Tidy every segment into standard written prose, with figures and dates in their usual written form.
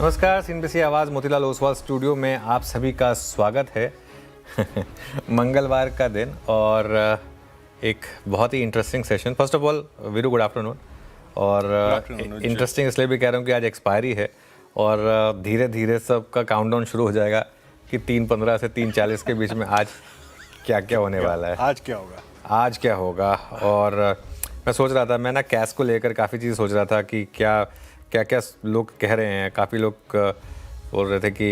नमस्कार, सीएनबीसी आवाज़ मोतीलाल ओसवाल स्टूडियो में आप सभी का स्वागत है। मंगलवार का दिन और एक बहुत ही interesting session. First of all Veeru, good afternoon. और इंटरेस्टिंग इसलिए भी कह रहा हूँ कि आज एक्सपायरी है और धीरे धीरे सबका काउंटडाउन शुरू हो जाएगा कि 3:15 से 3:40 के बीच में आज क्या क्या होने वाला है, आज क्या होगा। और मैं सोच रहा था, मैं ना कैश को लेकर काफ़ी चीज़ सोच रहा था कि क्या क्या लोग कह रहे हैं। काफ़ी लोग बोल रहे थे कि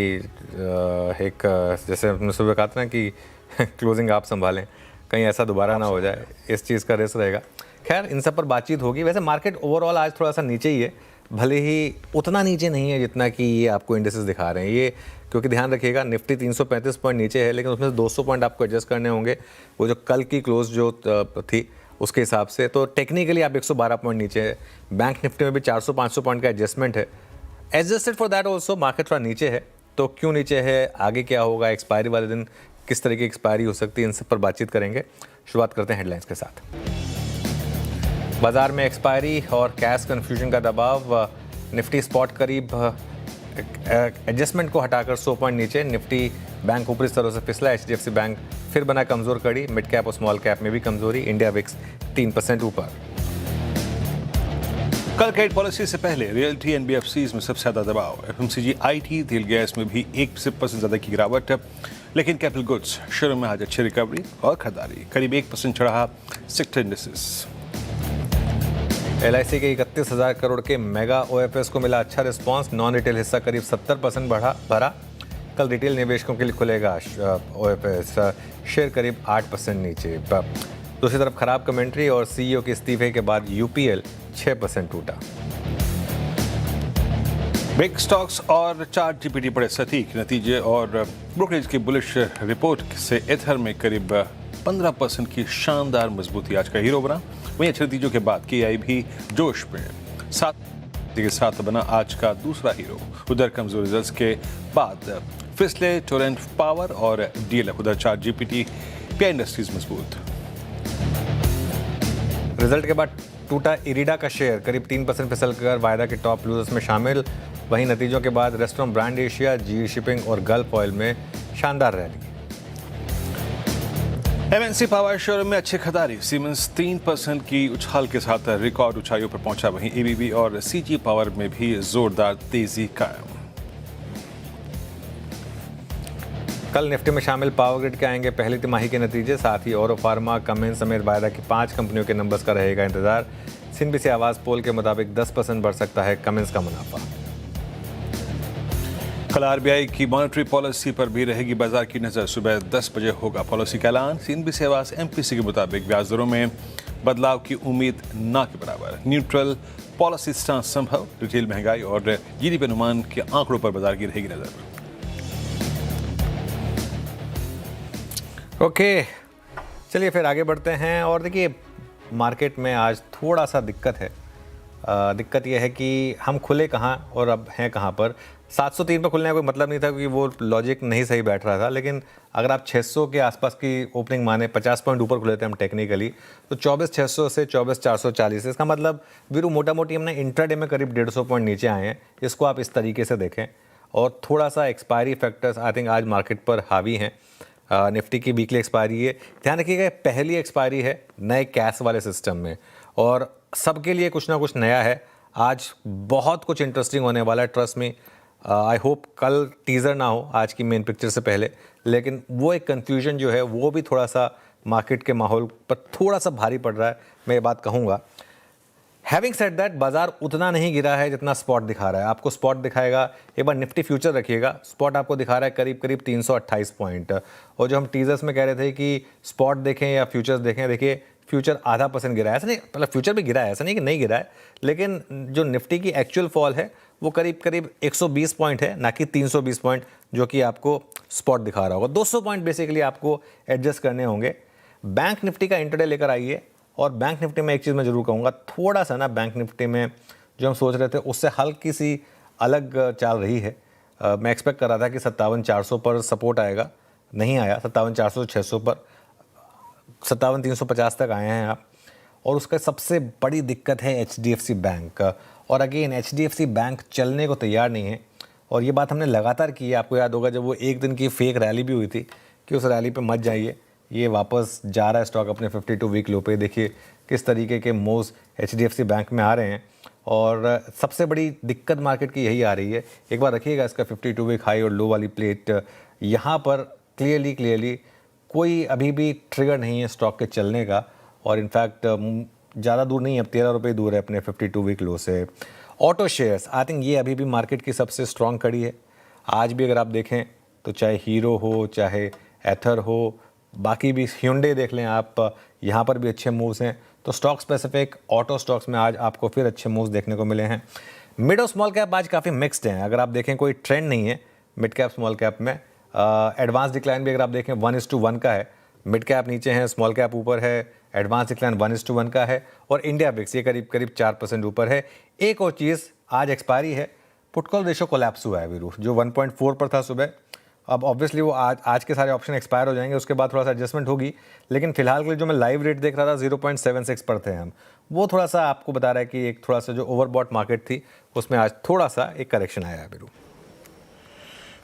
एक जैसे हमने सुबह कहा था ना कि क्लोजिंग आप संभालें, कहीं ऐसा दोबारा ना हो जाए, इस चीज़ का रिस्क रहेगा। खैर, इन सब पर बातचीत होगी। वैसे मार्केट ओवरऑल आज थोड़ा सा नीचे ही है, भले ही उतना नीचे नहीं है जितना कि ये आपको इंडेक्सेस दिखा रहे हैं ये, क्योंकि ध्यान रखिएगा निफ्टी 335 पॉइंट नीचे है, लेकिन उसमें से 200 पॉइंट आपको एडजस्ट करने होंगे वो जो कल की क्लोज जो थी उसके हिसाब से। तो टेक्निकली आप 112 पॉइंट नीचे है। बैंक निफ्टी में भी 400-500 पॉइंट का एडजस्टमेंट है। Adjusted for that also market थोड़ा नीचे है। तो क्यों नीचे है, आगे क्या होगा, एक्सपायरी वाले दिन किस तरह की एक्सपायरी हो सकती है, इन सब पर बातचीत करेंगे। शुरुआत करते हैं हेडलाइंस के साथ। बाजार में एक्सपायरी और कैश कन्फ्यूजन का दबाव। निफ्टी स्पॉट करीब एडजस्टमेंट को हटाकर 100 पॉइंट नीचे। निफ्टी बैंक ऊपरी स्तरों से फिसला। एचडीएफसी बैंक फिर बना कमजोर कड़ी। मिड कैप और स्मॉल कैप में भी कमजोरी। इंडिया विक्स 3% ऊपर। कल क्रेडिट पॉलिसी से पहले रियल्टी एनबीएफसीज में सबसे ज्यादा दबाव। एफएमसीजी, आईटी, तेल गैस में भी 1% ज्यादा की गिरावट। लेकिन कैपिटल गुड्स शुरू में आज अच्छी रिकवरी और खरीदारी, करीब 1% चढ़ा सेक्टर इंडेक्सेस। एलआईसी के 31,000 करोड़ के मेगा ओएफएस को मिला अच्छा रिस्पांस। नॉन रिटेल हिस्सा करीब 70% भरा। कल रिटेल निवेशकों के लिए खुलेगा ओएफएस, शेयर करीब 8% नीचे। दूसरी तरफ खराब कमेंट्री और सीईओ के इस्तीफे के बाद यूपीएल 6% टूटा। बिग स्टॉक्स और चार्ट जीपीटी पड़े सटीक नतीजे और ब्रोकरेज की बुलिश रिपोर्ट से एथर में करीब 15% की शानदार मजबूती आज का हीरो बना। वहीं अच्छे नतीजों के बाद केआई भी जोश में 7 के साथ बना आज का दूसरा हीरो। उधर कमजोर रिजल्ट्स के बाद फिसले टोरेंट पावर और डीएलएफ। उधर चार्ट जीपीटी, पीआई इंडस्ट्रीज मजबूत। रिजल्ट के बाद टूटा इरिडा का शेयर, करीब 3% फिसल कर वायदा के टॉप लूजर्स में शामिल। वहीं नतीजों के बाद restaurant brand Asia, GE shipping और गल्फ ऑयल में शानदार रैली। एमएनसी पावर शेयर में अच्छी खरीदारी। सीमेंस 3% की उछाल के साथ रिकॉर्ड ऊंचाइयों पर पहुंचा। वहीं एबीबी और सीजी पावर में भी जोरदार तेजी कायम। कल निफ्टी में शामिल पावर ग्रिड के आएंगे पहली तिमाही के नतीजे, साथ ही औरो फार्मा, कमेंस समेत वायदा की 5 कंपनियों के नंबर्स का रहेगा इंतजार। सीएनबीसी आवाज़ पोल के मुताबिक 10% बढ़ सकता है कमेंस का मुनाफा। कल आरबीआई की मॉनेटरी पॉलिसी पर भी रहेगी बाजार की नजर। सुबह 10 बजे होगा पॉलिसी का ऐलान। सीएनबीसी आवाज़ एमपीसी के मुताबिक ब्याज दरों में बदलाव की उम्मीद ना के बराबर। न्यूट्रल पॉलिसी स्टांस संभव। रिटेल महंगाई और जीडीपी अनुमान के आंकड़ों पर बाजार की रहेगी नजर। ओके, चलिए फिर आगे बढ़ते हैं। और देखिए, मार्केट में आज थोड़ा सा दिक्कत है। दिक्कत यह है कि हम खुले कहाँ और अब हैं कहाँ पर। 703 पर खुलने का कोई मतलब नहीं था, क्योंकि वो लॉजिक नहीं सही बैठ रहा था। लेकिन अगर आप 600 के आसपास की ओपनिंग माने, 50 पॉइंट ऊपर खुले थे हम टेक्निकली, तो 24,600 से 24,440। इसका मतलब वीरू मोटा मोटी हमने इंट्राडे में करीब 150 पॉइंट नीचे आए हैं। इसको आप इस तरीके से देखें। और थोड़ा सा एक्सपायरी फैक्टर्स आई थिंक आज मार्केट पर हावी हैं। निफ्टी की वीकली एक्सपायरी है, ध्यान रखिएगा, पहली एक्सपायरी है नए कैश वाले सिस्टम में और सबके लिए कुछ ना कुछ नया है। आज बहुत कुछ इंटरेस्टिंग होने वाला है, ट्रस्ट में। आई होप कल टीज़र ना हो आज की मेन पिक्चर से पहले, लेकिन वो एक कन्फ्यूजन जो है वो भी थोड़ा सा मार्केट के माहौल पर थोड़ा सा भारी पड़ रहा है, मैं ये बात कहूँगा। हैविंग सेड दैट, बाजार उतना नहीं गिरा है जितना स्पॉट दिखा रहा है। आपको स्पॉट दिखाएगा, एक बार निफ्टी फ्यूचर रखिएगा, स्पॉट आपको दिखा रहा है करीब 328 पॉइंट। और जो हम टीजर्स में कह रहे थे कि स्पॉट देखें या फ्यूचर्स देखें, देखिए फ्यूचर आधा % गिरा है। ऐसा नहीं, मतलब फ्यूचर भी गिरा है, ऐसा नहीं कि नहीं गिरा है, लेकिन जो निफ्टी की एक्चुअल फॉल है वो करीब 120 पॉइंट है, ना कि 320 पॉइंट जो कि आपको स्पॉट दिखा रहा होगा। 200 पॉइंट बेसिकली आपको एडजस्ट करने होंगे। बैंक निफ्टी का इंटरडे लेकर आइए। और बैंक निफ्टी में एक चीज़ मैं ज़रूर कहूँगा, थोड़ा सा ना बैंक निफ्टी में जो हम सोच रहे थे उससे हल्की सी अलग चाल रही है। मैं एक्सपेक्ट कर रहा था कि 57,400 पर सपोर्ट आएगा, नहीं आया। 57,400 600 पर 57,350 तक आए हैं आप। और उसका सबसे बड़ी दिक्कत है एचडीएफसी बैंक। और अगेन एचडीएफसी बैंक चलने को तैयार नहीं है और ये बात हमने लगातार की है। आपको याद होगा जब वो एक दिन की फेक रैली भी हुई थी कि उस रैली पे मत जाइए, ये वापस जा रहा है स्टॉक अपने 52 वीक लो पे। देखिए किस तरीके के मूव्स HDFC बैंक में आ रहे हैं और सबसे बड़ी दिक्कत मार्केट की यही आ रही है। एक बार रखिएगा इसका 52 वीक हाई और लो वाली प्लेट, यहाँ पर क्लियरली कोई अभी भी ट्रिगर नहीं है स्टॉक के चलने का, और इनफैक्ट ज़्यादा दूर नहीं है, अब 13 रुपये दूर है अपने 52 वीक लो से। ऑटो शेयर्स, आई थिंक ये अभी भी मार्केट की सबसे स्ट्रॉन्ग कड़ी है। आज भी अगर आप देखें तो चाहे हीरो हो, चाहे एथर हो, बाकी भी Hyundai देख लें आप, यहाँ पर भी अच्छे मूव्स हैं। तो स्टॉक स्पेसिफिक ऑटो स्टॉक्स में आज आपको फिर अच्छे मूव्स देखने को मिले हैं। मिड और स्मॉल कैप आज काफ़ी मिक्स्ड हैं। अगर आप देखें कोई ट्रेंड नहीं है मिड कैप स्मॉल कैप में। एडवांस डिक्लाइन भी अगर आप देखें 1:1 का है। मिड कैप नीचे है, स्मॉल कैप ऊपर है, एडवांस डिक्लाइन 1:1 का है, और इंडिया बिक्स ये करीब 4% ऊपर है। एक और चीज़, आज एक्सपायरी है, पुट कॉल रेशो कोलैप्स हुआ है वीरू, जो 1.4 पर था सुबह। अब ऑब्वियसली वो आज के सारे ऑप्शन एक्सपायर हो जाएंगे, उसके बाद थोड़ा सा एडजस्टमेंट होगी, लेकिन फिलहाल के लिए जो मैं लाइव रेट देख रहा था 0.76 पर थे हम, वो थोड़ा सा आपको बता रहा है कि एक थोड़ा सा जो ओवरबॉट मार्केट थी उसमें आज थोड़ा सा एक करेक्शन आया है वीरू।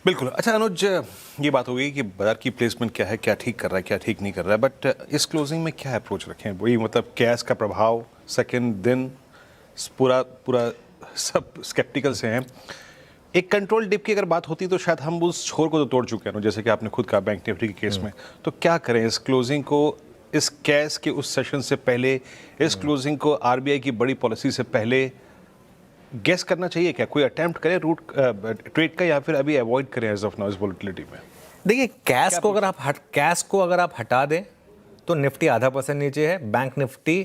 बिल्कुल। अच्छा अनुज, ये बात हो गई कि बाजार की प्लेसमेंट क्या है, क्या ठीक कर रहा है, क्या ठीक नहीं कर रहा है, बट इस क्लोजिंग में क्या अप्रोच रखें? वही मतलब कैश का प्रभाव सेकेंड दिन पूरा सब स्केप्टिकल से हैं। एक कंट्रोल डिप की अगर बात होती तो शायद हम उस छोर को तो तोड़ चुके हैं, जैसे कि आपने खुद कहा बैंक निफ्टी के केस में। तो क्या करें इस क्लोजिंग को, इस कैश के उस सेशन से पहले, इस क्लोजिंग को RBI की बड़ी पॉलिसी से पहले गेस करना चाहिए क्या? कोई अटेम्प्ट करें रूट ट्रेड का, या फिर अभी अवॉइड करें एज ऑफ नाउ इस वोलेटिलिटी में? देखिए कैश को अगर आप हटा दें तो निफ्टी 0.5% नीचे है, बैंक निफ्टी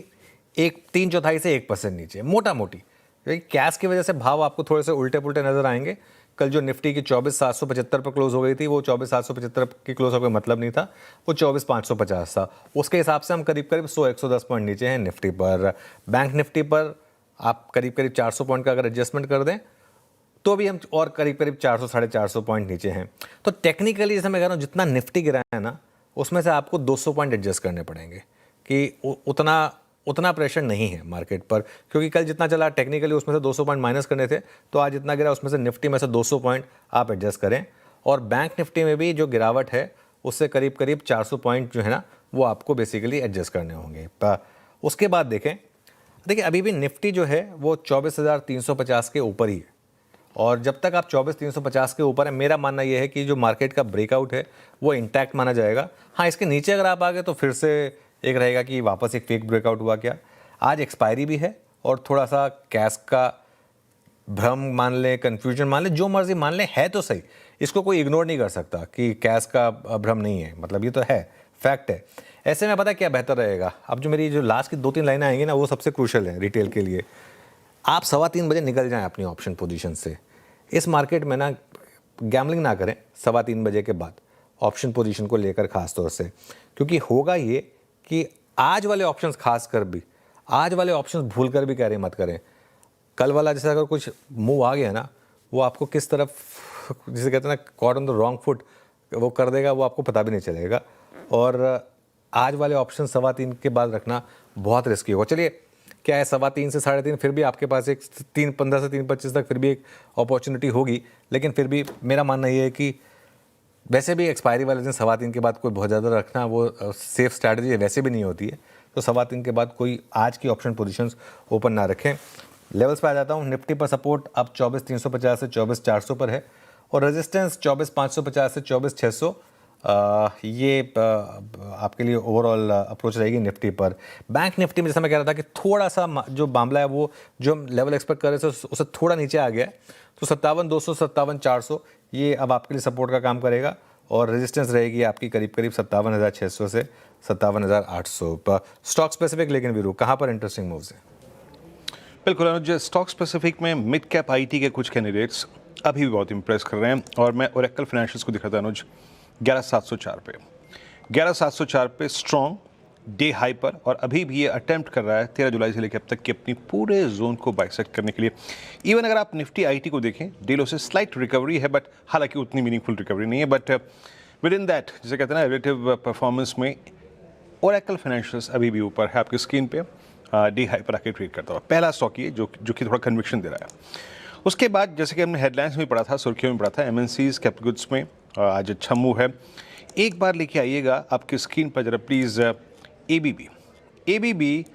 3/4 से 1% नीचे, मोटा मोटी। कैश की वजह से भाव आपको थोड़े से उल्टे पुल्टे नजर आएंगे। कल जो निफ्टी की 24,775 पर क्लोज हो गई थी, वो 24,775 की क्लोज होकर मतलब नहीं था, वो 24,550 था। उसके हिसाब से हम करीब 100-110 पॉइंट नीचे हैं निफ्टी पर। बैंक निफ्टी पर आप करीब 400 पॉइंट का अगर एडजस्टमेंट कर दें तो भी हम और करीब 400-450 पॉइंट नीचे हैं। तो टेक्निकली जैसे मैं कह रहा हूँ, जितना निफ्टी गिरा है ना, उसमें से आपको 200 पॉइंट एडजस्ट करने पड़ेंगे कि उतना प्रेशर नहीं है मार्केट पर, क्योंकि कल जितना चला टेक्निकली उसमें से 200 पॉइंट माइनस करने थे, तो आज जितना गिरा उसमें से निफ्टी में से 200 पॉइंट आप एडजस्ट करें। और बैंक निफ्टी में भी जो गिरावट है उससे करीब 400 पॉइंट जो है ना, वो आपको बेसिकली एडजस्ट करने होंगे। उसके बाद देखिए अभी भी निफ्टी जो है वो 24,350 के ऊपर ही है, और जब तक आप 24,350 के ऊपर है, मेरा मानना यह है कि जो मार्केट का ब्रेकआउट है वो इंटैक्ट माना जाएगा। हाँ, इसके नीचे अगर आप आ गए तो फिर से एक रहेगा कि वापस एक फेक ब्रेकआउट हुआ क्या। आज एक्सपायरी भी है और थोड़ा सा कैश का भ्रम मान लें, कन्फ्यूजन मान लें, जो मर्जी मान लें, है तो सही। इसको कोई इग्नोर नहीं कर सकता कि कैश का भ्रम नहीं है, मतलब ये तो है, फैक्ट है। ऐसे में पता क्या बेहतर रहेगा, अब जो मेरी जो लास्ट की 2-3 लाइनें आएंगी ना, वो सबसे क्रूशल हैं रिटेल के लिए। आप 3:15 बजे निकल जाएं अपनी ऑप्शन पोजीशन से। इस मार्केट में ना गैम्बलिंग ना करें 3:15 बजे के बाद ऑप्शन पोजीशन को लेकर, खास तौर से, क्योंकि होगा ये कि आज वाले ऑप्शंस खास कर भी, आज वाले ऑप्शंस भूल कर भी कैरी मत करें। कल वाला जैसे अगर कुछ मूव आ गया ना, वो आपको किस तरफ, जिसे कहते हैं ना, caught on the wrong foot, वो कर देगा, वो आपको पता भी नहीं चलेगा। और आज वाले ऑप्शन 3:15 के बाद रखना बहुत रिस्की होगा। चलिए क्या है, 3:15 से 3:30 फिर भी आपके पास एक 3:15 से 3:25 तक फिर भी एक अपॉर्चुनिटी होगी, लेकिन फिर भी मेरा मानना ये है कि वैसे भी एक्सपायरी वाले दिन 3:15 के बाद कोई बहुत ज़्यादा रखना वो सेफ स्ट्रैटेजी वैसे भी नहीं होती है। तो 3:15 के बाद कोई आज की ऑप्शन पोजीशंस ओपन ना रखें। लेवल्स पे आ जाता हूँ। निफ्टी पर सपोर्ट अब 24,350 से 24,400 पर है, और रेजिस्टेंस 24,550 से 24,600। ये आपके लिए ओवरऑल अप्रोच रहेगी निफ्टी पर। बैंक निफ्टी में जैसा मैं कह रहा था कि थोड़ा सा जो मामला है वो जो हम लेवल एक्सपेक्ट कर रहे थे उससे थोड़ा नीचे आ गया है, तो 57,200 57,400 ये अब आपके लिए सपोर्ट का काम करेगा, और रेजिस्टेंस रहेगी आपकी करीब 57,600 से 57,800 पर। स्टॉक स्पेसिफिक लेकिन वीरू कहाँ पर इंटरेस्टिंग मूव्स हैं? बिल्कुल अनुज, स्टॉक स्पेसिफिक में मिड कैप IT के कुछ कैंडिडेट्स अभी भी बहुत इंप्रेस कर रहे हैं, और मैं ओरेकल फाइनेंशियल्स को दिखाता अनुज 11,704 पे, 11,704 पे स्ट्रॉन्ग डे हाई पर, और अभी भी ये अटेम्प्ट कर रहा है 13 जुलाई से लेकर अब तक कि अपनी पूरे जोन को बाइसेक्ट करने के लिए। इवन अगर आप निफ्टी IT को देखें, डीलो से स्लाइट रिकवरी है, बट हालांकि उतनी मीनिंगफुल रिकवरी नहीं है, बट विद इन दैट जिसे कहते हैं ना रिलेटिव परफॉर्मेंस में ओरेकल फाइनेंशियल्स अभी भी ऊपर है आपकी स्क्रीन पे, डे हाई पर आके ट्रेड करता हुआ। पहला स्टॉक ये जो कि थोड़ा कन्विक्शन दे रहा है। उसके बाद जैसे कि हमने हेडलाइंस में पढ़ा था, सुर्खियों में पढ़ा था, एमएनसीज कैपिटल गुड्स में आज अच्छा मूव है। एक बार लेके आइएगा आपकी स्क्रीन पर जरा प्लीज़ एबीबी। एबीबी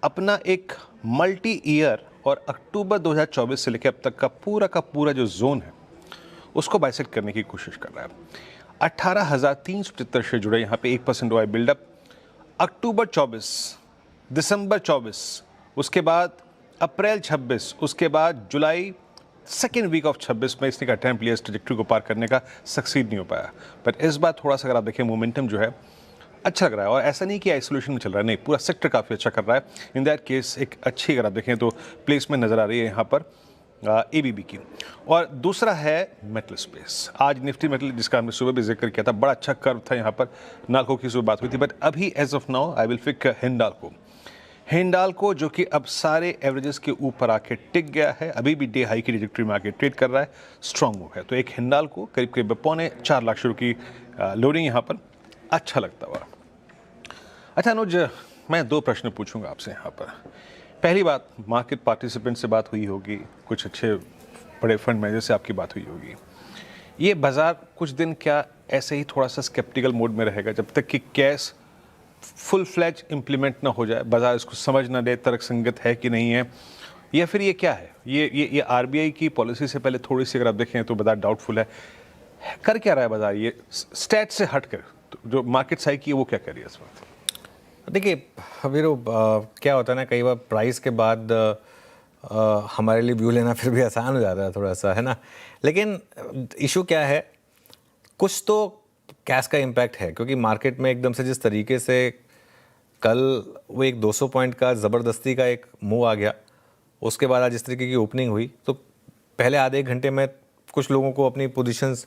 अपना एक मल्टी ईयर और अक्टूबर 2024 से लेकर अब तक का पूरा जो जोन है उसको बाइसेक्ट करने की कोशिश कर रहा है। 18,375 से जुड़े यहाँ पे 1% हुआ है बिल्डअप। अक्टूबर 24, दिसंबर 24, उसके बाद अप्रैल 26, उसके बाद जुलाई सेकेंड वीक ऑफ 26 में इसने का अटैम्प्ट लिया इस ट्रैजेक्टरी को पार करने का, सक्सीड नहीं हो पाया। पर इस बार थोड़ा सा अगर आप देखें मोमेंटम जो है अच्छा लग रहा है, और ऐसा नहीं कि आइसोलेशन में चल रहा है, नहीं, पूरा सेक्टर काफ़ी अच्छा कर रहा है। इन दैट केस एक अच्छी अगर आप देखें तो प्लेसमेंट नज़र आ रही है यहाँ पर एबीबी की। और दूसरा है मेटल स्पेस। आज निफ्टी मेटल जिसका हमने सुबह भी जिक्र किया था, बड़ा अच्छा कर्व था यहाँ पर, नाल्को की सुबह बात हुई थी, बट अभी as of now I will pick Hindalco जो कि अब सारे एवरेजेस के ऊपर आके टिक गया है, अभी भी डे हाई की ट्रैजेक्टरी में आके ट्रेड कर रहा है, स्ट्रॉन्ग मूव है। तो एक हिंडाल्को करीब करीब 4.25 लाख शुरू की लोडिंग यहाँ पर अच्छा लगता हुआ। अच्छा अनुज, मैं 2 प्रश्न पूछूंगा आपसे यहाँ पर। पहली बात, मार्केट पार्टिसिपेंट से बात हुई होगी, कुछ अच्छे बड़े फंड मैनेजर से आपकी बात हुई होगी। ये बाजार कुछ दिन क्या ऐसे ही थोड़ा सा स्केप्टिकल मोड में रहेगा जब तक कि कैश फुल फ्लैज इम्प्लीमेंट ना हो जाए, बाजार इसको समझ ना ले तर्क संगत है कि नहीं है, या फिर ये क्या है? ये आरबीआई की पॉलिसी से पहले थोड़ी सी अगर आप देखें तो बाजार डाउटफुल है। कर क्या रहा है बाजार ये स्टैट से हट कर? तो जो मार्केट साइकी है वो क्या कर रही है इस वक्त? देखिए वीरू, क्या होता है ना, कई बार प्राइस के बाद हमारे लिए व्यू लेना फिर भी आसान हो जाता है थोड़ा सा, है ना। लेकिन इशू क्या है, कुछ तो कैश का इम्पैक्ट है, क्योंकि मार्केट में एकदम से जिस तरीके से कल वो एक 200 पॉइंट का ज़बरदस्ती का एक मूव आ गया, उसके बाद आज जिस तरीके की ओपनिंग हुई, तो पहले आधे एक घंटे में कुछ लोगों को अपनी पोजीशंस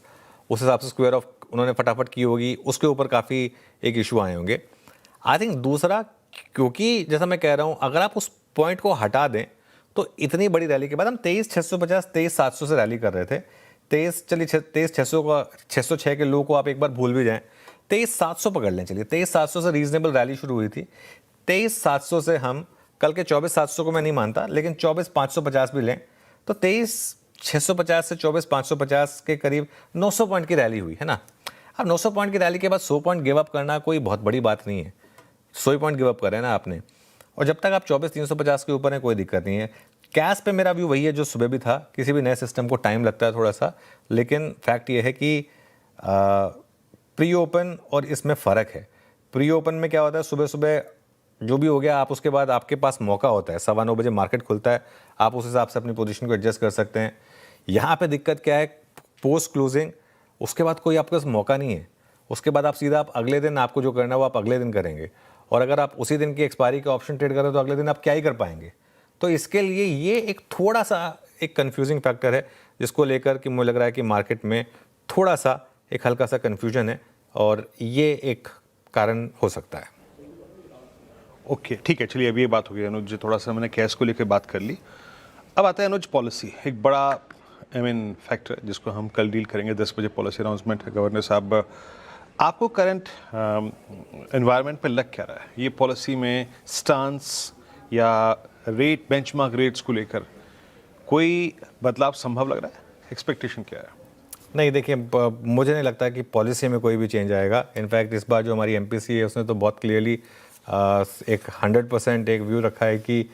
उस हिसाब से स्क्वायर ऑफ उन्होंने फटाफट की होगी, उसके ऊपर काफ़ी एक इशू आए होंगे। आई थिंक दूसरा, क्योंकि जैसा मैं कह रहा हूँ, अगर आप उस पॉइंट को हटा दें तो इतनी बड़ी रैली के बाद हम 23,650 23,700 से रैली कर रहे थे, 23,600 का 606 के लो को आप एक बार भूल भी जाएं, 23,700 पकड़ लें। चलिए 23,700 से रीजनेबल रैली शुरू हुई थी, 23,700 से हम कल के 24,700 को मैं नहीं मानता, लेकिन 24,550 भी लें तो 23,650 से 24,550 के करीब 900 पॉइंट की रैली हुई, है ना। अब 900 पॉइंट की रैली के बाद 100 पॉइंट गिव अप करना कोई बहुत बड़ी बात नहीं है, 100 पॉइंट गिव अप करें ना आपने, और जब तक आप 24,350 के ऊपर है कोई दिक्कत नहीं है। कैश पे मेरा व्यू वही है जो सुबह भी था, किसी भी नए सिस्टम को टाइम लगता है थोड़ा सा, लेकिन फैक्ट ये है कि प्री ओपन और इसमें फ़र्क है। प्री ओपन में क्या होता है, सुबह सुबह जो भी हो गया, आप उसके बाद आपके पास मौका होता है, 9:15 बजे मार्केट खुलता है, आप उस हिसाब से अपनी पोजीशन को एडजस्ट कर सकते हैं। यहाँ पे दिक्कत क्या है, पोस्ट क्लोजिंग उसके बाद कोई आपके पास मौका नहीं है, उसके बाद आप सीधा आप अगले दिन आपको जो करना है वो आप अगले दिन करेंगे, और अगर आप उसी दिन की एक्सपायरी का ऑप्शन ट्रेड करें तो अगले दिन आप क्या ही कर पाएंगे। तो इसके लिए ये एक थोड़ा सा एक कंफ्यूजिंग फैक्टर है, जिसको लेकर कि मुझे लग रहा है कि मार्केट में थोड़ा सा एक हल्का सा कंफ्यूजन है, और ये एक कारण हो सकता है। ओके, ठीक है, चलिए अभी ये बात हो गई अनुज, थोड़ा सा मैंने कैश को लेकर बात कर ली। अब आता है अनुज पॉलिसी, एक बड़ा फैक्टर जिसको हम कल डील करेंगे। 10 बजे पॉलिसी अनाउंसमेंट है। गवर्नर साहब, आपको करंट एनवायरनमेंट पे लग क्या रहा है? ये पॉलिसी में स्टांस या रेट, बेंचमार्क रेट्स को लेकर कोई बदलाव संभव लग रहा है? एक्सपेक्टेशन क्या है? नहीं, देखिए मुझे नहीं लगता कि पॉलिसी में कोई भी चेंज आएगा। इनफैक्ट इस बार जो हमारी एमपीसी है उसने तो बहुत क्लियरली एक 100% एक व्यू रखा है कि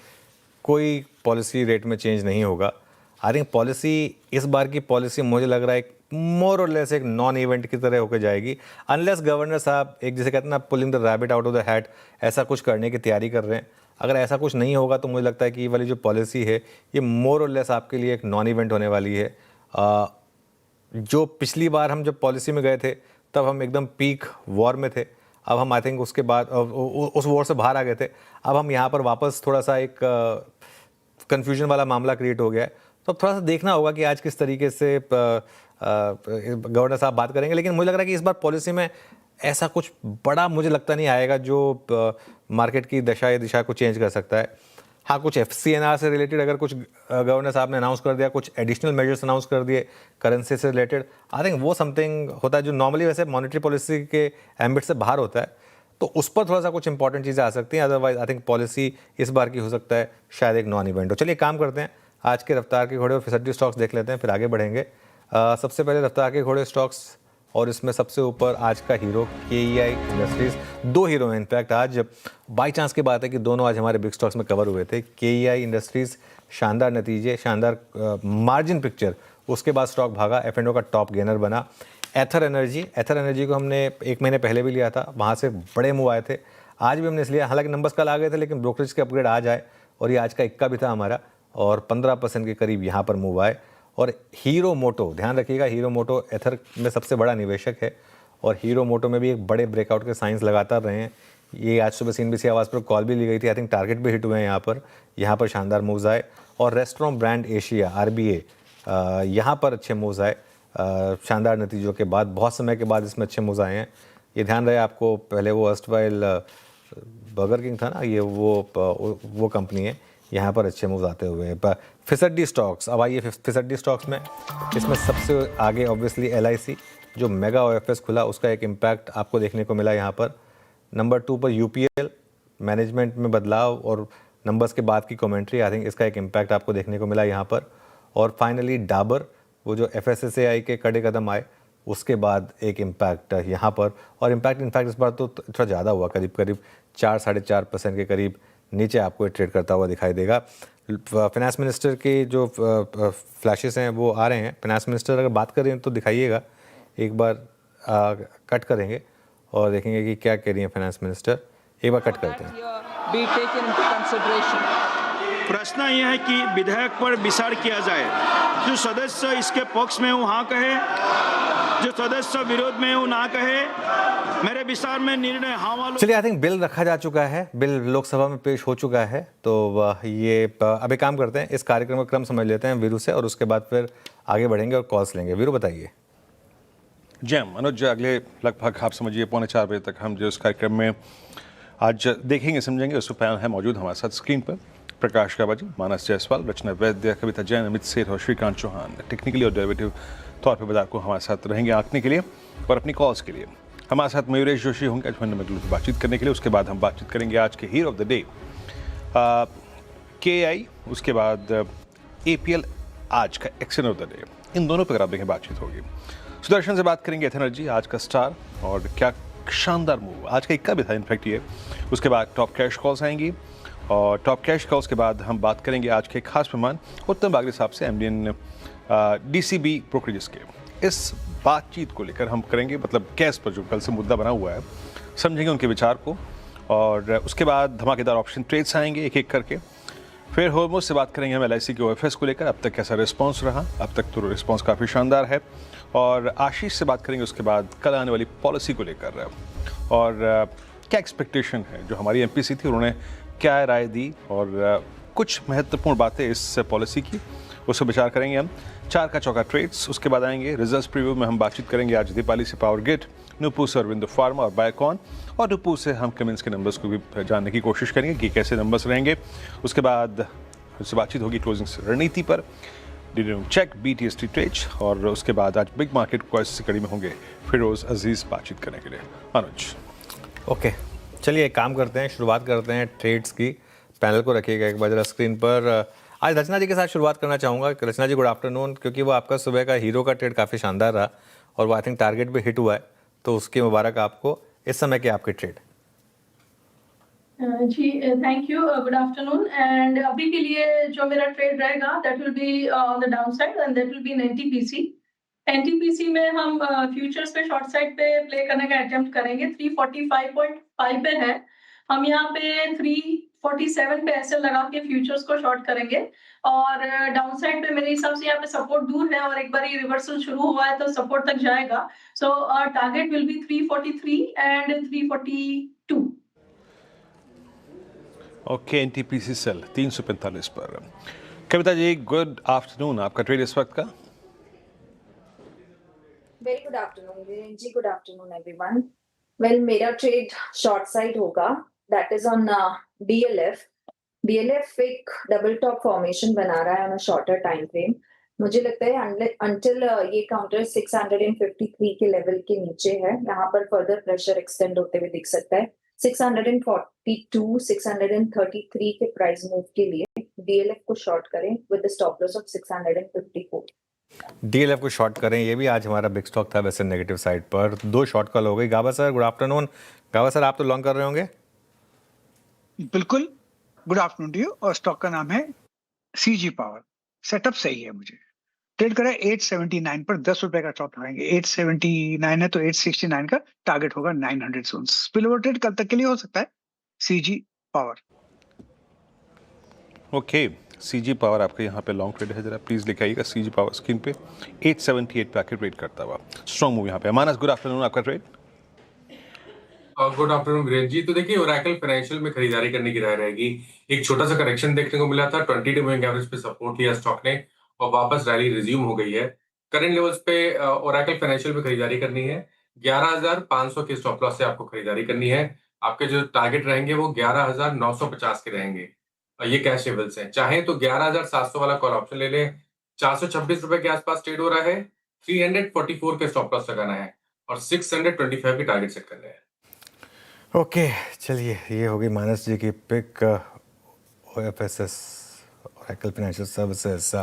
कोई पॉलिसी रेट में चेंज नहीं होगा। आई थिंक पॉलिसी, इस बार की पॉलिसी मुझे लग रहा है मोर और लेस एक नॉन इवेंट की तरह होकर जाएगी, अनलेस गवर्नर साहब एक जिसे कहते हैं ना pulling the rabbit out of the hat, ऐसा कुछ करने की तैयारी कर रहे हैं। अगर ऐसा कुछ नहीं होगा तो मुझे लगता है कि ये वाली जो पॉलिसी है ये मोर और लेस आपके लिए एक नॉन इवेंट होने वाली है। जो पिछली बार हम जब पॉलिसी में गए थे तब हम एकदम पीक वॉर में थे, अब हम आई थिंक उसके बाद उस वॉर से बाहर आ गए थे, अब हम यहाँ पर वापस थोड़ा सा एक कन्फ्यूजन वाला मामला क्रिएट हो गया है। तो अब थोड़ा सा देखना होगा कि आज किस तरीके से गवर्नर साहब बात करेंगे, लेकिन मुझे लग रहा है कि इस बार पॉलिसी में ऐसा कुछ बड़ा मुझे लगता नहीं आएगा जो मार्केट की दशा या दिशा को चेंज कर सकता है। हाँ, कुछ FCNR से रिलेटेड अगर कुछ गवर्नर साहब ने अनाउंस कर दिया, कुछ एडिशनल मेजर्स अनाउंस कर दिए करेंसी से रिलेटेड, आई थिंक वो समथिंग होता है जो नॉर्मली वैसे मॉनेटरी पॉलिसी के एम्बिट से बाहर होता है, तो उस पर थोड़ा सा कुछ इंपॉर्टेंट चीज़ें आ सकती हैं। अदरवाइज आई थिंक पॉलिसी इस बार की हो सकता है शायद एक नॉन इवेंट हो। चलिए काम करते हैं, आज के रफ्तार के घोड़े और फिसड्डी स्टॉक्स देख लेते हैं, फिर आगे बढ़ेंगे। सबसे पहले रफ्तार के घोड़े स्टॉक्स, और इसमें सबसे ऊपर आज का हीरो KEI इंडस्ट्रीज। दो हीरो हैं इनफैक्ट आज, बाई चांस की बात है कि दोनों आज हमारे बिग स्टॉक्स में कवर हुए थे। KEI इंडस्ट्रीज शानदार नतीजे, शानदार मार्जिन पिक्चर, उसके बाद स्टॉक भागा, F&O का टॉप गेनर बना। एथर एनर्जी को हमने 1 महीने पहले भी लिया था, वहाँ से बड़े मूव आए थे, आज भी हमने इसलिए, हालांकि नंबर्स कल आ गए थे लेकिन ब्रोकरेज के अपग्रेड आज आए और ये आज का इक्का भी था हमारा, और 15% के करीब यहाँ पर मूव आए। और हीरो मोटो, ध्यान रखिएगा, हीरो मोटो एथर में सबसे बड़ा निवेशक है और हीरो मोटो में भी एक बड़े ब्रेकआउट के साइंस लगातार रहे हैं। ये आज सुबह CNBC आवाज़ पर कॉल भी ली गई थी, आई थिंक टारगेट भी हिट हुए हैं यहाँ पर शानदार मूव्स आए। और रेस्टोरेंट ब्रांड एशिया RBA, यहाँ पर अच्छे मूव्स आए शानदार नतीजों के बाद, बहुत समय के बाद इसमें अच्छे मूव्स आए हैं। ये ध्यान रहे आपको, पहले वो अर्स्टवाइल बर्गर किंग था ना, ये वो कंपनी है, यहाँ पर अच्छे मूव्स आते हुए। फिसड्डी स्टॉक्स, अब आइए फिसड्डी स्टॉक्स में, इसमें सबसे आगे ऑब्वियसली LIC, जो मेगा OFS खुला उसका एक इम्पैक्ट आपको देखने को मिला यहाँ पर। नंबर 2 पर UPL, मैनेजमेंट में बदलाव और नंबर्स के बाद की कमेंट्री, आई थिंक इसका एक इम्पैक्ट आपको देखने को मिला यहाँ पर। और फाइनली डाबर, वो जो FSSAI के कड़े कदम आए उसके बाद एक इम्पैक्ट यहाँ पर, और इम्पैक्ट इनफैक्ट इस बार तो थोड़ा ज़्यादा हुआ, करीब 4-4.5% के करीब नीचे आपको ट्रेड करता हुआ दिखाई देगा। फाइनेंस मिनिस्टर के जो फ्लैशेस हैं वो आ रहे हैं। फाइनेंस मिनिस्टर अगर बात करें तो दिखाइएगा, एक बार कट करेंगे और देखेंगे कि क्या कह रही हैं फाइनेंस मिनिस्टर। एक बार कट करते हैं। प्रश्न यह है कि विधेयक पर विचार किया जाए, जो सदस्य इसके पक्ष में हो हाँ कहे, जो सदस्य विरोध में हो ना कहे। मेरे विचार में निर्णय हाँ वालों। चलिए, आई थिंक बिल रखा जा चुका है, बिल लोकसभा में पेश हो चुका है, तो ये अब एक काम करते हैं, इस कार्यक्रम का क्रम समझ लेते हैं वीरू से, और उसके बाद फिर आगे बढ़ेंगे और कॉल्स लेंगे। वीरू बताइए। जैम अनुज, अगले लगभग आप समझिए 3:45 बजे तक हम जो इस कार्यक्रम में आज देखेंगे समझेंगे, उसमें पैनल है मौजूद हमारे साथ स्क्रीन पर। प्रकाश काबाजी, मानस जायसवाल, रचना वैद्य, कविता जैन, अमित सेठ और श्रीकांत चौहान टेक्निकली और डेरिवेटिव तौर पर बाजार को हमारे साथ रहेंगे आंकने के लिए और अपनी कॉल्स के लिए। हमारे साथ मयूरेश जोशी होंगे आज फंडामेंटल पर बातचीत करने के लिए। उसके बाद हम बातचीत करेंगे आज के hero of the day KEI, उसके बाद APL आज का एक्शन ऑफ द डे। इन दोनों पर आप देखें बातचीत होगी। सुदर्शन से बात करेंगे एथ एनर्जी, आज का स्टार, और क्या शानदार मूव, आज का इक्का भी था इनफैक्ट ये। उसके बाद टॉप कैश कॉल्स आएंगी और टॉप कैश कॉल्स के बाद हम बात करेंगे आज के खास मेहमान उत्तम बागरी साहब से, MD DCB ब्रोकरेजेस के। इस बातचीत को लेकर हम करेंगे, मतलब कैश पर जो कल से मुद्दा बना हुआ है, समझेंगे उनके विचार को। और उसके बाद धमाकेदार ऑप्शन ट्रेड्स आएंगे एक एक करके। फिर होर्मुज से बात करेंगे हम LIC के OFS को लेकर, अब तक कैसा रिस्पांस रहा। अब तक तो रिस्पांस काफ़ी शानदार है। और आशीष से बात करेंगे उसके बाद कल आने वाली पॉलिसी को लेकर, और क्या एक्सपेक्टेशन है, जो हमारी MPC थी उन्होंने क्या राय दी, और कुछ महत्वपूर्ण बातें इस पॉलिसी की, उस पर विचार करेंगे हम। 4 का चौका ट्रेड्स, उसके बाद आएंगे रिजल्ट्स प्रीव्यू में हम बातचीत करेंगे आज दीपाली से पावर ग्रिड, नुपुर से अरविंदो फार्मा और बायोकॉन, और नुपुर से हम कमेंट्स के नंबर्स को भी जानने की कोशिश करेंगे कि कैसे नंबर्स रहेंगे। उसके बाद उससे बातचीत होगी क्लोजिंग रणनीति पर, चेक BTST ट्रेड, और उसके बाद आज बिग मार्केट क्वाइस कड़ी में होंगे फिरोज अजीज बातचीत करने के लिए। अनुज ओके, चलिए एक काम करते हैं, शुरुआत करते हैं ट्रेड्स की। पैनल को रखिएगा एक बार जरा स्क्रीन पर। आज रचना जी के साथ शुरुआत करना चाहूँगा। रचना जी गुड आफ्टरनून, क्योंकि वो आपका सुबह का हीरो का ट्रेड काफ़ी शानदार रहा और वो आई थिंक टारगेट भी हिट हुआ है, तो उसकी मुबारक आपको। इस समय के आपके ट्रेड। जी thank you, good afternoon. And अभी के लिए जो मेरा ट्रेड रहेगा that will be on the down side and that will be in NTPC में हम फ्यूचर्स पे शॉर्ट साइड पे प्ले करने का अटेम्प्ट करेंगे। 345.5 पे है, हम यहाँ पे 347 पे ऐसे लगा के फ्यूचर्स को शॉर्ट करेंगे। और डाउन साइड पे मेरे हिसाब से यहाँ पे सपोर्ट दूर है और एक बार ये रिवर्सल शुरू हुआ है तो सपोर्ट तक जाएगा। So target will be 343 and 342। Okay, NTPC sell 345 पर। कविता जी गुड आफ्टरनून, आपका ट्रेड इस वक्त का? वेरी गुड आफ्टरनून जी, गुड आफ्टरनून एवरीवन। वेल, मेरा ट्रेड शॉर्ट साइड होगा, दैट इज ऑन DLF एक डबल टॉप फॉर्मेशन बना रहा है on a shorter time frame. मुझे लगता है अंटिल ये काउंटर 653 के लेवल के नीचे है, यहाँ पर फर्दर प्रेशर एक्सटेंड होते हुए दिख सकता है। 642, 633 के प्राइस मूव के लिए DLF को शॉर्ट करें with the stop loss of 654। DLF को शॉर्ट करें, ये भी आज हमारा बिग स्टॉक था वैसे नेगेटिव साइड पर। 2 शॉर्ट कॉल हो गई। गाबा सर गुड आफ्टरनून। गाबा सर आप तो लॉन्ग कर रहे होंगे? बिल्कुल, गुड आफ्टरनून टू यू। और स्टॉक का नाम है सीजी पावर। सेटअप सही है, मुझे ट्रेड करा है 879 पर, 10 रुपए का स्टॉप लगाएंगे। 879 है तो 869 का टारगेट होगा 900 जोन। स्पिल ओवर ट्रेड कल तक के लिए हो सकता है CG power. Okay, CG power आपका यहाँ पे लॉन्ग ट्रेड है, जरा प्लीज लिख आइएगा सीजी पावर स्क्रीन पे। 878 पे आके ट्रेड करता हुआ स्ट्रॉन्ग मूव यहाँ पे। मानस गुड आफ्टरनून, आपका ट्रेड। गुड आफ्टरनून वीरेंद्र जी। तो देखिए ओरेकल फाइनेंशियल में खरीदारी करने की राय रहेगी। एक छोटा सा करेक्शन देखने को मिला था, 20 डे मूविंग एवरेज पे सपोर्ट लिया स्टॉक ने और वापस रैली रिज्यूम हो गई है। करंट लेवल्स पे ओरेकल फाइनेंशियल में खरीदारी करनी है। 11,500 के स्टॉप लॉस से आपको खरीदारी करनी है। आपके जो टारगेट रहेंगे वो 11,950 के रहेंगे। ये कैश लेवल्स हैं। चाहें तो 11,700 वाला कॉल ऑप्शन ले लें। 426 रुपए के आसपास ट्रेड हो रहा है। 344 के स्टॉप लॉस लगाना है और 625 के टारगेट सेट करने हैं। ओके चलिए, ये हो गई मानस जी की pick. OFSS Oracle financial services.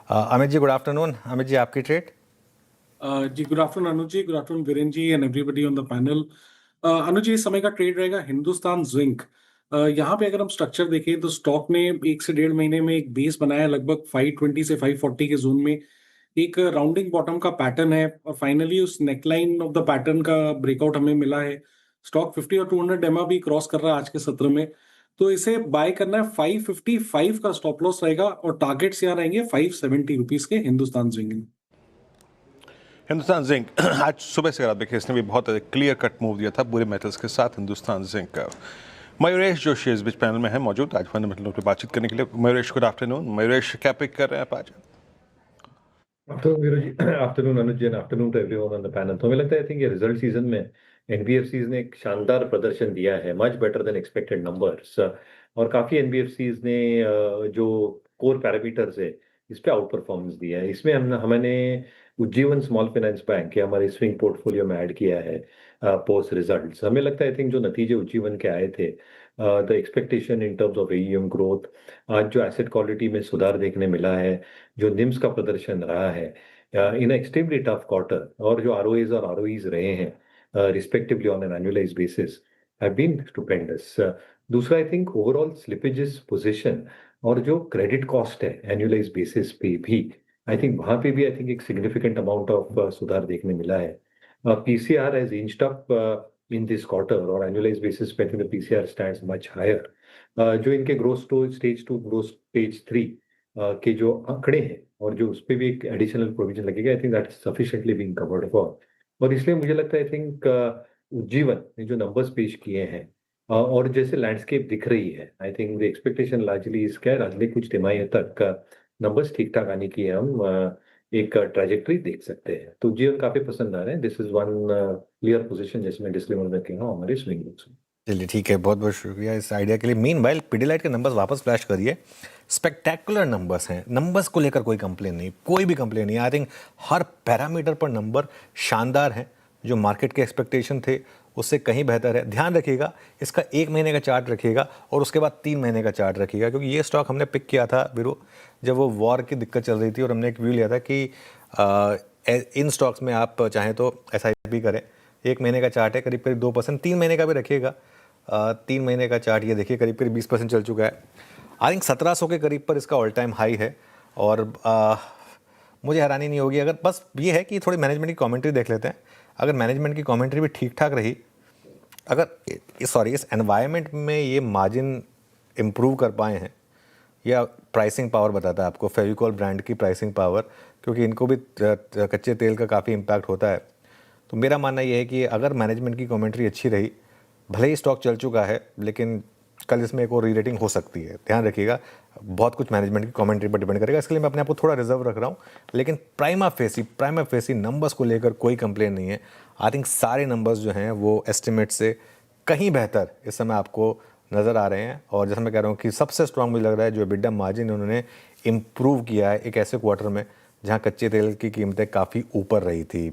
Amit ji good afternoon. Amit ji आपकी ट्रेड। जी good afternoon Anuj ji, good afternoon Virendra ji and everybody on the panel. Anuj ji, इस समय का ट्रेड रहेगा हिंदुस्तान जिंक। यहाँ पे अगर हम स्ट्रक्चर देखें तो स्टॉक ने 1 से 1.5 महीने में एक बेस बनाया लगभग 520 से 540 के जोन में। एक राउंडिंग बॉटम का पैटर्न है और फाइनली उस नेकलाइन ऑफ द पैटर्न का ब्रेकआउट हमें मिला है। स्टॉक 50 और 200 एमआ भी क्रॉस कर रहा है आज के सत्र में, तो इसे बाय करना है। 555 का स्टॉप लॉस रहेगा और टारगेट्स यहाँ रहेंगे 570 रुपीज के हिंदुस्तान जिंक। हिंदुस्तान जिंक आज सुबह से आप देखिए इसने भी बहुत क्लियर कट मूव दिया था पूरे मेटल्स के साथ हिंदुस्तान जिंक का। मयूरेश जोशी इस बीच पैनल में है मौजूद आज फंडामेंटल पे बातचीत करने के लिए। Mayuresh good afternoon. मयूरेश क्या पिक कर रहे हैं आप आज? Afternoon Anuj ji, afternoon to everyone on the panel. तो हमें लगता है आई थिंक ये रिजल्ट सीजन में एनबीएफसीज ने एक शानदार प्रदर्शन दिया है, much better than expected numbers. और काफी एनबीएफसीज ने जो कोर पैरामीटर्स है इस पे आउट परफॉर्मेंस दिया है। इसमें हमने उज्जीवन स्मॉल फाइनेंस बैंक या हमारे स्विंग पोर्टफोलियो में ऐड किया है पोस्ट रिजल्ट्स। हमें लगता है आई थिंक जो नतीजे उज्जीवन के आए थे, the expectation in terms of AEM growth, आज जो एसेट क्वालिटी में सुधार देखने मिला है, जो निम्स का प्रदर्शन रहा है इन एक्सट्रीमली टफ क्वार्टर, और जो आरओएज और आरओईज रहे हैं respectively on an annualised basis have been stupendous. दूसरा I think overall slippages position और जो क्रेडिट कॉस्ट है एनुअलाइज्ड बेसिस पे भी आई थिंक वहां पे भी आई थिंक एक सिग्निफिकेंट अमाउंट ऑफ सुधार देखने मिला है। PCR has inched up in this quarter और एनुअलाइज्ड बेसिस पे I think the PCR stands much higher. जो इनके ग्रोथ स्टेज 2 ग्रोथ स्टेज 3 के जो आंकड़े हैं और जो उस पर भी एक एडिशनल प्रोविजन लगेगा, I think that is sufficiently being covered for. और इसलिए मुझे लगता है आई थिंक उज्जीवन ने जो नंबर्स पेश किए हैं और जैसे लैंडस्केप दिख रही है, I think the expectation largely इसका है अगले कुछ तिमाही तक नंबर्स ठीक ठाक आने की हम एक ट्रैजेक्टरी देख सकते हैं। तो उज्जीवन काफी पसंद आ रहे हैं। This is one clear position जैसे मैं डिस्क्लेमर में कह रहा हूँ हमारे स्विंग बुक्स में। चलिए ठीक है, बहुत बहुत शुक्रिया इस आइडिया के लिए। मीनवाइल पिडिलाइट के नंबर्स वापस फ्लैश करिए। स्पेक्टेकुलर नंबर्स हैं, नंबर्स को लेकर कोई कंप्लेन नहीं, कोई भी कंप्लेन नहीं। आई थिंक हर पैरामीटर पर नंबर शानदार हैं, जो मार्केट के एक्सपेक्टेशन थे उससे कहीं बेहतर है। ध्यान रखिएगा इसका 1 महीने का चार्ट रखिएगा और उसके बाद 3 महीने का चार्ट रखिएगा, क्योंकि ये स्टॉक हमने पिक किया था वीरो जब वो वॉर की दिक्कत चल रही थी और हमने एक व्यू लिया था कि इन स्टॉक्स में आप चाहें तो SIP करें। 1 महीने का चार्ट है करीब करीब 2%, 3 महीने का भी रखिएगा। 3 महीने का चार्ट ये देखिए करीब करीब 20% चल चुका है। आई थिंक 1700 के करीब पर इसका ऑल टाइम हाई है और मुझे हैरानी नहीं होगी अगर, बस ये है कि थोड़ी मैनेजमेंट की कमेंट्री देख लेते हैं। अगर मैनेजमेंट की कमेंट्री भी ठीक ठाक रही, अगर इस एनवायरनमेंट में ये मार्जिन इम्प्रूव कर पाए हैं, या प्राइसिंग पावर बताता है आपको फेविकॉल ब्रांड की प्राइसिंग पावर, क्योंकि इनको भी कच्चे तेल का काफ़ी इम्पैक्ट होता है। तो मेरा मानना ये है कि अगर मैनेजमेंट की कमेंट्री अच्छी रही, भले ही स्टॉक चल चुका है लेकिन कल इसमें एक और री रेटिंग हो सकती है। ध्यान रखिएगा, बहुत कुछ मैनेजमेंट की कमेंट्री पर डिपेंड करेगा, इसके लिए मैं अपने आप को थोड़ा रिजर्व रख रहा हूँ। लेकिन प्राइमा फेसी नंबर्स को लेकर कोई कंप्लेन नहीं है। आई थिंक सारे नंबर्स जो हैं वो एस्टिमेट से कहीं बेहतर इस समय आपको नज़र आ रहे हैं। और जैसे मैं कह रहा हूँ कि सबसे स्ट्रांग मुझे लग रहा है जो EBITDA मार्जिन उन्होंने इम्प्रूव किया है एक ऐसे क्वार्टर में जहाँ कच्चे तेल की कीमतें काफ़ी ऊपर रही थी।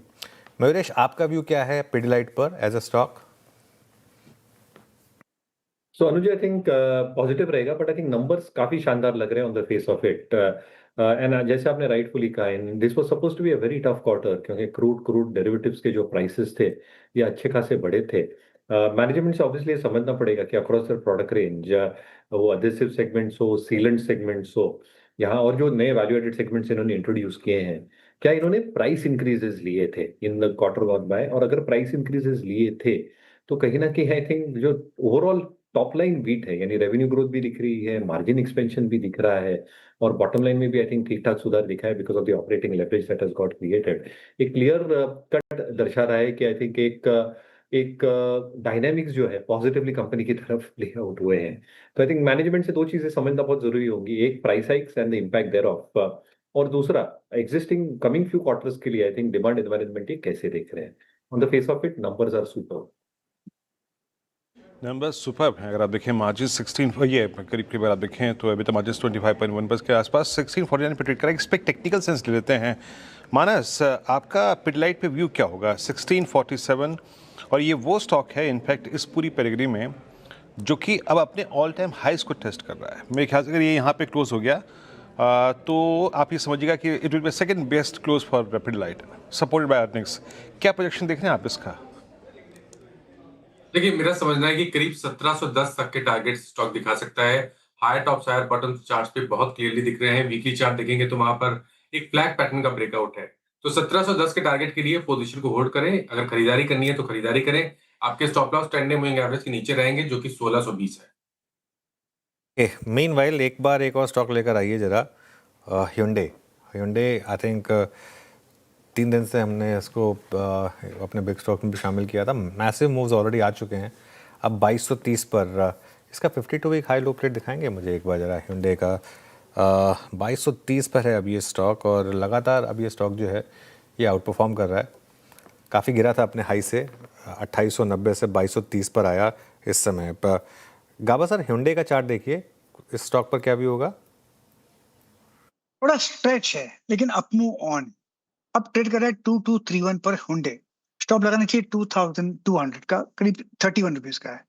मयूरेश, आपका व्यू क्या है पिडिलाइट पर as a stock? So Anuj I think positive रहेगा, बट आई थिंक नंबर्स काफी शानदार लग रहे हैं on the face of it. And जैसे आपने राइटफुली कहा, this was suppose to be a very tough quarter, क्योंकि क्रूड डेरिवेटिव्स के जो प्राइसेस थे ये अच्छे खासे बढ़े थे। मैनेजमेंट से ऑब्वियसली समझना पड़ेगा कि अक्रॉस द प्रोडक्ट रेंज, वो एडहेसिव सेगमेंट्स हो, सीलेंट सेगमेंट्स हो, यहाँ और जो नए वैल्यू एडेड सेगमेंट्स इन्होंने इंट्रोड्यूस किए हैं, क्या इन्होंने प्राइस इंक्रीजेस लिए थे in the quarter gone by? और अगर प्राइस इंक्रीजेस लिए थे तो कहीं ना कहीं आई थिंक जो ओवरऑल टॉप लाइन बीट है, यानी रेवेन्यू ग्रोथ भी दिख रही है, मार्जिन एक्सपेंशन भी दिख रहा है, और बॉटम लाइन में भी आई थिंक ठीक ठाक सुधार दिखा है because of the operating leverage that has got created. एक क्लियर कट दर्शा रहा है कि आई थिंक एक डायनेमिक्स जो है पॉजिटिवली कंपनी की तरफ प्ले आउट हुए हैं। तो आई थिंक मैनेजमेंट से दो चीजें समझना बहुत जरूरी होंगी, एक price hikes and the impact thereof, और दूसरा एग्जिस्टिंग कमिंग फ्यू क्वार्टर्स के लिए आई थिंक डिमांड एनवायरनमेंट ये कैसे देख रहे हैं। On the face of it numbers are super, number super है। अगर आप देखें मार्जिन 16, ये करीब करीब अगर आप देखें तो अभी तो मार्जिन 25.1% के आसपास 1649 पे ट्रेड करें। इस पर टेक्निकल सेंस ले लेते हैं। मानस, आपका पिडलाइट पे व्यू क्या होगा 1647? और ये वो स्टॉक है इनफैक्ट इस पूरी पेडिग्री में जो कि अब अपने ऑल टाइम हाइस को टेस्ट कर रहा है। मेरे ख्याल से अगर ये यहाँ पे क्लोज हो गया तो आप ये समझिएगा कि it will be second best close for Pidilite, supported by earnings. क्या प्रोजेक्शन देख रहे हैं आप इसका? देखिए, मेरा समझना है कि करीब 1710 तक के टारगेट स्टॉक दिखा सकता है। Higher tops higher bottom charts पे बहुत क्लियरली दिख रहे हैं। वीकली चार्ट देखेंगे तो वहां पर एक फ्लैग पैटर्न का ब्रेकआउट है। तो 1710 के टारगेट के लिए पोजीशन को होल्ड करें। अगर खरीदारी करनी है तो खरीदारी करें। आपके stop loss trending moving average के नीचे रहेंगे जो कि 1620 है। मीनवाइल एक बार एक और स्टॉक लेकर आइए जरा, Hyundai आई थिंक 3 दिन से हमने इसको अपने बिग स्टॉक में भी शामिल किया था। मैसिव मूव्स ऑलरेडी आ चुके हैं। अब 2230 पर इसका 52 वीक हाई लो प्लेट दिखाएंगे मुझे एक बार जरा। Hyundai का 2230 पर है अब ये स्टॉक, और लगातार अब ये स्टॉक जो है ये आउट परफॉर्म कर रहा है। काफ़ी गिरा था अपने हाई से, 2890 से 2230 पर आया इस समय पर। गाबा सर, Hyundai का चार्ट देखिए, इस स्टॉक पर क्या भी होगा? थोड़ा स्ट्रेच है लेकिन अप मूव ऑन। अब ट्रेड कर रहा है 2231 पर Hyundai। स्टॉप लगाना चाहिए 2200 का, करीब 31 रुपीज का है।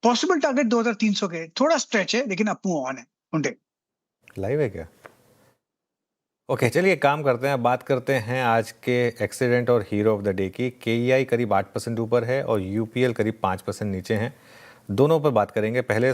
पॉसिबल टारगेट 2300 के, थोड़ा स्ट्रेच है लेकिन अप मूव ऑन है Hyundai। लाइव है क्या? ओके, चलिए काम करते हैं, बात करते हैं आज के एक्सीडेंट और हीरो ऑफ द डे की। KEI करीब 8% ऊपर है और UPL करीब 5% नीचे हैं। दोनों पर बात करेंगे। पहले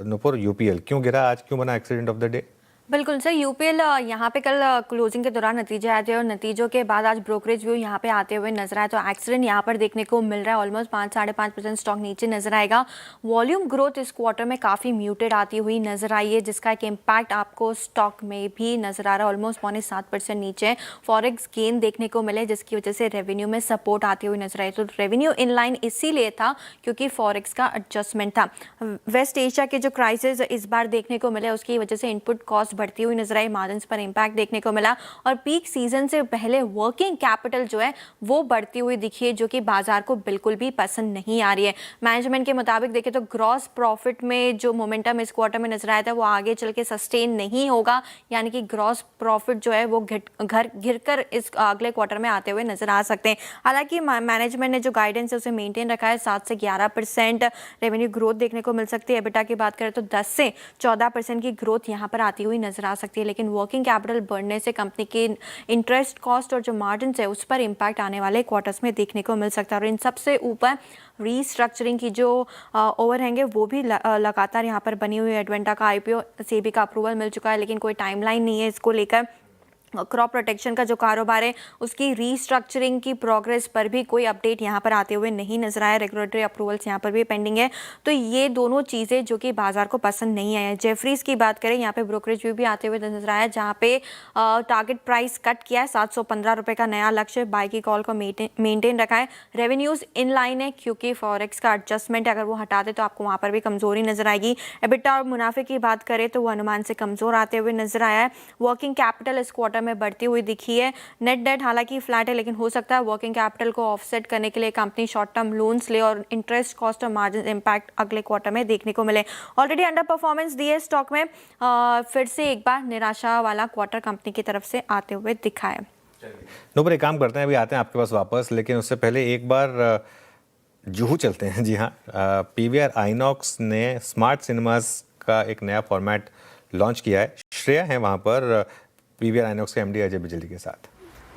नुपुर, UPL क्यों गिरा आज, क्यों बना एक्सीडेंट ऑफ द डे? बिल्कुल सर, यूपीएल यहाँ पे कल क्लोजिंग के दौरान नतीजे आए थे और नतीजों के बाद आज ब्रोकरेज व्यू यहाँ पे आते हुए नजर आए, तो एक्सीडेंट यहाँ पर देखने को मिल रहा है। ऑलमोस्ट 5-5.5% स्टॉक नीचे नजर आएगा। वॉल्यूम ग्रोथ इस क्वार्टर में काफ़ी म्यूटेड आती हुई नजर आई है, जिसका एक इम्पैक्ट आपको स्टॉक में भी नजर आ रहा है। ऑलमोस्ट 0.7% नीचे फॉरेक्स गेन देखने को मिले, जिसकी वजह से रेवेन्यू में सपोर्ट आती हुई नजर आई। तो रेवेन्यू इनलाइन इसीलिए था क्योंकि फॉरेक्स का एडजस्टमेंट था। वेस्ट एशिया के जो क्राइसिस इस बार देखने को मिले उसकी वजह से इनपुट कॉस्ट बढ़ती हुई नजर आई, मार्जिन्स पर इंपैक्ट देखने को मिला, और पीक सीजन से पहले वर्किंग कैपिटल जो है वो बढ़ती हुई दिखी है, जो कि बाजार को बिल्कुल भी पसंद नहीं आ रही है। मैनेजमेंट के मुताबिक देखें तो ग्रॉस प्रॉफिट में जो मोमेंटम इस क्वार्टर में नजर आया था वो आगे चल के सस्टेन नहीं होगा, यानी कि ग्रॉस प्रॉफिट जो है वो घिरकर इस अगले क्वार्टर में आते हुए नजर आ सकते हैं। हालांकि मैनेजमेंट ने जो गाइडेंस है उसे मेंटेन रखा है, 7 से 11% रेवेन्यू ग्रोथ देखने को मिल सकती है। एबिटा की बात करें तो 10 से 14% की ग्रोथ यहाँ पर आती हुई नजर आ सकती है, लेकिन वर्किंग कैपिटल बढ़ने से कंपनी की इंटरेस्ट कॉस्ट और जो मार्जिन है उस पर इंपैक्ट आने वाले क्वार्टर्स में देखने को मिल सकता है। और इन सबसे ऊपर रीस्ट्रक्चरिंग की जो ओवरहेंग है वो भी लगातार यहाँ पर बनी हुई है। एडवेंटा का IPO सेबी का अप्रूवल मिल चुका है, लेकिन कोई टाइमलाइन नहीं है इसको लेकर। क्रॉप प्रोटेक्शन का जो कारोबार है उसकी रीस्ट्रक्चरिंग की प्रोग्रेस पर भी कोई अपडेट यहाँ पर आते हुए नहीं नजर आया। रेगुलेटरी अप्रूवल्स यहाँ पर भी पेंडिंग है, तो ये दोनों चीज़ें जो कि बाजार को पसंद नहीं आया। जेफरीज की बात करें, यहाँ पे ब्रोकरेज व्यू भी आते हुए नजर आया, जहाँ पे टारगेट प्राइस कट किया है, 715 रुपये का नया लक्ष्य, बाय की कॉल को मेंटेन रखा है। रेवेन्यूज इन लाइन है क्योंकि फॉरेक्स का एडजस्टमेंट अगर वो हटा दे तो आपको वहाँ पर भी कमजोरी नजर आएगी। एबिटा और मुनाफे की बात करें तो वो अनुमान से कमजोर आते हुए नजर आया है। वर्किंग कैपिटल इस क्वार्टर में बढ़ती हुई दिखी है। नेट डेट हालांकि फ्लैट है, लेकिन हो सकता है वर्किंग कैपिटल को ऑफसेट करने के लिए कंपनी शॉर्ट टर्म लोन्स ले और इंटरेस्ट कॉस्ट और मार्जिन इंपैक्ट अगले क्वार्टर में देखने को मिले। ऑलरेडी अंडर परफॉर्मेंस दी है स्टॉक में, फिर से एक बार निराशा वाला क्वार्टर कंपनी की तरफ से आते हुए दिखा है। नो, पर एक काम करते हैं, अभी आते हैं आपके पास वापस, लेकिन उससे पहले एक बार जुहू चलते हैं। जी हाँ, पीवीआर आइनॉक्स ने स्मार्ट सिनेमास का एक नया फॉर्मेट लॉन्च किया है। श्रेया है वहाँ पर पीवीआर आइनॉक्स के एमडी अजय बिजली के साथ।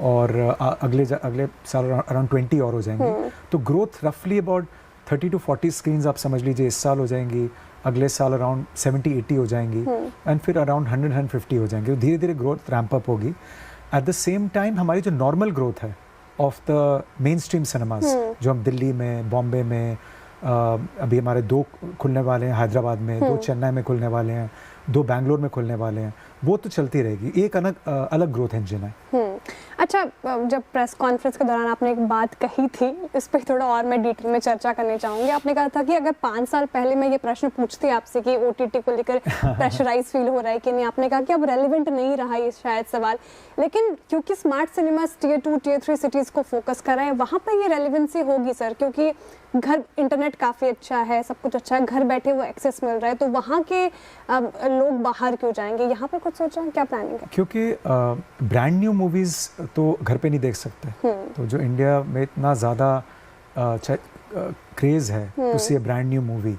और अगले साल अराउंड 20 और हो जाएंगे। तो ग्रोथ रफली अबाउट 30 to 40 स्क्रीन्स आप समझ लीजिए इस साल हो जाएंगी, अगले साल अराउंड 70-80 हो जाएंगी एंड फिर अराउंड 100-150 हो जाएंगी। धीरे धीरे ग्रोथ रैंप अप होगी। एट द सेम टाइम हमारी जो नॉर्मल ग्रोथ है of the main stream cinemas जो हम दिल्ली में, बॉम्बे में, अभी हमारे 2 खुलने वाले हैं हैदराबाद में, 2 चेन्नई में खुलने वाले हैं, 2 बैंगलोर में खुलने वाले हैं, वो तो चलती रहेगी। एक अलग ग्रोथ इंजन है। अच्छा, जब प्रेस कॉन्फ्रेंस के दौरान आपने एक बात कही थी, इस पर थोड़ा और मैं डिटेल में चर्चा करनी चाहूँगी। आपने कहा था कि अगर 5 साल पहले मैं ये प्रश्न पूछती आपसे कि ओटीटी को लेकर प्रेशराइज फील हो रहा है कि नहीं, आपने कहा कि अब रेलिवेंट नहीं रहा ये शायद सवाल। लेकिन क्योंकि smart cinemas tier 2 tier 3 cities को फोकस कर रहे हैं, वहाँ पर ये रेलिवेंसी होगी सर, क्योंकि घर इंटरनेट काफ़ी अच्छा है, सब कुछ अच्छा है, घर बैठे वो एक्सेस मिल रहा है, तो वहाँ के लोग बाहर क्यों जाएंगे? यहाँ पर कुछ सोचा, क्या प्लानिंग है? क्योंकि ब्रांड न्यू मूवीज़ तो घर पे नहीं देख सकते। तो जो इंडिया में इतना ज़्यादा क्रेज़ है to see a brand new movie,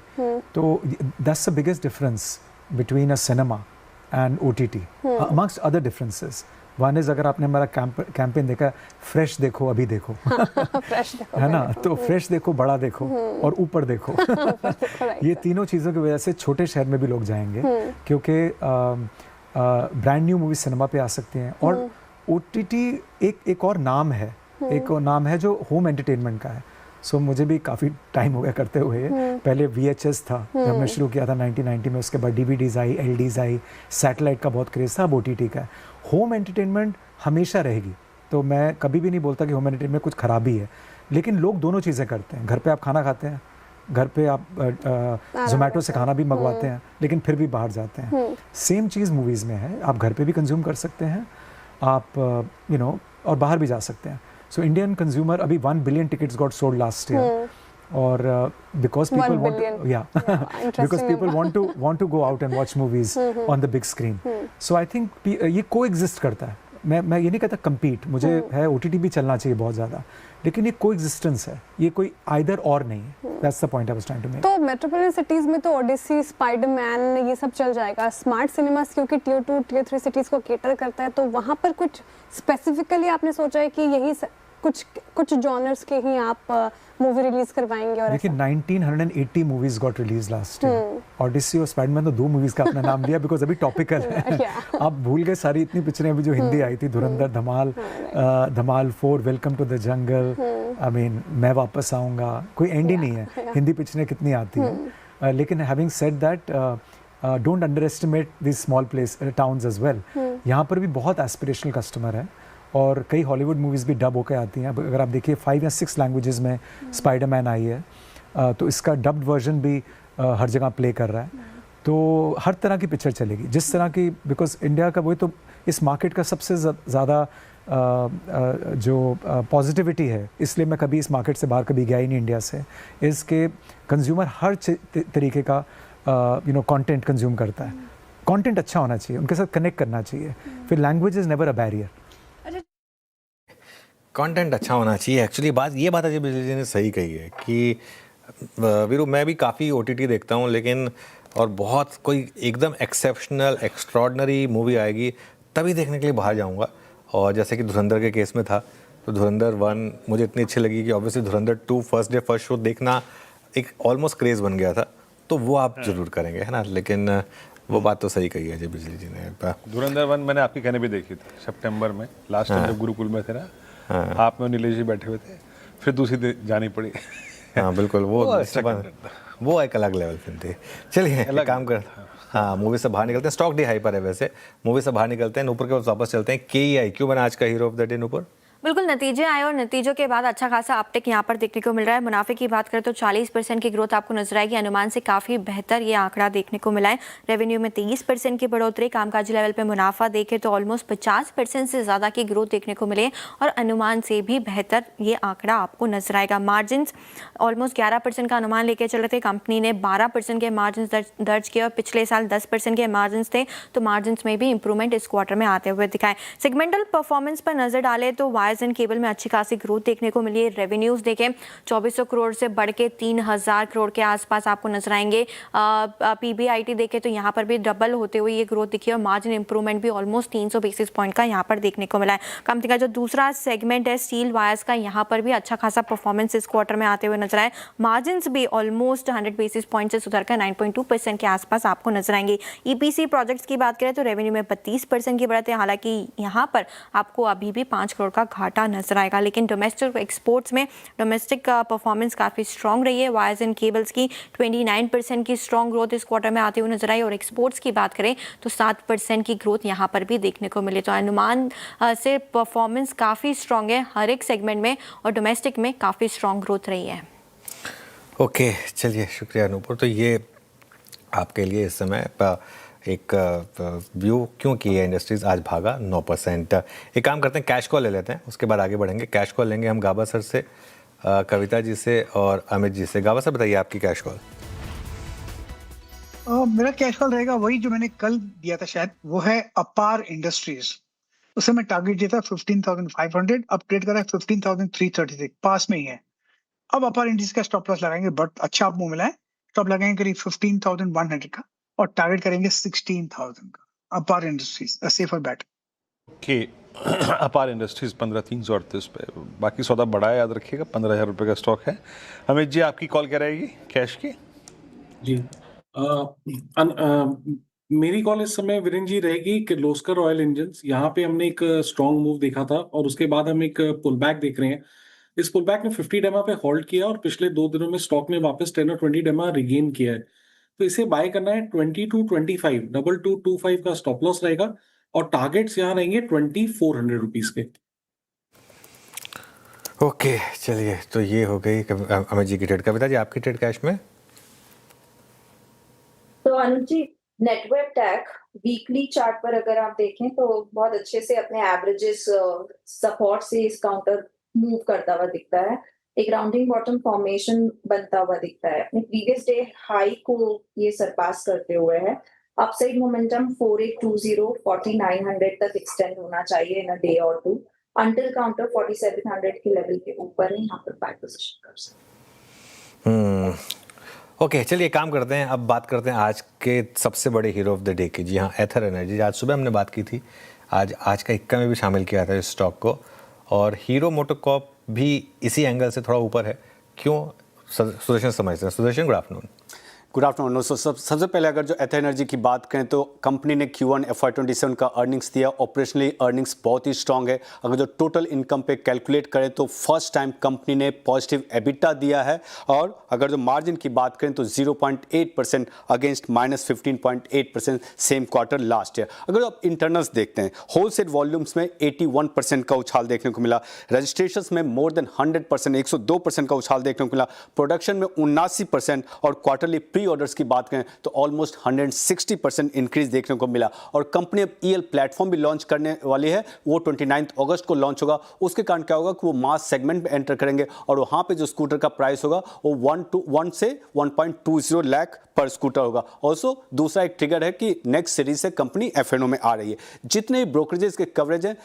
तो that's the biggest difference between a cinema and OTT amongst other differences. One is, अगर आपने हमारा कैंपेन देखा, फ्रेश देखो अभी देखो फ्रेश देखो, है ना, तो फ्रेश देखो, बड़ा देखो और ऊपर देखो ये तीनों चीज़ों की वजह से छोटे शहर में भी लोग जाएंगे, क्योंकि ब्रांड न्यू मूवी सिनेमा पे आ सकती हैं। और ओटीटी एक और नाम है, एक और नाम है जो होम एंटरटेनमेंट का है। सो मुझे भी काफ़ी टाइम हो गया करते हुए। पहले VHS था जब हमने शुरू किया था 1990 में, उसके बाद DVDs आई, LDs आई, सैटेलाइट का बहुत क्रेज़ था, अब OTT का है। होम एंटरटेनमेंट हमेशा रहेगी, तो मैं कभी भी नहीं बोलता कि होम एंटरटेनमेंट में कुछ खराबी है, लेकिन लोग दोनों चीज़ें करते हैं। घर पे आप खाना खाते हैं, घर पे आप जोमेटो से खाना भी मंगवाते हैं, लेकिन फिर भी बाहर जाते हैं। सेम चीज़ मूवीज़ में है, आप घर पे भी कंज्यूम कर सकते हैं, आप और बाहर भी जा सकते हैं। सो इंडियन कंज्यूमर, अभी 1 billion tickets got sold last year, और because people want to go out and watch movies on the big screen. So I think ये coexist करता है। मैं ये नहीं कहता compete, मुझे है OTT भी चलना चाहिए बहुत ज़्यादा, लेकिन ये coexistence है, ये कोई either और नहीं है। That's the point I was trying to make. तो मेट्रोपोलिटन सिटीज़ में तो ओडिसी, स्पाइडरमैन, ये सब चल जाएगा। स्मार्ट सिनेमास क्योंकि टियर 2 टियर 3 सिटीज़ को केटर करता है, तो वहाँ पर कुछ स्पेसिफिकली आपने सोचा है कि यही कुछ जॉनर्स के ही आप मूवी रिलीज करवाएंगे? और देखिए 1980 movies got release last year. Odyssey और स्पाइडरमैन तो 2 मूवीज का अपना नाम लिया बिकॉज अभी टॉपिकल है। आप भूल गए सारी इतनी पिक्चरें अभी जो हिंदी आई थी, Dhurandhar, Dhamaal 4, welcome to the jungle, I mean मैं वापस आऊँगा, कोई एंड ही नहीं है। हिंदी पिक्चरें कितनी आती हैं। लेकिन having said that, don't underestimate this small towns as well. यहाँ पर भी बहुत एस्पिरेशनल कस्टमर है, और कई हॉलीवुड मूवीज़ भी डब होकर आती हैं। अगर आप देखिए 5 या 6 लैंग्वेजेस में स्पाइडरमैन आई है, तो इसका डब्ड वर्जन भी हर जगह प्ले कर रहा है। तो हर तरह की पिक्चर चलेगी, जिस तरह की, बिकॉज इंडिया का वही तो इस मार्केट का सबसे ज़्यादा जो पॉजिटिविटी है, इसलिए मैं कभी इस मार्केट से बाहर कभी गया ही नहीं इंडिया से, इसके कंज्यूमर हर तरीके का कंटेंट कंज्यूम करता है। कंटेंट अच्छा होना चाहिए, उनके साथ कनेक्ट करना चाहिए, फिर language is never a barrier. Content अच्छा होना चाहिए। एक्चुअली ये बात अजय बिजली जी ने सही कही है कि वीरू, मैं भी काफ़ी OTT देखता हूँ, लेकिन और बहुत कोई एकदम एक्सेप्शनल एक्स्ट्रॉर्डनरी मूवी आएगी तभी देखने के लिए बाहर जाऊँगा। और जैसे कि धुरंधर के केस में था, तो धुरंधर 1 मुझे इतनी अच्छी लगी कि ऑब्वियसली धुरंधर 2 फर्स्ट डे फर्स्ट शो देखना एक ऑलमोस्ट क्रेज़ बन गया था, तो वो आप ज़रूर करेंगे, है ना। लेकिन वो बात तो सही कही है अजय बिजली जी ने। धुरंधर 1 मैंने आपके कहने पे देखी थी सितंबर में, लास्ट टाइम जब गुरुकुल में थे ना, आप में नीलेश जी बैठे हुए थे, फिर दूसरी जानी पड़ी। हाँ बिल्कुल, वो एक अलग लेवल फिल्म थी। चलिए काम कर, हाँ मूवी से बाहर निकलते हैं। स्टॉक डे हाई पर है वैसे, मूवी से बाहर निकलते हैं, ऊपर के वापस चलते हैं। KEI क्यों बना आज का हीरो ऑफ द डे ऊपर? बिल्कुल, नतीजे आए और नतीजों के बाद अच्छा खासा अपटेक यहाँ पर देखने को मिल रहा है। मुनाफे की बात करें तो 40% की ग्रोथ आपको नजर आएगी, अनुमान से काफ़ी बेहतर ये आंकड़ा देखने को मिला है। रेवेन्यू में 23% की बढ़ोतरी, कामकाजी लेवल पे मुनाफा देखें तो ऑलमोस्ट 50% से ज़्यादा की ग्रोथ देखने को मिले, और अनुमान से भी बेहतर ये आंकड़ा आपको नजर आएगा। मार्जिन ऑलमोस्ट 11% का अनुमान लेके चल रहे थे, कंपनी ने 12% के मार्जिन दर्ज किए, और पिछले साल 10% के मार्जिन थे, तो मार्जिन में भी इंप्रूवमेंट इस क्वार्टर में आते हुए दिखाए। सेगमेंटल परफॉर्मेंस पर नजर डालें तो वायर वायर्स एंड केबल में अच्छी खासी ग्रोथ देखने को मिली है। रेवेन्यूज़ देखें 2400 करोड़ से बढ़ के 3000 करोड़ के आसपास आपको नजर आएंगे। PBIT देखें तो यहाँ पर भी डबल होते हुए ये ग्रोथ दिखी और मार्जिन इंप्रूवमेंट भी ऑलमोस्ट 300 बेसिस पॉइंट का यहाँ पर देखने को मिला है। कंपनी का जो दूसरा सेगमेंट है स्टील वायर्स का, यहाँ पर भी अच्छा खासा परफॉर्मेंस इस क्वार्टर में आते हुए नजर आए। मार्जिन्स भी ऑलमोस्ट 100 बेसिस पॉइंट से सुधर कर 9.2% के आसपास आपको नजर आएंगे। EPC प्रोजेक्ट्स की बात करें तो रेवेन्यू में 32% की बढ़त है, हालांकि यहाँ पर आपको अभी भी 5 करोड़ का घाटा नजर आएगा। लेकिन डोमेस्टिक एक्सपोर्ट्स में डोमेस्टिक परफॉर्मेंस काफ़ी स्ट्रॉन्ग रही है। वायर्स एंड केबल्स की 29% की स्ट्रॉन्ग ग्रोथ इस क्वार्टर में आते हुए नजर आई और एक्सपोर्ट्स की बात करें तो 7% की ग्रोथ यहाँ पर भी देखने को मिले। तो अनुमान से परफॉर्मेंस काफ़ी स्ट्रॉन्ग है हर एक सेगमेंट में और डोमेस्टिक में काफ़ी स्ट्रॉन्ग ग्रोथ रही है। ओके, चलिए शुक्रिया अनूपुर। तो ये आपके लिए इस समय एक व्यू क्यों की है इंडस्ट्रीज आज भागा 9%। एक काम करते हैं, कैश कॉल ले लेते हैं, उसके बाद आगे बढ़ेंगे। कैश कॉल लेंगे हम गाबा सर से, कविता जी से और अमित जी से। गाबा सर बताइए आपकी कैश कॉल। मेरा कैश कॉल रहेगा वही जो मैंने कल दिया था शायद, वो है अपार इंडस्ट्रीज। उसे मैं टारगेट दिया था 15,500, अब ट्रेड कर रहा है 15,336, पास में ही है। अब अपार इंडस्ट्रीज का स्टॉप लॉस लगाएंगे, बट अच्छा आप मुंह मिला है। स्टॉप लगाएंगे करीब 15,100 का और टारगेट करेंगे 16,000 का। अपार industries a safer bat. Okay, अपार इंडस्ट्रीज 15,338 पे, बाकी सौदा बड़ा है, याद रखिएगा। 15,000 रुपये का स्टॉक है। अमित जी आपकी कॉल क्या रहेगी कैश की? जी मेरी कॉल इस समय वीरेंद्र जी रहेगी किर्लोस्कर ऑयल इंजन्स। यहाँ पे हमने एक स्ट्रॉन्ग मूव देखा था और उसके बाद हम एक पुल बैक देख रहे हैं। इस पुल बैक ने 50 डेमा पे होल्ड किया और पिछले 2 दिनों में स्टॉक ने वापस 10 और 20 डेमा रिगेन किया है। तो इसे बाय करना है 2225, 2225 का स्टॉप लॉस रहेगा और टारगेट्स यहाँ रहेंगे 2400 रुपीज के। ओके, चलिए तो ये हो गई अमित जी की ट्रेड। कविता जी आपकी ट्रेड कैश में? तो अनुज जी, नेटवर्क टैग वीकली चार्ट पर अगर आप देखें तो बहुत अच्छे से अपने एवरेजेस सपोर्ट से इस काउंटर मूव करता हुआ दिखता है। एक राउंडिंग बॉटम फॉर्मेशन बनता हुआ दिखता है। अपने प्रीवियस डे हाई को ये सरपास करते हुए है। अपसाइड मोमेंटम 4820 4900 तक एक्सटेंड होना चाहिए इन अ डे और टू, अंटिल काउंटर 4700 के लेवल के ऊपर ही यहाँ पर बाय पोजीशन कर सकते हैं। ओके, चलिए काम करते हैं। अब बात करते हैं आज के सबसे बड़े हीरो ऑफ द डे की। जी हाँ, एथर एनर्जी। आज सुबह हमने बात की थी, आज का इक्का में भी शामिल किया था इस स्टॉक को, और हीरो मोटोकॉर्प भी इसी एंगल से थोड़ा ऊपर है। क्यों? सुदर्शन समझते हैं। Sudarshan, good afternoon. Good afternoon. सबसे पहले अगर जो एथर एनर्जी की बात करें तो कंपनी ने Q1 FY27 का अर्निंग्स दिया। ऑपरेशनली अर्निंग्स बहुत ही स्ट्रांग है। अगर जो टोटल इनकम पे कैलकुलेट करें तो फर्स्ट टाइम कंपनी ने पॉजिटिव एबिटा दिया है। और अगर जो मार्जिन की बात करें तो 0.8% against -15.8% same quarter last year. अगर आप इंटरनल्स देखते हैं, होलसेल वॉल्यूम्स में 81% का उछाल देखने को मिला। रजिस्ट्रेशंस में मोर देन 100%, 102% का उछाल देखने को मिला। प्रोडक्शन में 79% और क्वार्टरली प्री ऑर्डर्स की बात करें तो ऑलमोस्ट 160% इंक्रीज देखने को मिला। और कंपनी अब EL प्लेटफॉर्म भी लॉन्च करने वाली है, वो 29 अगस्त को लॉन्च होगा। उसके कारण क्या होगा कि वो मास सेगमेंट में एंटर करेंगे और वहां पे जो स्कूटर का प्राइस होगा वो 1 से 1.20 लाख पर स्कूटर होगा। ऑल्सो दूसरा एक ट्रिगर है कि नेक्स्ट सीरीज से कंपनी FNO में आ रही है। जितने ब्रोकरेजेस के कवरेज हैं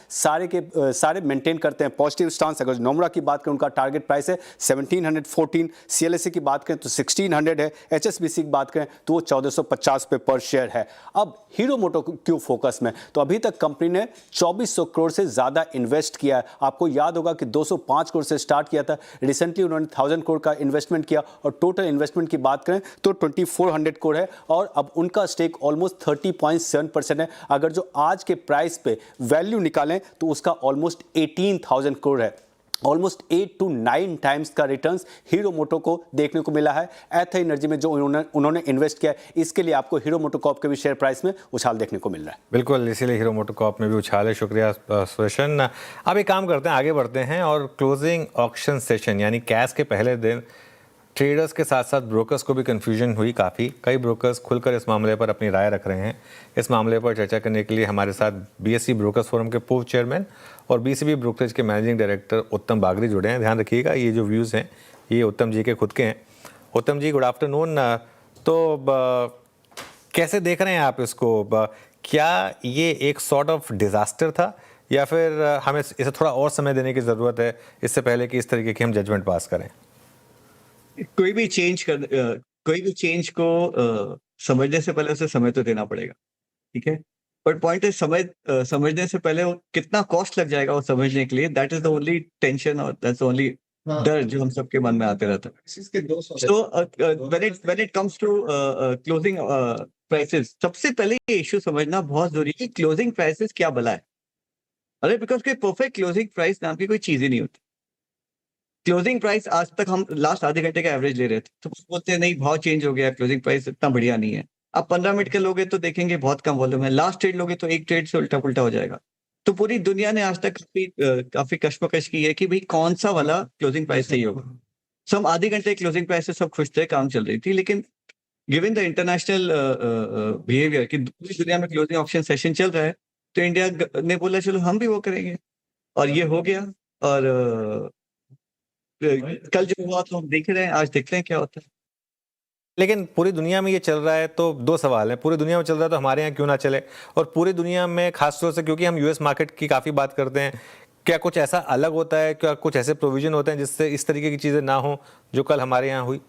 सारे मेंटेन करते हैं पॉजिटिव स्टांस। अगर नोमरा की बात करें, उनका टारगेट प्राइस है 1714, CLSA की बात करें तो 1600 है, HSBC की बात करें तो वो 1450 पे पर शेयर है। अब हीरो मोटो क्यों फोकस में? तो अभी तक कंपनी ने 2400 करोड़ से ज्यादा इन्वेस्ट किया है। आपको याद होगा कि 205 करोड़ से स्टार्ट किया था, रिसेंटली उन्होंने 1000 करोड़ का इन्वेस्टमेंट किया और टोटल इन्वेस्टमेंट की बात करें तो 2400 करोड़ है और अब उनका स्टेक ऑलमोस्ट 30.7% है। अगर जो आज के प्राइस पे वैल्यू निकालें तो उसका ऑलमोस्ट 18,000 करोड़ है। ऑलमोस्ट 8 to 9 टाइम्स का रिटर्न्स हीरो मोटो को देखने को मिला है। एथर एनर्जी में जो उन्होंने इन्वेस्ट किया है, इसके लिए आपको हीरो मोटोकॉर्प के भी शेयर प्राइस में उछाल देखने को मिल रहा है। बिल्कुल, इसीलिए हीरो मोटोकॉर्प में भी उछाल है। शुक्रिया सुदर्शन। अब एक काम करते हैं, आगे बढ़ते हैं और क्लोजिंग ऑक्शन सेशन यानी कैश के पहले दिन ट्रेडर्स के साथ साथ ब्रोकर्स को भी कन्फ्यूजन हुई काफ़ी। कई ब्रोकर्स खुलकर इस मामले पर अपनी राय रख रहे हैं। इस मामले पर चर्चा करने के लिए हमारे साथ BSE ब्रोकर्स फोरम के पूर्व चेयरमैन और BCB ब्रोकरेज के मैनेजिंग डायरेक्टर उत्तम बागरी जुड़े हैं। ध्यान रखिएगा, ये जो व्यूज़ हैं ये उत्तम जी के खुद के हैं। उत्तम जी, गुड आफ्टरनून। तो कैसे देख रहे हैं आप इसको? क्या ये एक सॉर्ट ऑफ डिज़ास्टर था या फिर हमें इसे थोड़ा और समय देने की ज़रूरत है इससे पहले कि इस तरीके की हम जजमेंट पास करें? कोई भी चेंज को समझने से पहले उसे समय तो देना पड़ेगा, ठीक है? बट पॉइंट है समझने से पहले वो कितना कॉस्ट लग जाएगा वो समझने के लिए, that is the only tension और दैट्स ओनली डर जो हम सबके मन में आते रहता है। So when it comes to closing prices, सबसे पहले ये इशू समझना बहुत जरूरी है कि क्लोजिंग प्राइसेस क्या भला है। अरे बिकॉज कोई परफेक्ट क्लोजिंग प्राइस नाम की कोई चीज ही नहीं होती। क्लोजिंग प्राइस आज तक हम लास्ट आधे घंटे का एवरेज ले रहे थे, तो बोलते हैं नहीं भाव चेंज हो गया, क्लोजिंग प्राइस इतना बढ़िया नहीं है। अब 15 मिनट के लोगे तो देखेंगे बहुत कम वॉल्यूम है, लास्ट ट्रेड लोगे तो एक ट्रेड से उल्टा पुल्टा हो जाएगा। तो पूरी दुनिया ने आज तक काफी कश्मकश की है कि भाई कौन सा वाला क्लोजिंग प्राइस सही होगा। सो हम आधे घंटे क्लोजिंग प्राइस से सब खुश थे, काम चल रही थी, लेकिन गिवन द इंटरनेशनल बिहेवियर कि पूरी दुनिया में क्लोजिंग ऑप्शन सेशन चल रहा है, तो इंडिया ने बोला चलो हम भी वो करेंगे, और ये हो गया। और कल जो हुआ तो हम देख रहे हैं, आज देखते हैं क्या होता है। लेकिन पूरी दुनिया में ये चल रहा है तो दो सवाल हैं, पूरी दुनिया में चल रहा है तो हमारे यहाँ क्यों ना चले? और पूरी दुनिया में खासतौर से क्योंकि हम यूएस मार्केट की काफ़ी बात करते हैं, क्या कुछ ऐसा अलग होता है, क्या कुछ ऐसे प्रोविजन होते हैं जिससे इस तरीके की चीज़ें ना हो जो कल हमारे यहाँ हुई?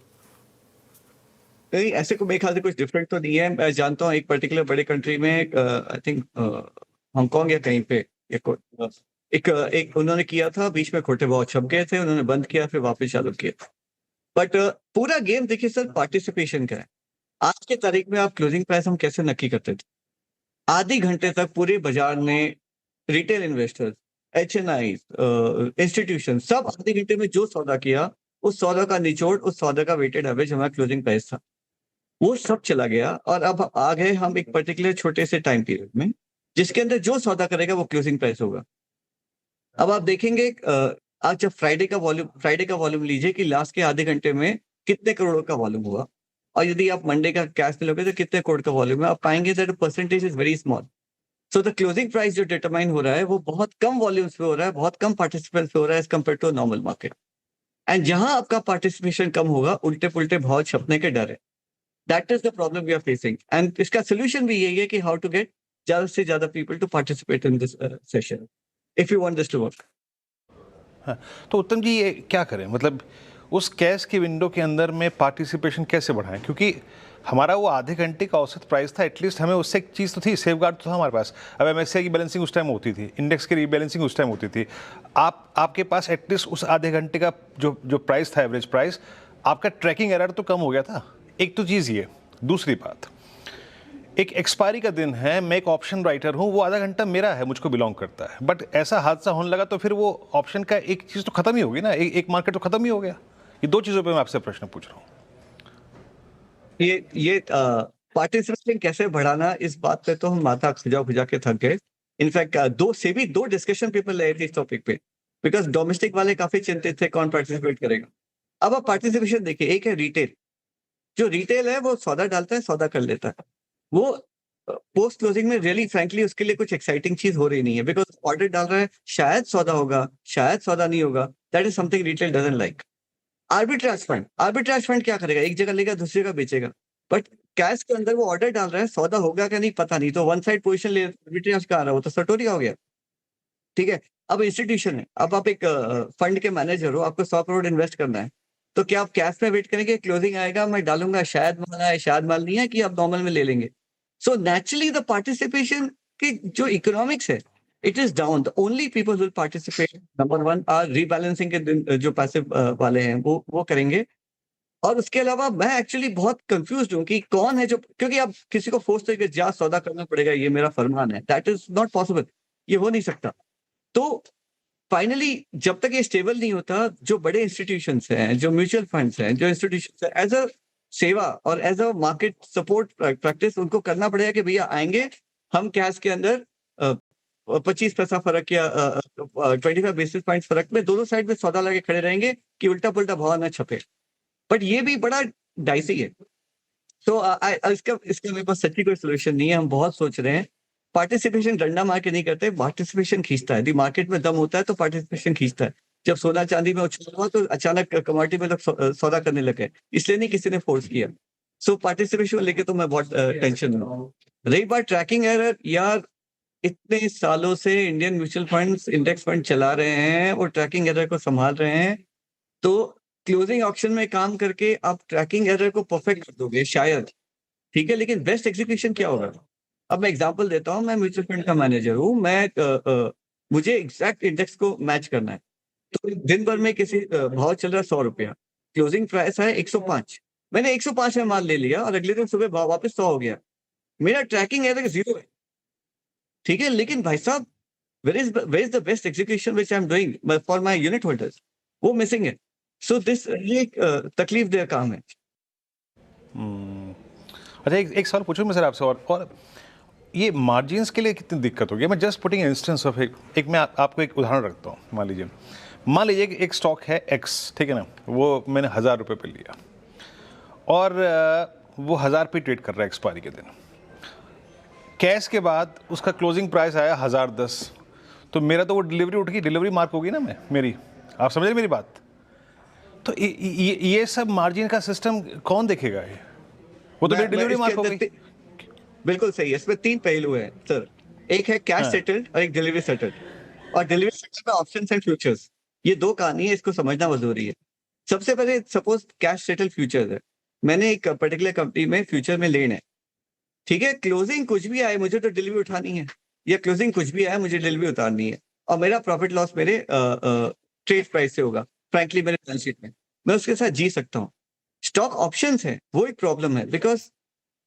नहीं, ऐसे को मेरे ख्याल से कुछ डिफरेंट तो नहीं है। मैं जानता हूँ एक पर्टिकुलर बड़े कंट्री में, आई थिंक हांगकांग या कहीं पे एक उन्होंने किया था, बीच में खोटे बहुत छप गए थे, उन्होंने बंद किया, फिर वापस चालू किया। बट पूरा गेम देखिए सर, पार्टिसिपेशन का है। आज के तारीख में आप क्लोजिंग प्राइस हम कैसे नक्की करते थे? आधे घंटे तक पूरे बाजार में रिटेल इन्वेस्टर्स, HNI, इंस्टीट्यूशन, सब आधे घंटे में जो सौदा किया, उस सौदा का निचोड़, उस सौदा का वेटेड एवरेज हमारा क्लोजिंग प्राइस था, वो सब चला गया। और अब आ गए हम एक पर्टिकुलर छोटे से टाइम पीरियड में, जिसके अंदर जो सौदा करेगा वो क्लोजिंग प्राइस होगा। अब आप देखेंगे आज जब फ्राइडे का वॉल्यूम लीजिए कि लास्ट के आधे घंटे में कितने करोड़ों का वॉल्यूम हुआ, और यदि आप मंडे का कैश में लोगे तो कितने करोड़ का वॉल्यूम है, आप पाएंगे that percentage is very small. So the closing price जो डिटरमाइन हो रहा है वो बहुत कम वॉल्यूम्स पे हो रहा है, बहुत कम पार्टिसिपेंट्स पे हो रहा है as compare to normal market. And जहां आपका पार्टिसिपेशन कम होगा, उल्टे पुल्टे भाव छपने के डर है। That is the problem we are facing, and इसका सोल्यूशन भी यही है कि हाउ टू गेट ज्यादा से ज्यादा people to participate in this session if you want this to work. हाँ, तो उत्तम जी ये क्या करें, मतलब उस कैश की विंडो के अंदर में पार्टिसिपेशन कैसे बढ़ाएं? क्योंकि हमारा वो आधे घंटे का औसत प्राइस था, एटलीस्ट हमें उससे एक चीज़ तो थी, सेफ गार्ड तो था हमारे पास। अब MSCI की बैलेंसिंग उस टाइम होती थी, इंडेक्स की रीबैलेंसिंग उस टाइम होती थी, आपके पास एटलीस्ट उस आधे घंटे का जो प्राइस था, एवरेज प्राइस, आपका ट्रैकिंग एरर तो कम हो गया था। एक तो चीज़ ये। दूसरी बात, एक एक्सपायरी का दिन है, मैं एक ऑप्शन राइटर हूँ, वो आधा घंटा मेरा है, मुझको बिलोंग करता है, बट ऐसा हादसा होने लगा तो फिर वो ऑप्शन का एक चीज़ तो खत्म ही होगी ना, एक मार्केट तो खत्म ही हो गया। ये दो चीज़ों पे मैं आपसे प्रश्न पूछ रहा हूँ। ये पार्टिसिपेशन कैसे बढ़ाना, इस बात पे तो हम माथा खुजा के थक गए। इनफैक्ट दो डिस्कशन पेपर ले थे इस टॉपिक पे, बिकॉज डोमेस्टिक वाले काफी चिंतित थे कौन पार्टिसिपेट करेगा। अब आप पार्टिसिपेशन देखिए, एक है रिटेल, जो रिटेल है वो सौदा डालता है, सौदा कर लेता है, वो पोस्ट क्लोजिंग में रियली फ्रैंकली उसके लिए कुछ एक्साइटिंग चीज हो रही नहीं है, बिकॉज ऑर्डर डाल रहा है, शायद सौदा होगा, शायद सौदा नहीं होगा। That is something retail doesn't like. Arbitrage fund क्या करेगा, एक जगह लेगा दूसरी जगह बेचेगा, बट कैश के अंदर वो ऑर्डर डाल रहा है, सौदा होगा क्या नहीं पता नहीं, तो वन साइड पोजीशन ले, आर्बिट्राज कहाँ रहा, वो तो सटोरिया हो गया। ठीक है, अब इंस्टीट्यूशन है, अब आप एक फंड के मैनेजर हो, आपको 100 करोड़ इन्वेस्ट करना है, तो क्या आप कैश में वेट करेंगे, क्लोजिंग आएगा मैं डालूंगा, शायद माल है, शायद माल नहीं है, कि आप नॉर्मल में ले लेंगे? सो नेचुरली द पार्टिसिपेशन की जो इकोनॉमिक्स है, it is down. The only people will participate, number 1 are rebalancing के दिन जो पैसिव वाले हैं वो करेंगे। और उसके अलावा मैं एक्चुअली बहुत कंफ्यूज हूँ कि कौन है जो, क्योंकि अब किसी को फोर्स करके जा सौदा करना पड़ेगा, ये मेरा फरमान है, दैट इज नॉट पॉसिबल, ये हो नहीं सकता। तो फाइनली जब तक ये स्टेबल नहीं होता, जो बड़े इंस्टीट्यूशंस हैं, जो म्यूचुअल फंड्स हैं, जो इंस्टीट्यूशंस हैं, एज अ सेवा और as a market support practice उनको करना पड़ेगा कि भैया आएंगे, हम कैश के अंदर 25 पैसा फर्क या 25 बेसिस पॉइंट फर्क में दोनों साइड में सौदा लगे खड़े रहेंगे कि उल्टा पुल्टा भाव ना छपे। बट ये भी बड़ा डाइसी है। तो इसका मेरे पास सच्ची कोई सोल्यूशन नहीं है। हम बहुत सोच रहे हैं, पार्टिसिपेशन डंडा मार के नहीं करते, पार्टिसिपेशन खींचता है। यदि मार्केट में दम होता है तो पार्टिसिपेशन खींचता है। जब सोना चांदी में उछाल हुआ तो अचानक कमोडिटी में लोग सौदा करने लगे, इसलिए नहीं किसी ने फोर्स किया। सो पार्टिसिपेशन लेके तो मैं बहुत टेंशन में हूँ। रही बात ट्रैकिंग एरर, यार इतने सालों से Indian mutual funds index fund चला रहे हैं, वो ट्रैकिंग एरर को संभाल रहे हैं, तो क्लोजिंग ऑक्शन में काम करके आप ट्रैकिंग एरर को परफेक्ट कर दोगे शायद, ठीक है, लेकिन बेस्ट एग्जीक्यूशन क्या होगा? अब मैं एग्जांपल देता हूँ, मैं म्यूचुअल फंड का मैनेजर हूँ, मुझे एग्जैक्ट इंडेक्स को मैच करना है, तो दिन भर में किसी भाव चल रहा है 100 रुपया, क्लोजिंग प्राइस है 105, मैंने 105 में माल ले लिया और अगले दिन सुबह भाव वापस 100 हो गया, मेरा ट्रैकिंग एरर 0 है, ठीक है, लेकिन भाई साहब where is the best execution which I'm doing for my unit holders? वो मिसिंग है। सो दिस ये एक तकलीफ देह काम है। अच्छा, एक सवाल पूछूं मैं सर आपसे, और ये मार्जिन्स के लिए कितनी दिक्कत होगी? मैं जस्ट पुटिंग इंस्टेंस ऑफ एक मैं आपको एक उदाहरण रखता हूँ। मान लीजिए एक स्टॉक है एक्स, ठीक है ना, वो मैंने 1000 रुपये पे लिया और वो 1000 पे ट्रेड कर रहा है एक्सपायरी के दिन, कैश के बाद उसका क्लोजिंग प्राइस आया 1010, तो मेरा तो वो डिलीवरी उठ गई, डिलीवरी मार्क होगी ना मेरी, आप समझ रहे मेरी बात? तो ये सब मार्जिन का सिस्टम कौन देखेगा? ये वो तो मेरी डिलीवरी मार्क हो गई। बिल्कुल सही है, इसमें 3 पहलू हैं सर, एक है कैश सेटल्ड और एक डिलीवरी सेटल्ड, और डिलीवरी सेटल्ड में ऑप्शंस एंड फ्यूचर्स, ये 2 कहानी है, इसको समझना जरूरी है। सबसे पहले सपोज कैश सेटल्ड फ्यूचर्स है, मैंने एक पर्टिकुलर कंपनी में फ्यूचर में लेना है, ठीक है, क्लोजिंग कुछ भी आए मुझे तो डिलीवरी उठानी है, या क्लोजिंग कुछ भी आए मुझे डिलीवरी उतारनी है, और मेरा प्रॉफिट लॉस मेरे ट्रेड प्राइस से होगा, फ्रैंकली मेरे बैलेंस शीट में, मैं उसके साथ जी सकता हूँ। स्टॉक ऑप्शंस है वो एक प्रॉब्लम है, बिकॉज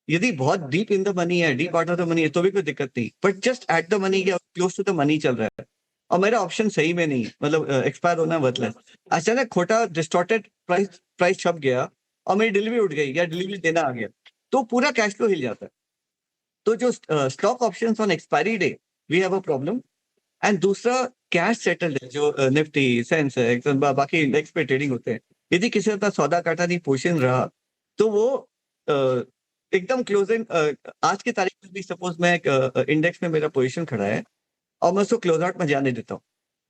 यदि बहुत डीप इन द मनी है, deep out of the money है तो भी कोई दिक्कत नहीं, but just at the money या क्लोज टू द मनी चल रहा है और मेरा ऑप्शन सही में नहीं, मतलब एक्सपायर होना वर्थलेस, अचानक खोटा डिस्टॉर्टेड प्राइस छप गया और मेरी डिलीवरी उठ गई या डिलीवरी देना आ गया, तो पूरा कैश फ्लो हिल जाता है। तो जो stock options on expiry day we have a problem, and दूसरा कैश सेटल्ड है, जो निफ्टी, सेंसेक्स, बाकी इंडेक्स पे ट्रेडिंग होते हैं, यदि किसी अपना सौदा काटा नहीं पोजीशन रहा तो वो एकदम क्लोजिंग, आज की तारीख में भी सपोज मैं इंडेक्स में मेरा पोजीशन खड़ा है और मैं उसको क्लोज आउट में जाने देता हूँ,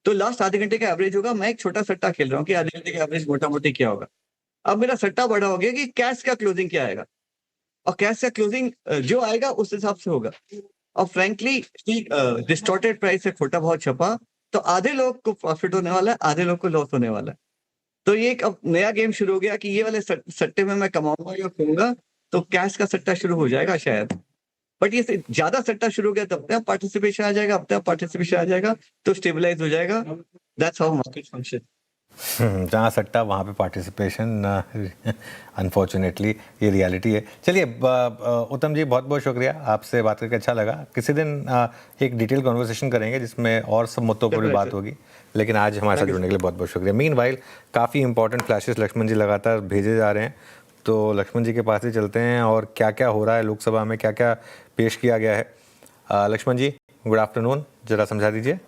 तो लास्ट आधे घंटे का एवरेज होगा, मैं एक छोटा सट्टा खेल रहा हूँ कि आधे घंटे का एवरेज मोटा मोटी क्या होगा। अब मेरा सट्टा बड़ा हो गया कि कैश का क्लोजिंग क्या आएगा, और कैश का क्लोजिंग जो आएगा उस हिसाब से होगा, और फ्रैंकली डिस्टॉर्टेड प्राइस से खोटा भाव छपा तो आधे लोग को प्रॉफिट होने वाला है, आधे लोग को लॉस होने वाला है। तो ये एक अब नया गेम शुरू हो गया कि ये वाले सट्टे में मैं कमाऊंगा या खोऊंगा, तो कैश का सट्टा शुरू हो जाएगा शायद, बट ये ज्यादा सट्टा शुरू हो गया तब तक पार्टिसिपेशन आ जाएगा, अब तक पार्टिसिपेशन आ जाएगा तो स्टेबलाइज हो जाएगा। That's how market function. जहाँ सट्टा वहाँ पे पार्टिसिपेशन, अनफॉर्चुनेटली ये रियलिटी है। चलिए उत्तम जी, बहुत बहुत शुक्रिया, आपसे बात करके अच्छा लगा। किसी दिन एक डिटेल कॉन्वर्सेशन करेंगे जिसमें और सब मुद्दों पर भी बात होगी, लेकिन आज हमारे साथ जुड़ने के लिए बहुत बहुत शुक्रिया। मीनवाइल काफ़ी इंपॉर्टेंट फ्लैशेस लक्ष्मण जी लगातार भेजे जा रहे हैं, तो लक्ष्मण जी के पास ही चलते हैं और क्या क्या हो रहा है लोकसभा में, क्या क्या पेश किया गया है। लक्ष्मण जी, गुड आफ्टरनून, जरा समझा दीजिए।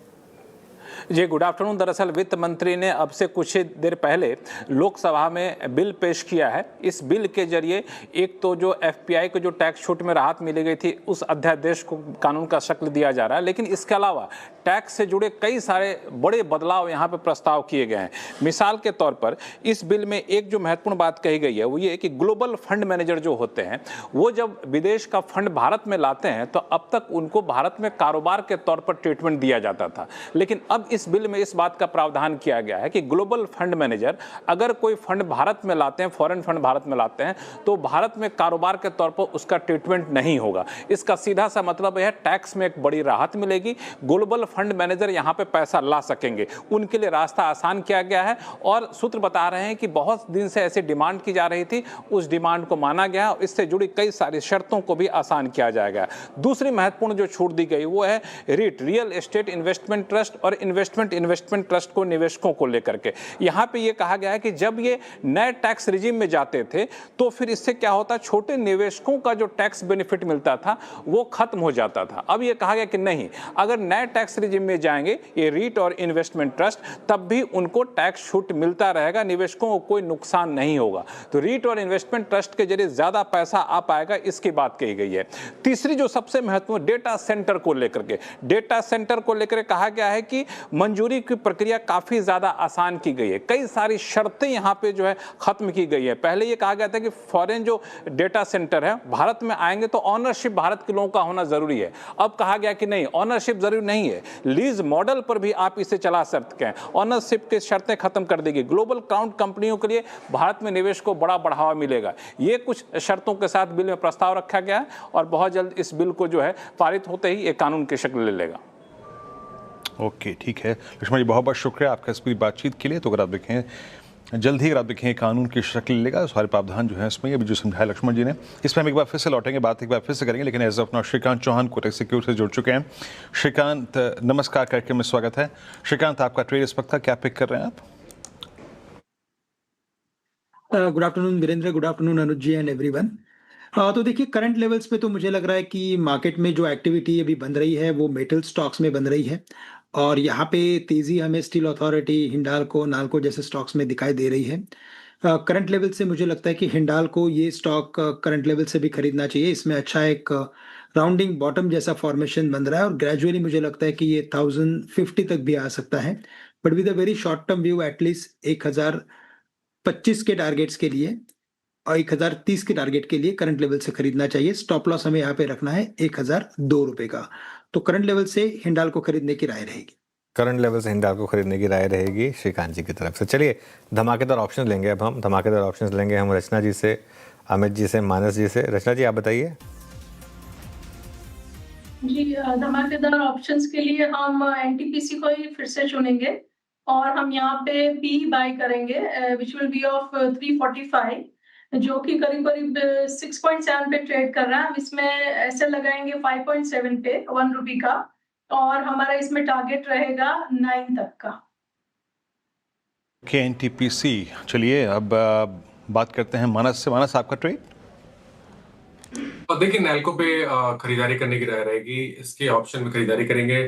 जी गुड आफ्टरनून। दरअसल वित्त मंत्री ने अब से कुछ देर पहले लोकसभा में बिल पेश किया है। इस बिल के जरिए एक तो जो एफपीआई को जो टैक्स छूट में राहत मिली गई थी उस अध्यादेश को कानून का शक्ल दिया जा रहा है, लेकिन इसके अलावा टैक्स से जुड़े कई सारे बड़े बदलाव यहाँ पे प्रस्ताव किए गए हैं। मिसाल के तौर पर इस बिल में एक जो महत्वपूर्ण बात कही गई है वो ये कि ग्लोबल फंड मैनेजर जो होते हैं वो जब विदेश का फंड भारत में लाते हैं तो अब तक उनको भारत में कारोबार के तौर पर ट्रीटमेंट दिया जाता था, लेकिन अब इस बिल में इस बात का प्रावधान किया गया है कि ग्लोबल फंड मैनेजर अगर कोई फंड भारत में लाते हैं, फॉरेन फंड भारत में लाते हैं, तो भारत में कारोबार के तौर पर उसका ट्रीटमेंट नहीं होगा। इसका सीधा सा मतलब है टैक्स में एक बड़ी राहत मिलेगी, ग्लोबल फंड मैनेजर यहां पे पैसा ला सकेंगे, उनके लिए रास्ता आसान किया गया है। और सूत्र बता रहे हैं कि बहुत दिन से ऐसी डिमांड की जा रही थी, उस डिमांड को माना गया और इससे जुड़ी कई सारी शर्तों को भी आसान किया जाएगा। दूसरी महत्वपूर्ण जो छूट दी गई वो है REIT, real estate investment trust और इन्वेस्टमेंट ट्रस्ट को निवेशकों को लेकर के। यहां पे ये कहा गया है कि जब ये नए टैक्स रिजीम में जाते थे तो फिर इससे क्या होता, छोटे निवेशकों का जो टैक्स बेनिफिट मिलता था वो खत्म हो जाता था। अब ये कहा गया कि नहीं, अगर नए टैक्स रिजीम में जाएंगे ये रीट और इन्वेस्टमेंट ट्रस्ट, तब भी उनको टैक्स छूट मिलता रहेगा, निवेशकों को कोई नुकसान नहीं होगा। तो रीट और इन्वेस्टमेंट ट्रस्ट के जरिए ज्यादा पैसा आ पाएगा, इसकी बात कही गई है। तीसरी जो सबसे महत्वपूर्ण डेटा सेंटर को लेकर के, डेटा सेंटर को लेकर कहा गया है कि मंजूरी की प्रक्रिया काफ़ी ज़्यादा आसान की गई है, कई सारी शर्तें यहाँ पे जो है ख़त्म की गई है। पहले ये कहा गया था कि फॉरेन जो डेटा सेंटर है भारत में आएंगे तो ऑनरशिप भारत के लोगों का होना ज़रूरी है। अब कहा गया कि नहीं, ऑनरशिप ज़रूरी नहीं है, लीज मॉडल पर भी आप इसे चला सकते हैं। ऑनरशिप की शर्तें खत्म कर देगी। ग्लोबल क्राउड कंपनियों के लिए भारत में निवेश को बड़ा बढ़ावा मिलेगा। ये कुछ शर्तों के साथ बिल में प्रस्ताव रखा गया है और बहुत जल्द इस बिल को जो है पारित होते ही एक कानून की शक्ल ले लेगा। ओके, ठीक है लक्ष्मण जी, बहुत बहुत शुक्रिया आपका इस पूरी बातचीत के लिए। तो अगर आप देखें जल्द ही अगर आप देखें कानून की शक्ल लेगा, सारे प्रावधान जो है इसमें अभी जो समझाया लक्ष्मण जी ने, इसमें हम एक बार फिर से लौटेंगे, बात एक बार फिर से करेंगे, लेकिन as of now Shrikant Chauhan Kotak secure से जुड़ चुके हैं। श्रीकांत नमस्कार, कार्यक्रम में स्वागत है। श्रीकांत, आपका ट्रेड इस वक्त था, क्या पिक कर रहे हैं आप? Good afternoon Virendra, good afternoon Anuj ji and everyone. तो देखिए करंट लेवल्स पे तो मुझे लग रहा है कि मार्केट में जो एक्टिविटी अभी बन रही है वो मेटल स्टॉक्स में बन रही है और यहाँ पे तेजी हमें स्टील अथॉरिटी, हिंडाल्को, नाल्को जैसे स्टॉक्स में दिखाई दे रही है। करंट लेवल से मुझे लगता है कि हिंडाल्को ये स्टॉक करंट लेवल से भी खरीदना चाहिए। इसमें अच्छा एक राउंडिंग बॉटम जैसा फॉर्मेशन बन रहा है और ग्रेजुअली मुझे लगता है कि ये 1050 तक भी आ सकता है, but with a very short term view at least 1025 के टारगेट्स के लिए और 1030 के टारगेट के लिए करंट लेवल से खरीदना चाहिए। स्टॉप लॉस हमें यहाँ पे रखना है 1002 रुपए का। तो करंट लेवल से हिंडाल्को खरीदने की राय रहेगी। करंट लेवल से हिंडाल्को खरीदने की राय रहेगी श्रीकांत जी की तरफ से। चलिए धमाकेदार ऑप्शन लेंगे, अब हम धमाकेदार ऑप्शन लेंगे हम रचना जी से, अमित जी से, मानस जी से। रचना जी आप बताइए। जी धमाकेदार ऑप्शंस के लिए हम एनटीपीसी को ही फिर से चुनेंगे और हम यहाँ पे पी बाय करेंगे विच विल बी ऑफ 345, जो कि करीब करीब 6.7 पे ट्रेड कर रहा है। हम इसमें ऐसे लगाएंगे 5.7 पे 1 रुपी का और हमारा इसमें टारगेट रहेगा 9 तक का। के एनटीपीसी। चलिए अब बात करते हैं मानस से। मानस, आपका ट्रेड? और देखिए नैल्को पे खरीदारी करने की राय रहेगी, इसके ऑप्शन में खरीदारी करेंगे।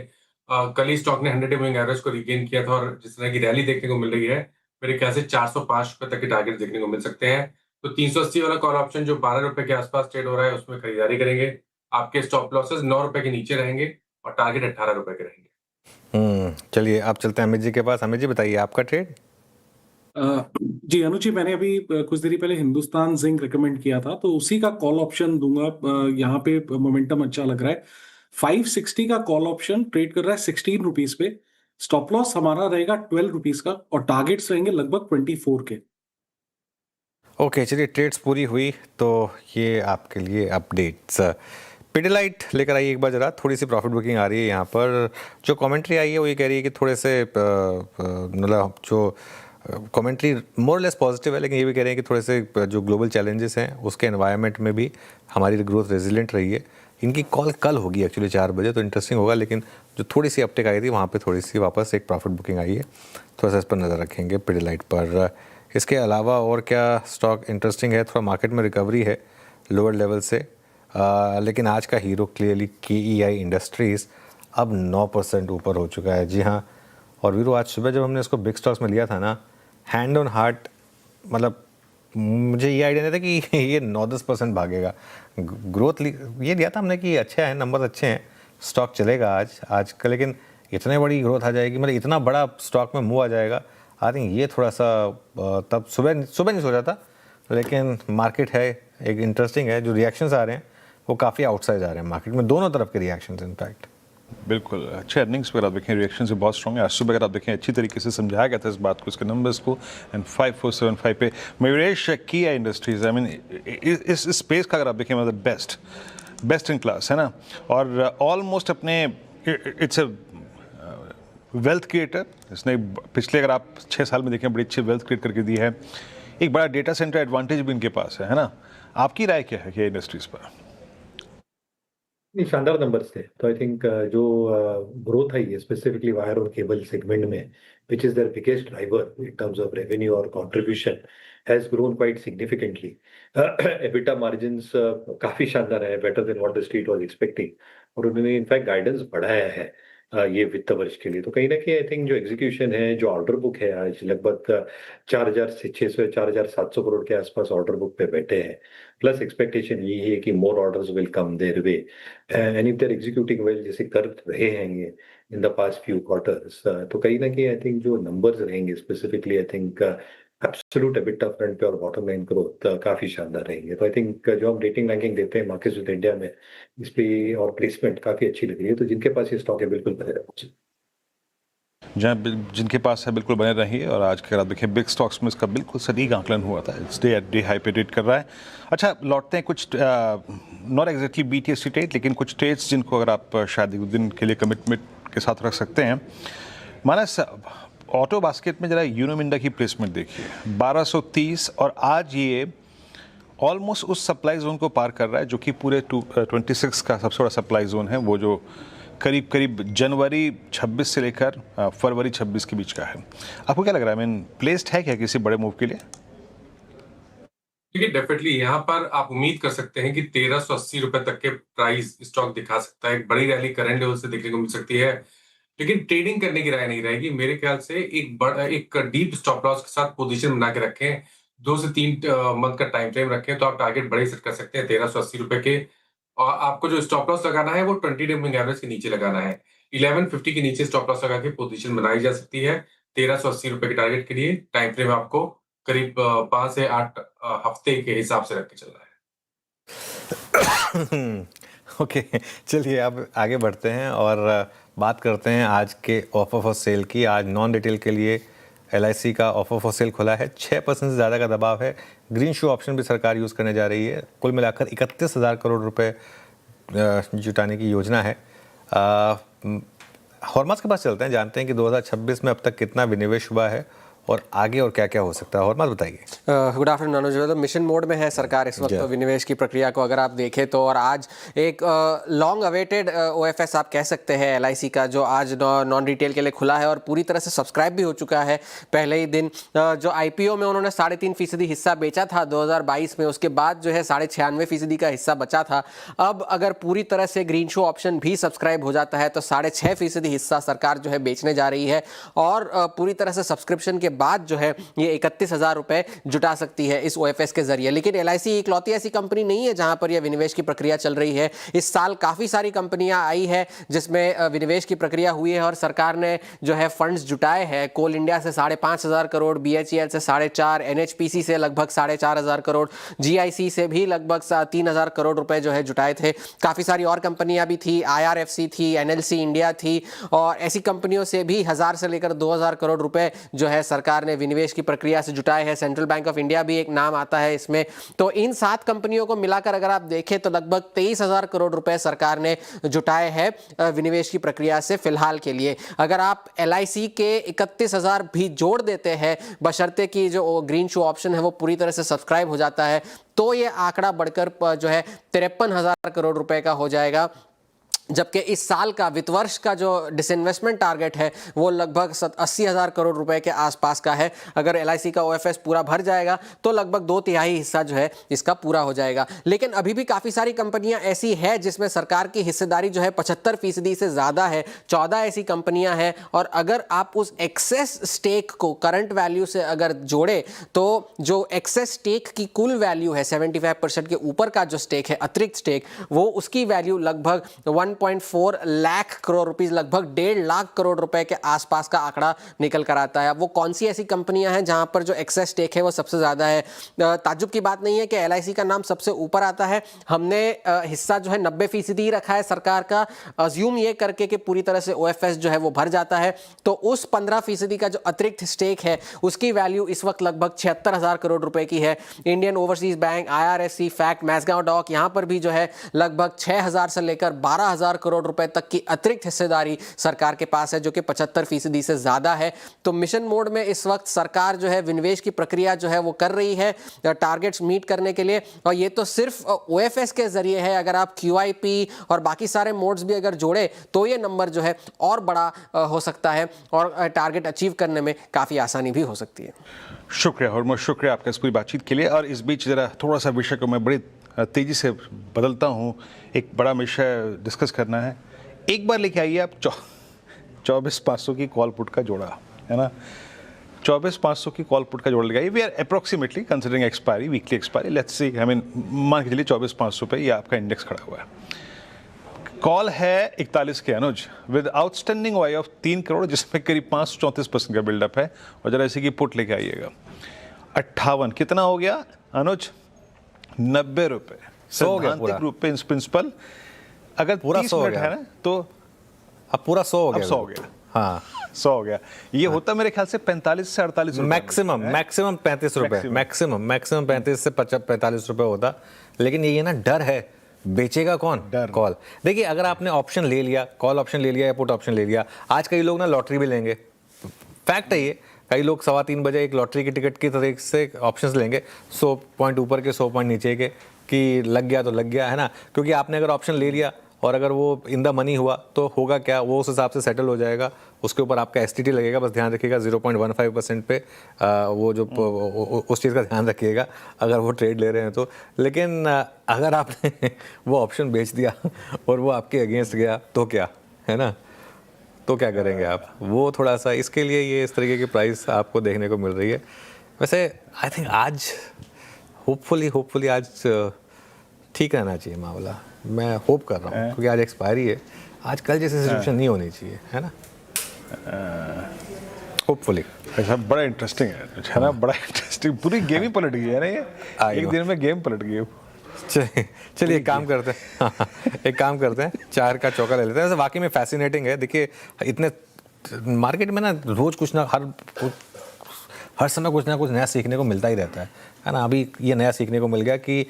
कल ही स्टॉक ने 100 मूविंग एवरेज को रिगेन किया था और जिस तरह की रैली देखने को मिल रही है, मेरे ख्याल से 405 रुपए तक के टारगेट देखने को मिल सकते हैं। तो 380 वाला कॉल ऑप्शन जो 12 रुपए के आसपास ट्रेड हो रहा है उसमें खरीदारी करेंगे। आपके स्टॉप लॉसेस 9 रुपए के नीचे रहेंगे और टारगेट 18 रुपए के रहेंगे। चलिए आप चलते हैं अमित जी के पास। अमित जी बताइए आपका ट्रेड। जी अनुज जी, मैंने अभी कुछ देरी पहले हिंदुस्तान जिंक रिकमेंड किया था तो उसी का कॉल ऑप्शन दूंगा। यहाँ पे मोमेंटम अच्छा लग रहा है। 560 का कॉल ऑप्शन ट्रेड कर रहा है 16 रुपीज पे। स्टॉप लॉस हमारा रहेगा 12 रुपीज का और टारगेट्स रहेंगे लगभग 24 के। ओके चलिए ट्रेड्स पूरी हुई तो ये आपके लिए अपडेट्स। पिडिलाइट लेकर आइए एक बार जरा, थोड़ी सी प्रॉफिट बुकिंग आ रही है यहाँ पर। जो कमेंट्री आई है वो ये कह रही है कि थोड़े से मतलब जो कमेंट्री मोर लेस पॉजिटिव है, लेकिन ये भी कह रहे हैं कि थोड़े से जो ग्लोबल चैलेंजेस हैं उसके एनवायरनमेंट में भी हमारी ग्रोथ रेजिलिएंट रही है। इनकी कॉल कल होगी एक्चुअली 4 बजे, तो इंटरेस्टिंग होगा। लेकिन जो थोड़ी सी अपटेक आई थी वहाँ पे थोड़ी सी वापस एक प्रॉफिट बुकिंग आई है, थोड़ा सा इस पर नज़र रखेंगे पिडिलाइट पर। इसके अलावा और क्या स्टॉक इंटरेस्टिंग है? थोड़ा मार्केट में रिकवरी है लोअर लेवल से, लेकिन आज का हीरो क्लियरली KEI इंडस्ट्रीज़ अब 9% ऊपर हो चुका है। जी हाँ, और वीरो आज सुबह जब हमने इसको बिग स्टॉक्स में लिया था ना, हैंड ऑन हार्ट मतलब मुझे ये आइडिया नहीं था कि ये 9-10% भागेगा। ग्रोथ ये लिया था हमने कि अच्छा है, नंबर अच्छे हैं, स्टॉक चलेगा आज का, लेकिन इतने बड़ी ग्रोथ आ जाएगी, मतलब इतना बड़ा स्टॉक में मूव आ जाएगा, आई थिंक ये थोड़ा सा तब सुबह नहीं सोचा था। लेकिन मार्केट है एक इंटरेस्टिंग है, जो रिएक्शंस आ रहे हैं वो काफ़ी आउटसाइड आ रहे हैं मार्केट में, दोनों तरफ के रिएक्शंस इनफैक्ट। बिल्कुल अच्छे अर्निंग्स वगैरह आप देखें, रिएक्शन से बहुत स्ट्रॉन्ग है। आज सुबह अगर आप देखें अच्छी तरीके से समझाया गया था इस बात को, इसके नंबर्स को। एंड 5475 पे Mayuresh KEI industries, I mean इस स्पेस का अगर आप देखें मतलब बेस्ट इन क्लास है ना, और ऑलमोस्ट अपने इट्स ए वेल्थ क्रिएटर। इसने पिछले अगर आप 6 साल में देखें बड़ी अच्छी वेल्थ क्रिएट करके दी है। एक बड़ा डेटा सेंटर एडवांटेज भी इनके पास है ना। आपकी राय क्या है KEI इंडस्ट्रीज पर? शानदार नंबर्स थे, तो आई थिंक जो ग्रोथ आई है स्पेसिफिकली वायर और केबल सेगमेंट में, which is their biggest driver in terms of revenue और contribution, has grown quite significantly. EBITDA margins काफी शानदार है, better than what the street was expecting, और उन्होंने इनफैक्ट गाइडेंस बढ़ाया है ये वित्त वर्ष के लिए। तो कहीं ना कहीं आई थिंक जो एग्जीक्यूशन है, जो ऑर्डर बुक है, आज लगभग 4,600 या 4,700 करोड़ के आसपास ऑर्डर बुक पे बैठे हैं। प्लस एक्सपेक्टेशन ये है कि more orders will come their way, and if they're executing well जैसे कर रहे हैं in the past few quarters, तो कहीं ना कहीं आई थिंक जो नंबर्स रहेंगे specifically I think absolute EBITDA front पे और बॉटम लाइन ग्रोथ काफी शानदार रहेंगे। तो आई थिंक जो हम रेटिंग रैंकिंग देते हैं मार्केट्स विद इंडिया में, इस पे और प्लेसमेंट काफी अच्छी लग रही है। तो जिनके पास ये स्टॉक है बिल्कुल बने रहिए, जिनके पास है बिल्कुल बने रहिए। और आज के रात देखिए बिग स्टॉक्स में इसका बिल्कुल सटीक आकलन हुआ था, डे एट डे हाई पे ट्रेड कर रहा है। अच्छा, लौटते हैं कुछ नॉट एग्जैक्टली BTS ट्रेड, लेकिन कुछ ट्रेड्स जिनको अगर आप शायद एक दिन के लिए कमिटमेंट के साथ रख सकते हैं। माना ऑटो बास्केट में जरा यूनो मिंडा की प्लेसमेंट देखिए, 1230, और आज ये ऑलमोस्ट उस सप्लाई जोन को पार कर रहा है जो कि पूरे 26 का सबसे बड़ा सप्लाई जोन है, वो जो करीब करीब जनवरी 26 से लेकर फरवरी 26 के बीच का है। आपको क्या लग रहा है, प्लेस्ड है क्या किसी बड़े मूव के लिए? देखिए, डेफिनेटली यहाँ पर आप उम्मीद कर सकते हैं कि 1380 रुपए तक के प्राइस स्टॉक दिखा सकता है। एक बड़ी रैली करंट लेवल से देखने को मिल सकती है, लेकिन ट्रेडिंग करने की राय नहीं रहेगी। मेरे ख्याल से एक डीप स्टॉप लॉस के साथ पोजीशन बना के रखें, 2 से 3 मंथ का टाइम फ्रेम रखें, तो आप टारगेट बड़े सेट कर सकते हैं 1380 रुपए के। और आपको जो स्टॉप लॉस लगाना है वो 20 डे मूविंग एवरेज के नीचे लगाना है। 1150 के नीचे स्टॉप लॉस लगा के पोजीशन बनाई जा सकती है 1380 रुपए के टारगेट के लिए। टाइम फ्रेम आपको करीब 5 से 8 हफ्ते के हिसाब से रख के चलना है। ओके, चलिए अब आगे बढ़ते हैं और बात करते हैं आज के ऑफर फॉर सेल की। आज नॉन रिटेल के लिए LIC का ऑफर फॉर सेल खुला है। 6% से ज़्यादा का दबाव है। ग्रीन शू ऑप्शन भी सरकार यूज़ करने जा रही है। कुल मिलाकर 31,000 करोड़ रुपए जुटाने की योजना है। हॉर्मास के पास चलते हैं, जानते हैं कि 2026 में अब तक कितना विनिवेश हुआ है और आगे और क्या क्या हो सकता है। और मत बताइए। गुड आफ्टरनून अनुज। तो मिशन मोड में है सरकार इस वक्त। तो विनिवेश की प्रक्रिया को अगर आप देखें तो, और आज एक लॉन्ग अवेटेड OFS आप कह सकते हैं LIC का, जो आज नॉन रिटेल के लिए खुला है और पूरी तरह से सब्सक्राइब भी हो चुका है पहले ही दिन। जो IPO में उन्होंने 3.5% हिस्सा बेचा था 2022 में, उसके बाद जो है 96% का हिस्सा बचा था। अब अगर पूरी तरह से ग्रीन शू ऑप्शन भी सब्सक्राइब हो जाता है तो 6.5% हिस्सा सरकार जो है बेचने जा रही है, और पूरी तरह से सब्सक्रिप्शन के बाद जो है ये 31,000 रुपए जुटा सकती है इस OFS के जरिए। लेकिन LIC इकलौती ऐसी कंपनी नहीं है जहां पर यह विनिवेश की प्रक्रिया चल रही है। इस साल काफी सारी कंपनियां आई है जिसमें विनिवेश की प्रक्रिया हुई है और सरकार ने जो है फंड्स जुटाए हैं। कोल इंडिया से 5,500 करोड़, BHEL से 4.5, NHPC से लगभग 4,500 करोड़, GIC से भी लगभग 3,000 करोड़ रुपए जो है जुटाए थे। काफी सारी और कंपनियां भी थी, IRFC थी, NLC इंडिया थी, और ऐसी कंपनियों से भी 1,000 से लेकर 2,000 करोड़ रुपए जो है सरकार ने विनिवेश की प्रक्रिया से जुटाए हैं। सेंट्रल बैंक ऑफ इंडिया भी एक नाम आता है इसमें। तो इन 7 कंपनियों को मिलाकर अगर आप देखें तो लगभग 23,000 करोड़ रुपए सरकार ने जुटाए हैं विनिवेश की प्रक्रिया से फिलहाल के लिए। अगर आप LIC के 31,000 भी जोड़ देते हैं, बशर्ते कि जो ग्रीन शू ऑप्शन है वो पूरी तरह से सब्सक्राइब हो जाता है, तो ये आंकड़ा बढ़कर जो है 53,000 करोड़ रुपए का हो जाएगा। जबकि इस साल का वित्त वर्ष का जो डिसइन्वेस्टमेंट टारगेट है वो लगभग 80,000 करोड़ रुपए के आसपास का है। अगर LIC का OFS पूरा भर जाएगा तो लगभग 2/3 हिस्सा जो है इसका पूरा हो जाएगा। लेकिन अभी भी काफ़ी सारी कंपनियां ऐसी है जिसमें सरकार की हिस्सेदारी जो है 75% से ज़्यादा है। 14 ऐसी कंपनियां हैं, और अगर आप उस एक्सेस स्टेक को करंट वैल्यू से अगर जोड़े तो जो एक्सेस स्टेक की कुल वैल्यू है 75% के ऊपर का जो स्टेक है, अतिरिक्त स्टेक, वो उसकी वैल्यू लगभग 1.4 लाख करोड़ रुपीस, लगभग 1.5 लाख करोड़ रुपए के आसपास का आंकड़ा निकल कर आता है। अब वो कौन सी ऐसी कंपनियां हैं जहां पर जो एक्सेस स्टेक है वो सबसे ज्यादा है? ताज्जुब की बात नहीं है कि LIC का नाम सबसे ऊपर आता है। हमने हिस्सा जो है 90% ही रखा है सरकार का, अज्यूम ये करके कि पूरी तरह से OFS जो है वो भर जाता है। तो उस 15% का जो अतिरिक्त स्टेक है उसकी वैल्यू इस वक्त लगभग 76,000 करोड़ रुपए की है। Indian Overseas Bank, IRFC, FACT, Mazagaon dock, यहां पर भी जो है लगभग 6,000 से लेकर 12,000 करोड़ रुपए तक की अतिरिक्त हिस्सेदारी सरकार के पास है, जो कि 75% से ज्यादा है। तो मिशन मोड में इस वक्त सरकार जो है विनिवेश की प्रक्रिया जो है वो कर रही है टारगेट्स मीट करने के लिए, और ये तो सिर्फ OFS के जरिए है। अगर आप QIP और बाकी सारे मोड्स भी अगर जोड़े तो ये नंबर जो है और बड़ा हो सकता है और टारगेट अचीव करने में काफ़ी आसानी भी हो सकती है। शुक्रिया और शुक्रिया आपका इस पूरी बातचीत के लिए। और इस बीच ज़रा थोड़ा सा विषय को मैं बड़ी तेज़ी से बदलता हूँ। एक बड़ा विषय डिस्कस करना है। एक बार लेके आइए आप 24,500 की कॉल पुट का जोड़ा है ना, 24,500 की कॉल पुट का जोड़ लगाइए। We are approximately considering expiry, weekly expiry, let's see, I mean मान के चलिए 24,500 पे ये आपका इंडेक्स खड़ा हुआ है। कॉल है 41 के अनुज, विद आउटस्टैंडिंग वाई ऑफ 3 करोड़, जिसमें करीब 534% का बिल्डअप है। और जरा इसी की पुट लेके आइएगा। 58 कितना हो गया अनुज? 90 रुपए। सैद्धांतिक रूप पे प्रिंसिपल अगर पूरा 30 मिनट है ना तो अब पूरा 100 हो गया। अब 100 हो गया। हाँ 100 हो गया। ये होता मेरे ख्याल से 45 से 48 मैक्सिमम 35 रुपए, मैक्सिमम 35 से 45 रुपए होता। लेकिन ये ना डर है, बेचेगा कौन? कॉल। देखिए अगर आपने ऑप्शन ले लिया, कॉल ऑप्शन ले लिया या पुट ऑप्शन ले लिया, आज कई लोग ना लॉटरी भी लेंगे, फैक्ट है ये। कई लोग 3:15 बजे एक लॉटरी की टिकट की तरह से ऑप्शंस लेंगे, 100 पॉइंट ऊपर के 100 पॉइंट नीचे के, कि लग गया तो लग गया, है ना। क्योंकि आपने अगर ऑप्शन ले लिया और अगर वो इन द मनी हुआ तो होगा क्या, वो उस हिसाब से सेटल हो जाएगा। उसके ऊपर आपका STT लगेगा, बस ध्यान रखिएगा 0.15% पे वो जो उस चीज़ का ध्यान रखिएगा अगर वो ट्रेड ले रहे हैं तो। लेकिन अगर आपने वो ऑप्शन बेच दिया और वो आपके अगेंस्ट गया तो क्या, है ना, तो क्या करेंगे आप? वो थोड़ा सा, इसके लिए ये इस तरीके की प्राइस आपको देखने को मिल रही है। वैसे आई थिंक आज होपफुली आज ठीक रहना चाहिए मामला, मैं होप कर रहा हूँ, क्योंकि आज एक्सपायरी है। आज कल जैसी सिचुएशन नहीं होनी चाहिए, है ना, होपफुली। ऐसा बड़ा इंटरेस्टिंग है ना, बड़ा इंटरेस्टिंग। पूरी गेम ही पलट गई है ना ये, एक दिन में गेम पलट गई। चलिए एक काम करते हैं 4 का चौका ले लेते हैं। वाकई में फैसिनेटिंग है। देखिए इतने मार्केट में ना रोज कुछ ना हर समय कुछ ना कुछ नया सीखने को मिलता ही रहता है ना। अभी ये नया सीखने को मिल गया कि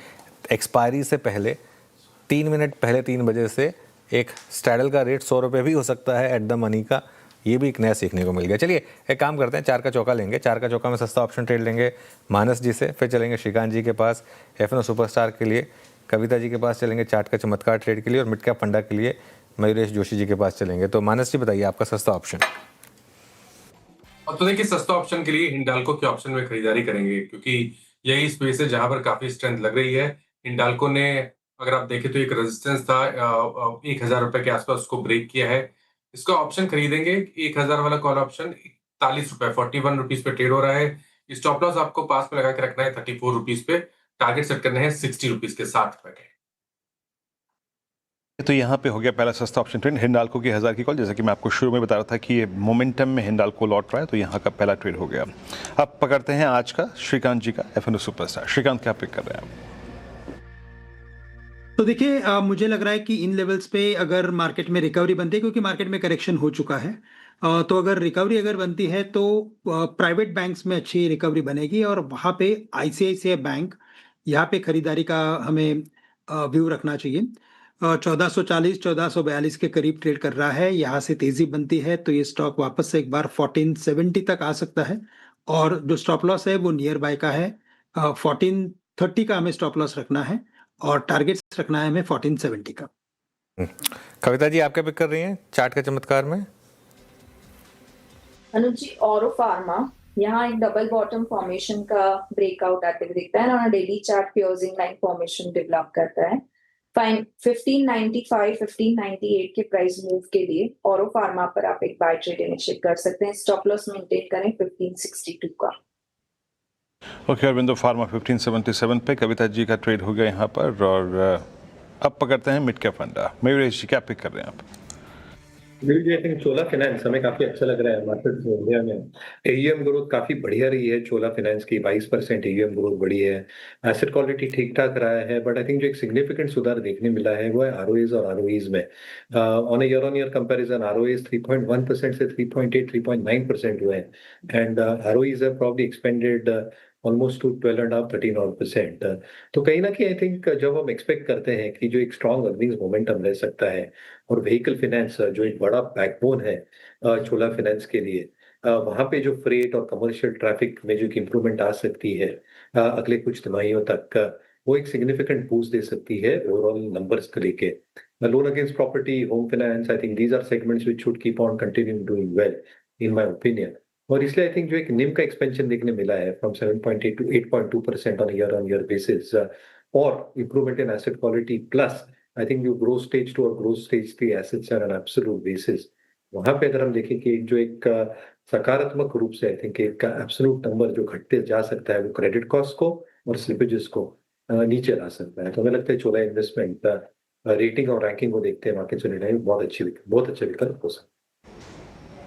एक्सपायरी से पहले 3 मिनट पहले 3 बजे से एक स्टैडल का रेट 100 रुपये भी हो सकता है एट द मनी का। ये भी एक नया सीखने को मिल गया। चलिए एक काम करते हैं, 4 का चौका लेंगे। 4 का चौका में सस्ता ऑप्शन ट्रेड लेंगे मानस जी से, फिर चलेंगे श्रीकांत जी के पास FNO सुपरस्टार के लिए, कविता जी के पास चलेंगे चार्ट का चमत्कार ट्रेड के लिए, और मिड कैप फंडा के लिए मयूरेश जोशी जी के पास चलेंगे। तो मानस जी बताइए आपका सस्ता ऑप्शन। अब तो देखिए सस्ता ऑप्शन के लिए हिंडाल्को के ऑप्शन में खरीदारी करेंगे, क्योंकि यही स्पेस है जहां पर काफी स्ट्रेंथ लग रही है। हिंडाल्को ने अगर आप देखें तो एक रेजिस्टेंस था 1,000 रुपए के आसपास, उसको ब्रेक किया है। इसका ऑप्शन खरीदेंगे 1,000 वाला कॉल ऑप्शन 41 रुपए 41 रुपीज पे ट्रेड हो रहा है। स्टॉप लॉस आपको पास में लगा के रखना है 34 रुपीज पे, टारगेट सेट करने हैं 60 रुपीज के 60 रुपए के। तो यहाँ पे हो गया पहला सस्ता ऑप्शन ट्रेड हिंडाल्को की 1000 की कॉल। जैसे कि मैं आपको शुरू में बता रहा था कि ये मोमेंटम में हिंडाल्को लौट रहा है, तो यहाँ का पहला ट्रेड हो गया। अब पकड़ते हैं आज का श्रीकांत जी का FNO सुपरस्टार। श्रीकांत क्या पिक कर रहे हैं आप? तो देखिए मुझे लग रहा है कि इन लेवल्स पे अगर मार्केट में रिकवरी बनती है, क्योंकि मार्केट में करेक्शन हो चुका है, तो अगर रिकवरी अगर बनती है तो प्राइवेट बैंक्स में अच्छी रिकवरी बनेगी, और वहाँ पे ICICI बैंक यहाँ पे खरीदारी का हमें व्यू रखना चाहिए। 1440 1442 के करीब ट्रेड कर रहा है। यहाँ से तेजी बनती है तो ये स्टॉक वापस से एक बार 1470 तक आ सकता है, और जो स्टॉप लॉस है वो नियर बाय का है 1430 का हमें स्टॉप लॉस रखना है, और टारगेट रखना है हमें 1470 का। कविता जी आप क्या पिक कर रही हैं चार्ट का चमत्कार में? अनुज जी, ऑरो फार्मा यहाँ एक डबल बॉटम फॉर्मेशन का ब्रेकआउट आते हुए दिखता है, और डेली चार्ट प्योजिंग लाइन फॉर्मेशन डेवलप करता है। 1595 1598 के प्राइस मूव के लिए ऑरो फार्मा पर आप एक बाय ट्रेड इनिशिएट कर सकते हैं। स्टॉप लॉस मेंटेन करें 1562 का। ओके, अरविंदो फार्मा 1577 पे कविता जी का ट्रेड हो गया यहाँ पर। और अब पकड़ते हैं मिड कैप फंडा। मयूरेश जी क्या पिक कर रहे हैं आप? आई थिंक चोला फाइनेंस हमें काफी अच्छा लग रहा है मार्केट में। इंडिया में AUM ग्रोथ काफी बढ़िया रही है। चोला फाइनेंस की 22% AUM ग्रोथ बढ़ी है। एसेट क्वालिटी ठीक ठाक रहा है, बट आई थिंक जो एक सिग्निफिकेंट सुधार देखने मिला है वो है ROAs और ROEs में। On year on year comparison ROAs 3.1% से 3.8 3.9% हुए हैं, and ROEs have probably expanded almost two 12.5-13%। तो कहीं ना कहीं आई थिंक जब हम एक्सपेक्ट करते हैं कि जो एक स्ट्रॉन्ग अर्निंग्स मोमेंटम रह सकता है, और व्हीकल फाइनेंस जो एक बड़ा बैकबोन है चोला फाइनेंस के लिए, वहाँ पे जो फ्रेट और कमर्शियल ट्रैफिक में जो इंप्रूवमेंट आ सकती है अगले कुछ तिमाहियों तक, वो एक सिग्निफिकेंट बूस्ट दे सकती है ओवरऑल नंबर्स को लेके। Loan against property, home finance, I think these are segments which should keep on continuing doing well in my opinion. और इसलिए आई थिंक जो एक निम का एक्सपेंशन देखने मिला है from 7.8 to 8.2% on year basis, और improvement in asset quality, plus I think you grow stage 2 or grow stage 3 assets on an absolute basis. वहां पे अगर हम देखें कि जो एक सकारात्मक रूप से आई थिंक एक एब्सोल्यूट नंबर जो घटते जा सकता है वो क्रेडिट कॉस्ट को और स्लिपेजेस को नीचे ला सकता है। तो हमें लगता है चोला इन्वेस्टमेंट रेटिंग और रैंकिंग को देखते हैं मार्केट से निर्णय बहुत अच्छे विकल्प हो सकते हैं।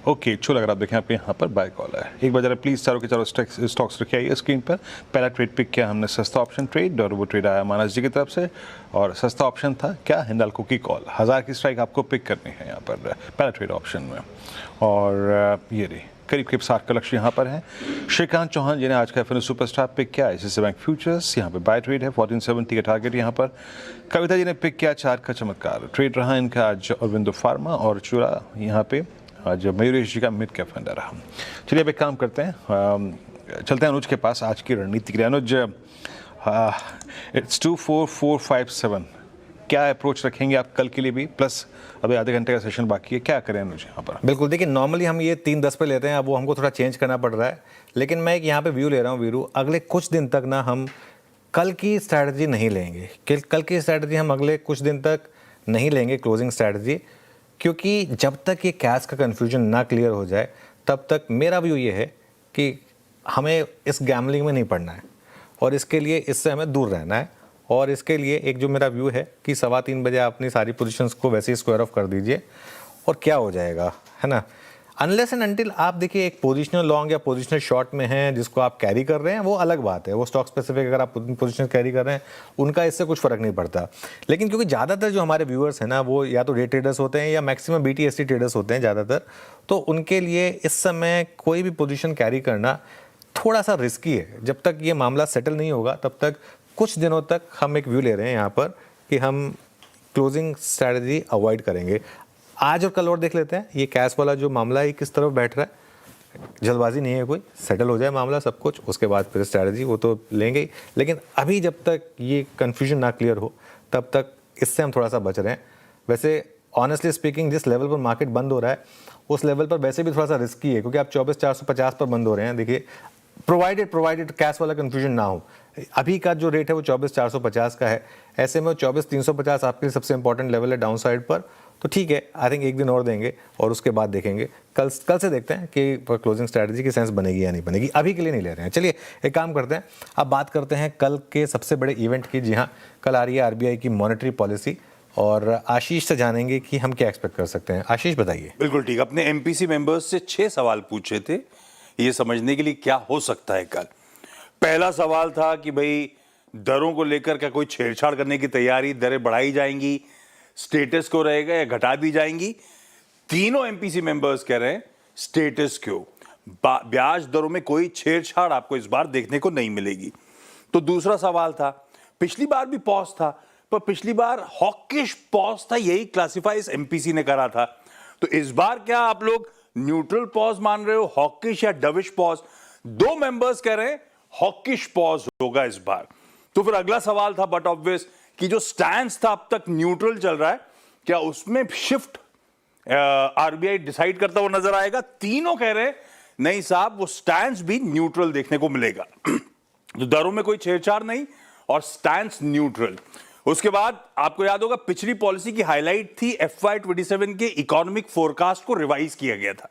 ओके चलो, अगर आप देखें आप यहाँ पर बाय कॉल है। एक बार जरा प्लीज़ चारों के चारों स्टॉक्स रखे आइए स्क्रीन पर। पहला ट्रेड पिक किया हमने सस्ता ऑप्शन ट्रेड और वो ट्रेड आया मानस जी की तरफ से, और सस्ता ऑप्शन था क्या, हिंडाल्को की कॉल। 1000 की स्ट्राइक आपको पिक करनी है यहाँ पर पहला ट्रेड ऑप्शन में, और ये रही करीब 60 का लक्ष्य यहाँ पर है। श्रीकांत चौहान जिन्हें आज का एफएनओ सुपरस्टार पिक किया ICICI बैंक फ्यूचर्स, यहाँ पे बाय ट्रेड है 1470 का टारगेट यहाँ पर। कविता जी ने पिक किया 4 का चमत्कार, ट्रेड रहा इनका आज अरविंदो फार्मा, और चूड़ा यहाँ पे आज मयूरेश जी का मिड कैप फंड रहा। चलिए अब एक काम करते हैं, चलते हैं अनुज के पास आज की रणनीति के लिए। अनुज, इट्स 24457, क्या अप्रोच रखेंगे आप कल के लिए भी, प्लस अभी आधे घंटे का सेशन बाकी है, क्या करें अनुज यहाँ पर? बिल्कुल, देखिए नॉर्मली हम ये 3-10 पे लेते हैं, अब वो हमको थोड़ा चेंज करना पड़ रहा है, लेकिन मैं एक यहाँ पे व्यू ले रहा हूँ वीरू, अगले कुछ दिन तक ना हम कल की स्ट्रैटेजी नहीं लेंगे। कल की स्ट्रैटेजी हम अगले कुछ दिन तक नहीं लेंगे, क्लोजिंग स्ट्रैटेजी, क्योंकि जब तक ये कैश का कन्फ्यूजन ना क्लियर हो जाए तब तक मेरा व्यू ये है कि हमें इस गैमलिंग में नहीं पड़ना है, और इसके लिए इससे हमें दूर रहना है। और इसके लिए एक जो मेरा व्यू है कि 3:15 बजे आप अपनी सारी पोजीशंस को वैसे ही स्क्वायर ऑफ कर दीजिए, और क्या हो जाएगा, है ना। अनलेस एंड अनटिल आप देखिए एक पोजिशनल लॉन्ग या पोजिशनल शॉर्ट में हैं जिसको आप कैरी कर रहे हैं, वो अलग बात है, वो स्टॉक स्पेसिफिक अगर आप पोजिशन कैरी कर रहे हैं उनका इससे कुछ फ़र्क नहीं पड़ता। लेकिन क्योंकि ज़्यादातर जो हमारे व्यूअर्स हैं ना वो या तो डे ट्रेडर्स होते हैं या मैक्सिमम BTST ट्रेडर्स होते हैं ज़्यादातर, तो उनके लिए इस समय कोई भी पोजिशन कैरी करना थोड़ा सा रिस्की है। जब तक ये मामला सेटल नहीं होगा तब तक कुछ दिनों तक हम एक व्यू ले रहे हैं यहाँ पर कि हम क्लोजिंग स्ट्रैटेजी अवॉइड करेंगे। आज और कल और देख लेते हैं ये कैश वाला जो मामला है किस तरफ बैठ रहा है। जल्दबाजी नहीं है कोई, सेटल हो जाए मामला सब कुछ, उसके बाद फिर स्ट्रैटेजी वो तो लेंगे ही, लेकिन अभी जब तक ये कन्फ्यूजन ना क्लियर हो तब तक इससे हम थोड़ा सा बच रहे हैं। वैसे ऑनेस्टली स्पीकिंग जिस लेवल पर मार्केट बंद हो रहा है उस लेवल पर वैसे भी थोड़ा सा रिस्की है, क्योंकि आप 24,450 पर बंद हो रहे हैं। देखिए प्रोवाइडेड कैश वाला कन्फ्यूजन ना हो, अभी का जो रेट है वो 24,450 का है, ऐसे में 24,350 आपके लिए सबसे इंपॉर्टेंट लेवल है डाउन साइड पर। तो ठीक है, आई थिंक एक दिन और देंगे और उसके बाद देखेंगे, कल से देखते हैं कि क्लोजिंग स्ट्रैटेजी की सेंस बनेगी या नहीं बनेगी। अभी के लिए नहीं ले रहे हैं। चलिए एक काम करते हैं, अब बात करते हैं कल के सबसे बड़े इवेंट की। जी हाँ, कल आ रही है RBI की मॉनेटरी पॉलिसी, और आशीष से जानेंगे कि हम क्या एक्सपेक्ट कर सकते हैं। आशीष बताइए। बिल्कुल ठीक, अपने MPC मेंबर्स से 6 सवाल पूछे थे ये समझने के लिए क्या हो सकता है कल। पहला सवाल था कि भाई दरों को लेकर क्या कोई छेड़छाड़ करने की तैयारी, दरें बढ़ाई जाएंगी, स्टेटस को रहेगा या घटा दी जाएंगी। तीनों MPC मेंबर्स कह रहे हैं स्टेटस क्यों, ब्याज दरों में कोई छेड़छाड़ आपको इस बार देखने को नहीं मिलेगी। तो दूसरा सवाल था, पिछली बार भी पॉज था पर पिछली बार हॉकिश पॉज था, यही क्लासिफाई इस MPC ने करा था। तो इस बार क्या आप लोग न्यूट्रल पॉज मान रहे हो, हॉकिश या डविश पॉज? 2 मेंबर्स कह रहे हैं हॉकिश पॉज होगा इस बार। तो फिर अगला सवाल था बट ऑब्वियस कि जो स्टैंस था अब तक न्यूट्रल चल रहा है, क्या उसमें शिफ्ट RBI डिसाइड करता हुआ नजर आएगा? तीनों कह रहे हैं नहीं साहब, वो स्टैंस भी न्यूट्रल देखने को मिलेगा। तो दरों में कोई छेड़छाड़ नहीं और स्टैंस न्यूट्रल। उसके बाद आपको याद होगा पिछली पॉलिसी की हाईलाइट थी FY27 के इकोनॉमिक फोरकास्ट को रिवाइज किया गया था,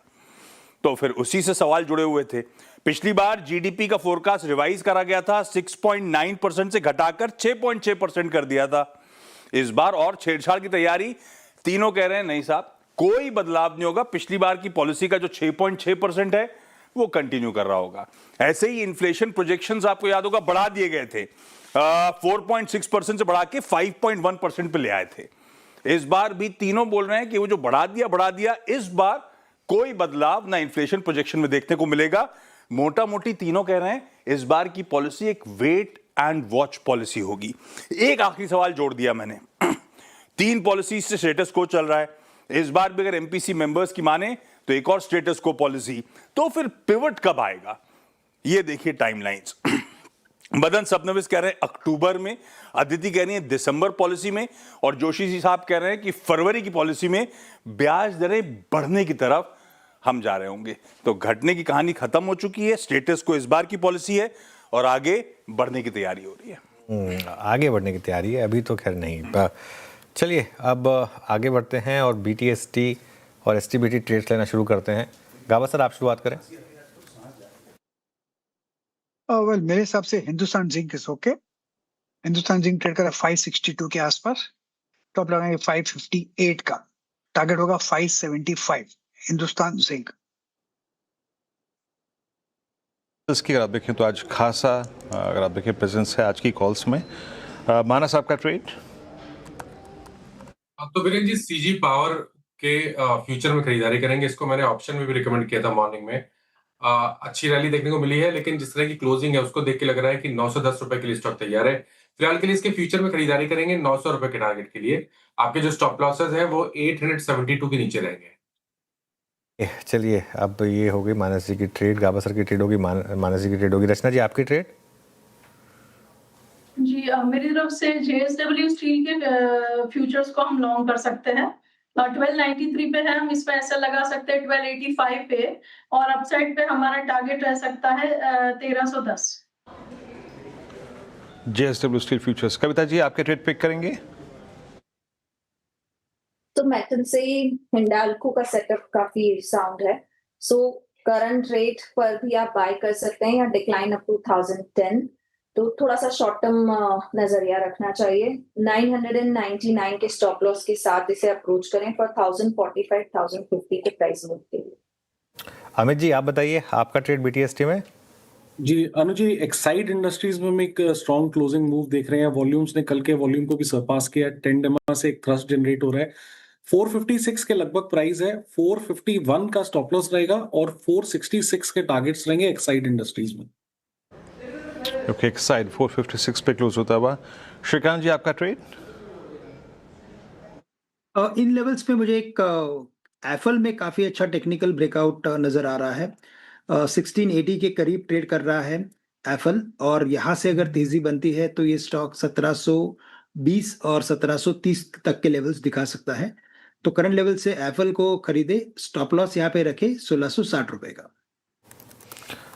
तो फिर उसी से सवाल जुड़े हुए थे। पिछली बार GDP का फोरकास्ट रिवाइज करा गया था, 6.9% से घटाकर 6.6% कर दिया था। इस बार और छेड़छाड़ की तैयारी? तीनों कह रहे हैं नहीं साहब, कोई बदलाव नहीं होगा, पिछली बार की पॉलिसी का जो 6.6% है वो कंटिन्यू कर रहा होगा। ऐसे ही इन्फ्लेशन प्रोजेक्शंस आपको याद होगा बढ़ा दिए गए थे, 4.6% से बढ़ा के 5.1% पे ले आए थे। इस बार भी तीनों बोल रहे हैं कि वो जो बढ़ा दिया, इस बार कोई बदलाव ना इन्फ्लेशन प्रोजेक्शन में देखने को मिलेगा। मोटा मोटी तीनों कह रहे हैं इस बार की पॉलिसी एक वेट एंड वॉच पॉलिसी होगी। एक आखिरी सवाल जोड़ दिया मैंने, 3 पॉलिसी से स्टेटस को चल रहा है, इस बार भी अगर MPC मेंबर्स की माने तो एक और स्टेटस को पॉलिसी, तो फिर पिवट कब आएगा ये देखिए टाइमलाइंस। मदन सबनविस कह रहे हैं अक्टूबर में, अदिति कह रही है दिसंबर पॉलिसी में, और जोशी जी साहब कह रहे हैं कि फरवरी की पॉलिसी में ब्याज दरें बढ़ने की तरफ हम जा रहे होंगे। तो घटने की कहानी खत्म हो चुकी है, स्टेटस को इस बार की पॉलिसी है और आगे बढ़ने की तैयारी हो रही है। आगे बढ़ने की तैयारी है, अभी तो खैर नहीं। चलिए अब आगे बढ़ते हैं और BTST और एसटीबीटी ट्रेड्स लेना शुरू करते हैं। गाबा सर, आप शुरुआत करें। वेल, मेरे हिसाब से Hindustan zinc is okay. Hindustan zinc trade कर रहा है 562 के आसपास, टॉप लगाएंगे 558 का, टारगेट होगा 575 हिंदुस्तान जिंक। इसकी अगर आप देखें तो आज खासा अगर आप देखें प्रेजेंस है आज की कॉल्स में। मानस, आपका ट्रेड? तो वीरेन जी, सीजी पावर के फ्यूचर में खरीदारी करेंगे। इसको मैंने ऑप्शन में भी रिकमेंड किया था मॉर्निंग में। अच्छी रैली देखने को मिली है, लेकिन जिस तरह की क्लोजिंग है उसको देख के लग रहा है कि 910 रुपए के लिए स्टॉक तैयार है। फिलहाल के लिए इसके फ्यूचर में खरीदारी करेंगे 900 रुपए के टारगेट के लिए। आपके जो स्टॉप लॉसेस है वो 872 के नीचे रहेंगे। चलिए, अब ये हो गई मानस जी की ट्रेड, गाबा सर की ट्रेड होगी, मानस जी की ट्रेड होगी। रचना जी, आपकी ट्रेड? जी, मेरी तरफ से जेएसडब्ल्यू स्टील के फ्यूचर्स को हम लॉन्ग कर सकते हैं। 1293 पे है, हम इसमें ऐसा लगा सकते हैं 1285 पे, और अपसाइड पे हमारा टारगेट रह सकता है 1310। JSW steel futures. Kavita ji, आपके ट्रेड पिक करेंगे? तो मैथन से ही हिंडाल्को का सेटअप काफी साउंड है, सो करंट रेट पर भी आप बाय कर सकते हैं या डिक्लाइन अप टू 1010। तो थोड़ा सा शॉर्ट टर्म नजरिया रखना चाहिए। 999 के स्टॉप लॉस के साथ इसे अप्रोच करें फॉर 1045 1050 के प्राइस मूव के लिए। अमित जी, आप बताइए, आपका ट्रेड बीटीएसटी में? जी अनु जी, एक्साइड इंडस्ट्रीज में हम एक स्ट्रॉन्ग क्लोजिंग मूव देख रहे हैं। वॉल्यूम्स ने कल के वॉल्यूम को भी सरपास किया। 10 डेमा से एक थ्रस्ट जनरेट हो रहा है। 456 के लगभग प्राइस है। 451 का स्टॉप लॉस रहेगा और 466 के टारगेट्स रहेंगे एक्साइड इंडस्ट्रीज में। ओके, एक्साइड 456 पे क्लोज होता हुआ। श्रीकांत जी, आपका ट्रेड? इन लेवल्स पे मुझे एक एफएल में काफी अच्छा टेक्निकल ब्रेकआउट नजर आ रहा है। 1680 के करीब ट्रेड कर रहा है एफएल, और यहाँ से अगर तेजी बनती है तो ये स्टॉक 1720 और 1730 तक के लेवल्स दिखा सकता है। तो करंट लेवल से एफएल को खरीदे, स्टॉप लॉस यहाँ पे रखे 1660 रुपए का।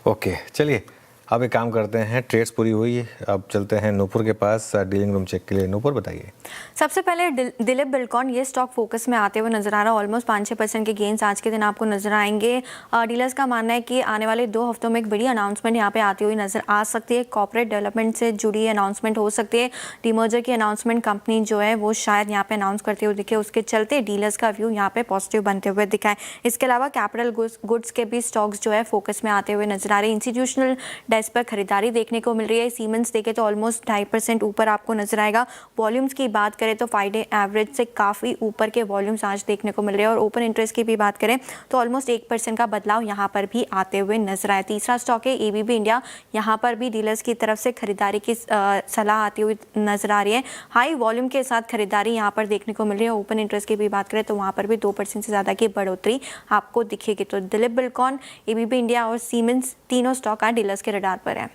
ओके, चलिए अब एक काम करते हैं, ट्रेड्स पूरी हुई, अब चलते हैं नूपुर के पास डीलिंग रूम चेक के लिए। नूपुर, बताइए। सबसे पहले दिलीप बिल्डकॉन, ये स्टॉक फोकस में आते हुए नजर आ रहा है। ऑलमोस्ट 5-6% के गेंस आज के दिन आपको नजर आएंगे। डीलर्स का मानना है कि आने वाले 2 हफ्तों में एक बड़ी अनाउंसमेंट यहाँ पे आती हुई नजर आ सकती है। कॉर्पोरेट डेवलपमेंट से जुड़ी अनाउंसमेंट हो सकती है। डीमर्जर की अनाउंसमेंट कंपनी जो है वो शायद यहाँ पे अनाउंस करते हुए दिखे, उसके चलते डीलर्स का व्यू यहाँ पे पॉजिटिव बनते हुए दिखा है। इसके अलावा कैपिटल गुड्स के भी स्टॉक्स जो है फोकस में आते हुए नजर आ रहे हैं। इंस्टीट्यूशनल डेस्क पर खरीदारी देखने को मिल रही है। सीमेंस देखे तो ऑलमोस्ट 2.5% ऊपर आपको नजर आएगा। वॉल्यूम्स की बात करें तो 5-डे एवरेज से काफ़ी ऊपर के वॉल्यूम्स आज देखने को मिल रहे हैं। और ओपन इंटरेस्ट की भी बात करें तो ऑलमोस्ट 1% का बदलाव यहाँ पर भी आते हुए नजर आया। तीसरा स्टॉक है एबीबी इंडिया। यहाँ पर भी डीलर्स की तरफ से खरीदारी की सलाह आती हुई नजर आ रही है। हाई वॉल्यूम के साथ खरीदारी यहाँ पर देखने को मिल रही है। ओपन इंटरेस्ट की भी बात करें तो वहाँ पर भी 2% से ज़्यादा की बढ़ोतरी आपको दिखेगी। तो दिलीप बिल्डकॉन, एबीबी इंडिया और सीमेंस, तीनों स्टॉक आज डीलर्स के रडार पर है।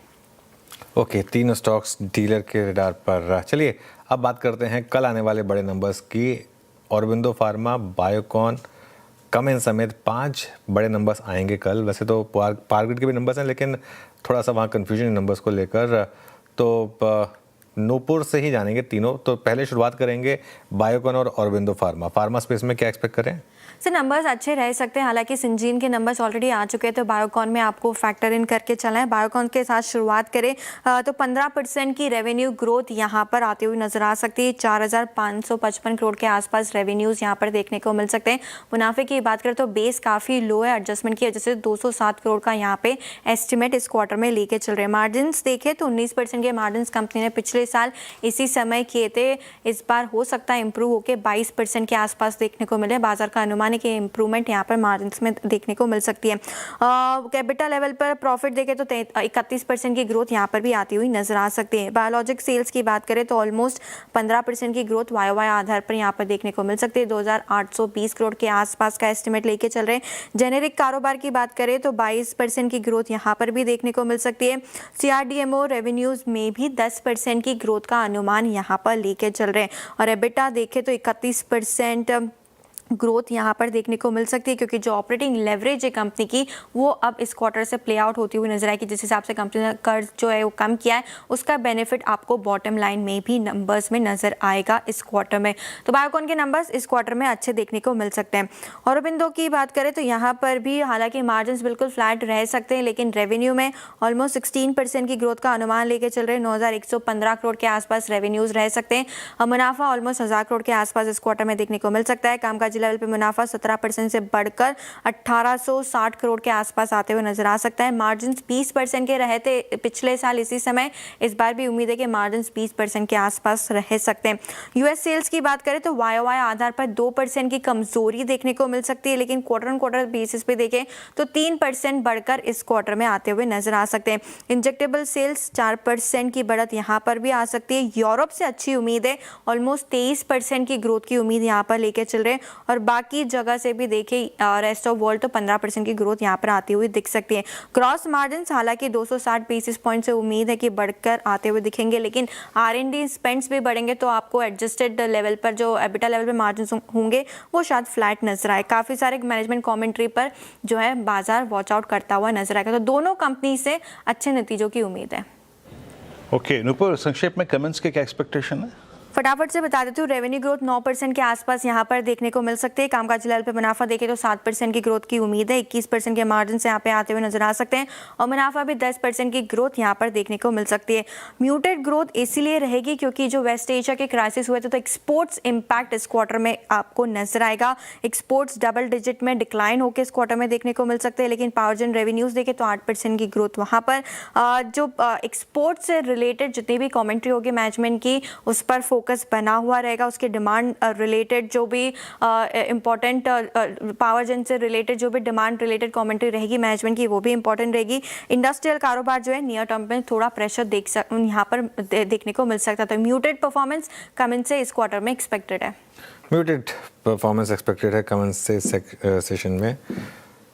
ओके, तीनों स्टॉक्स डीलर के रडार पर। चलिए अब बात करते हैं कल आने वाले बड़े नंबर्स की। ऑरबिंदो फार्मा, बायोकॉन, कमेंस समेत 5 बड़े नंबर्स आएंगे कल। वैसे तो पारग्रिड के भी नंबर्स हैं, लेकिन थोड़ा सा वहाँ कन्फ्यूजन है नंबर्स को लेकर। तो नूपुर से ही जानेंगे तीनों। तो पहले शुरुआत करेंगे बायोकॉन और ऑरबिंदो फार्मा। फार्मा स्पेस में क्या एक्सपेक्ट करें? सर, नंबर्स अच्छे रह सकते हैं। हालांकि सिंजीन के नंबर्स ऑलरेडी आ चुके हैं, तो बायोकॉन में आपको फैक्टर इन करके चलना है। बायोकॉन के साथ शुरुआत करें तो 15% की रेवेन्यू ग्रोथ यहाँ पर आती हुई नजर आ सकती है। 4555 करोड़ के आसपास रेवेन्यूज़ यहाँ पर देखने को मिल सकते हैं। मुनाफे की बात करें तो बेस काफ़ी लो है, एडजस्टमेंट की वजह से 207 करोड़ का यहाँ पे एस्टिमेट इस क्वार्टर में लेके चल रहे हैं। मार्जिन्स देखें तो 19% के मार्जिन्स कंपनी ने पिछले साल इसी समय किए थे। इस बार हो सकता है इंप्रूव होकर 22% के आसपास देखने को मिले। बाजार का अनुमान है कि इंप्रूवमेंट यहाँ पर मार्जिन्स में देखने को मिल सकती है। कैपिटल लेवल पर प्रॉफिट देखें तो 31% की ग्रोथ यहाँ पर भी आती हुई नजर आ सकती है। बायोलॉजिक सेल्स की बात करें तो ऑलमोस्ट 15% की ग्रोथ वाई आधार पर यहाँ पर देखने को मिल सकती है। 2820 करोड़ के आसपास का एस्टिमेट लेके चल रहे हैं। जेनेरिक कारोबार की बात करें तो 22% की ग्रोथ यहाँ पर भी देखने को मिल सकती है। CRDMO रेवेन्यूज में भी 10% की ग्रोथ का अनुमान यहाँ पर लेके चल रहे हैं। और एबिटा देखें तो 31% ग्रोथ यहाँ पर देखने को मिल सकती है, क्योंकि जो ऑपरेटिंग लेवरेज है कंपनी की वो अब इस क्वार्टर से प्ले आउट होती हुई नजर आएगी। जिस हिसाब से कंपनी ने कर्ज जो है वो कम किया है उसका बेनिफिट आपको बॉटम लाइन में भी नंबर्स में नजर आएगा इस क्वार्टर में। तो बायोकॉन के नंबर्स इस क्वार्टर में अच्छे देखने को मिल सकते हैं। औरोबिंदो की बात करें तो यहाँ पर भी हालांकि मार्जिन बिल्कुल फ्लैट रह सकते हैं, लेकिन रेवेन्यू में ऑलमोस्ट 16% की ग्रोथ का अनुमान लेके चल रहे हैं। 9,115 करोड़ के आसपास रेवेन्यूज रह सकते हैं। मुनाफा ऑलमोस्ट 1000 करोड़ के आसपास इस क्वार्टर में देखने को मिल सकता है। कामकाजी लेवल पे मुनाफा 17% से बढ़कर 1860 करोड़ के आसपास आते हुए नजर आ सकता है। मार्जिन 20% के रहे थे पिछले साल इसी समय, इस बार भी उम्मीद है कि मार्जिन 20% के आसपास रह सकते हैं। यूएस सेल्स की बात करें तो वाई आधार पर 2% की कमजोरी देखने को मिल सकती है, लेकिन क्वार्टर ऑन क्वार्टर बेसिस पे देखें तो 3% बढ़कर इस क्वार्टर में आते हुए नजर आ सकते हैं। इंजेक्टेबल सेल्स 4% की बढ़त यहाँ पर भी आ सकती है। यूरोप से अच्छी उम्मीद है, ऑलमोस्ट 23% की ग्रोथ की उम्मीद यहाँ पर लेके चल रहे हैं। और बाकी जगह से भी देखें रेस्ट ऑफ वर्ल्ड तो 15% की ग्रोथ यहाँ पर आती हुई दिख सकती है। क्रॉस मार्जिन हालांकि 260 बेसिस पॉइंट से उम्मीद है कि बढ़कर आते हुए दिखेंगे, लेकिन R&D स्पेंड्स भी बढ़ेंगे तो आपको एडजस्टेड लेवल पर जो एबिटा लेवल पे मार्जिन होंगे वो शायद फ्लैट नजर आए। काफ़ी सारे मैनेजमेंट कमेंट्री पर जो है बाजार वॉच आउट करता हुआ नजर आएगा। तो दोनों कंपनी से अच्छे नतीजों की उम्मीद है। ओके नूपुर, संक्षेप में कमेंट्स के क्या एक्सपेक्टेशन है? फटाफट से बता देती हूँ, रेवेन्यू ग्रोथ 9% के आसपास यहाँ पर देखने को मिल सकती है। कामकाजी लेवल पे मुनाफा देखें तो 7% की ग्रोथ की उम्मीद है। 21% के मार्जिन से यहाँ पे आते हुए नजर आ सकते हैं और मुनाफा भी 10% की ग्रोथ यहाँ पर देखने को मिल सकती है। म्यूटेड ग्रोथ इसीलिए रहेगी क्योंकि जो वेस्ट एशिया के क्राइसिस हुए थे तो एक्सपोर्ट्स इम्पैक्ट इस क्वार्टर में आपको नजर आएगा। एक्सपोर्ट्स डबल डिजिट में डिक्लाइन होकर इस क्वार्टर में देखने को मिल सकते हैं, लेकिन पावर जेन रेवेन्यूज देखें तो 8% की ग्रोथ वहाँ पर। जो एक्सपोर्ट से रिलेटेड जितनी भी कॉमेंट्री होगी मैनेजमेंट की उस पर फोकस बना हुआ रहेगा। उसके डिमांड रिलेटेड जो भी इंपॉर्टेंट पावर जेन से रिलेटेड जो भी डिमांड रिलेटेड कमेंट्री रहेगी मैनेजमेंट की वो भी इंपॉर्टेंट रहेगी। इंडस्ट्रियल कारोबार जो है नियर टर्म में थोड़ा प्रेशर यहाँ पर देखने को मिल सकता है। तो म्यूटेड परफॉर्मेंस कमेंट से इस क्वार्टर में एक्सपेक्टेड है। म्यूटेड परफॉर्मेंस एक्सपेक्टेड है कमेंट से सेशन में।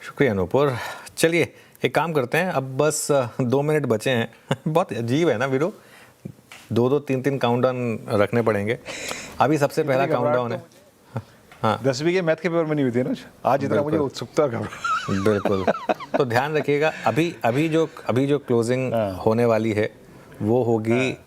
शुक्रिया नूपुर। चलिए एक काम करते हैं, अब बस 2 मिनट बचे हैं। बहुत अजीब है ना वीरू, 2-2 3-3 काउंटडाउन रखने पड़ेंगे। अभी सबसे पहला काउंटडाउन है। हाँ 10वीं के मैथ के पेपर में नहीं हुई थी ना आज, इतना मुझे उत्सुकता का। बिल्कुल। तो ध्यान रखिएगा, अभी जो क्लोजिंग होने वाली है वो होगी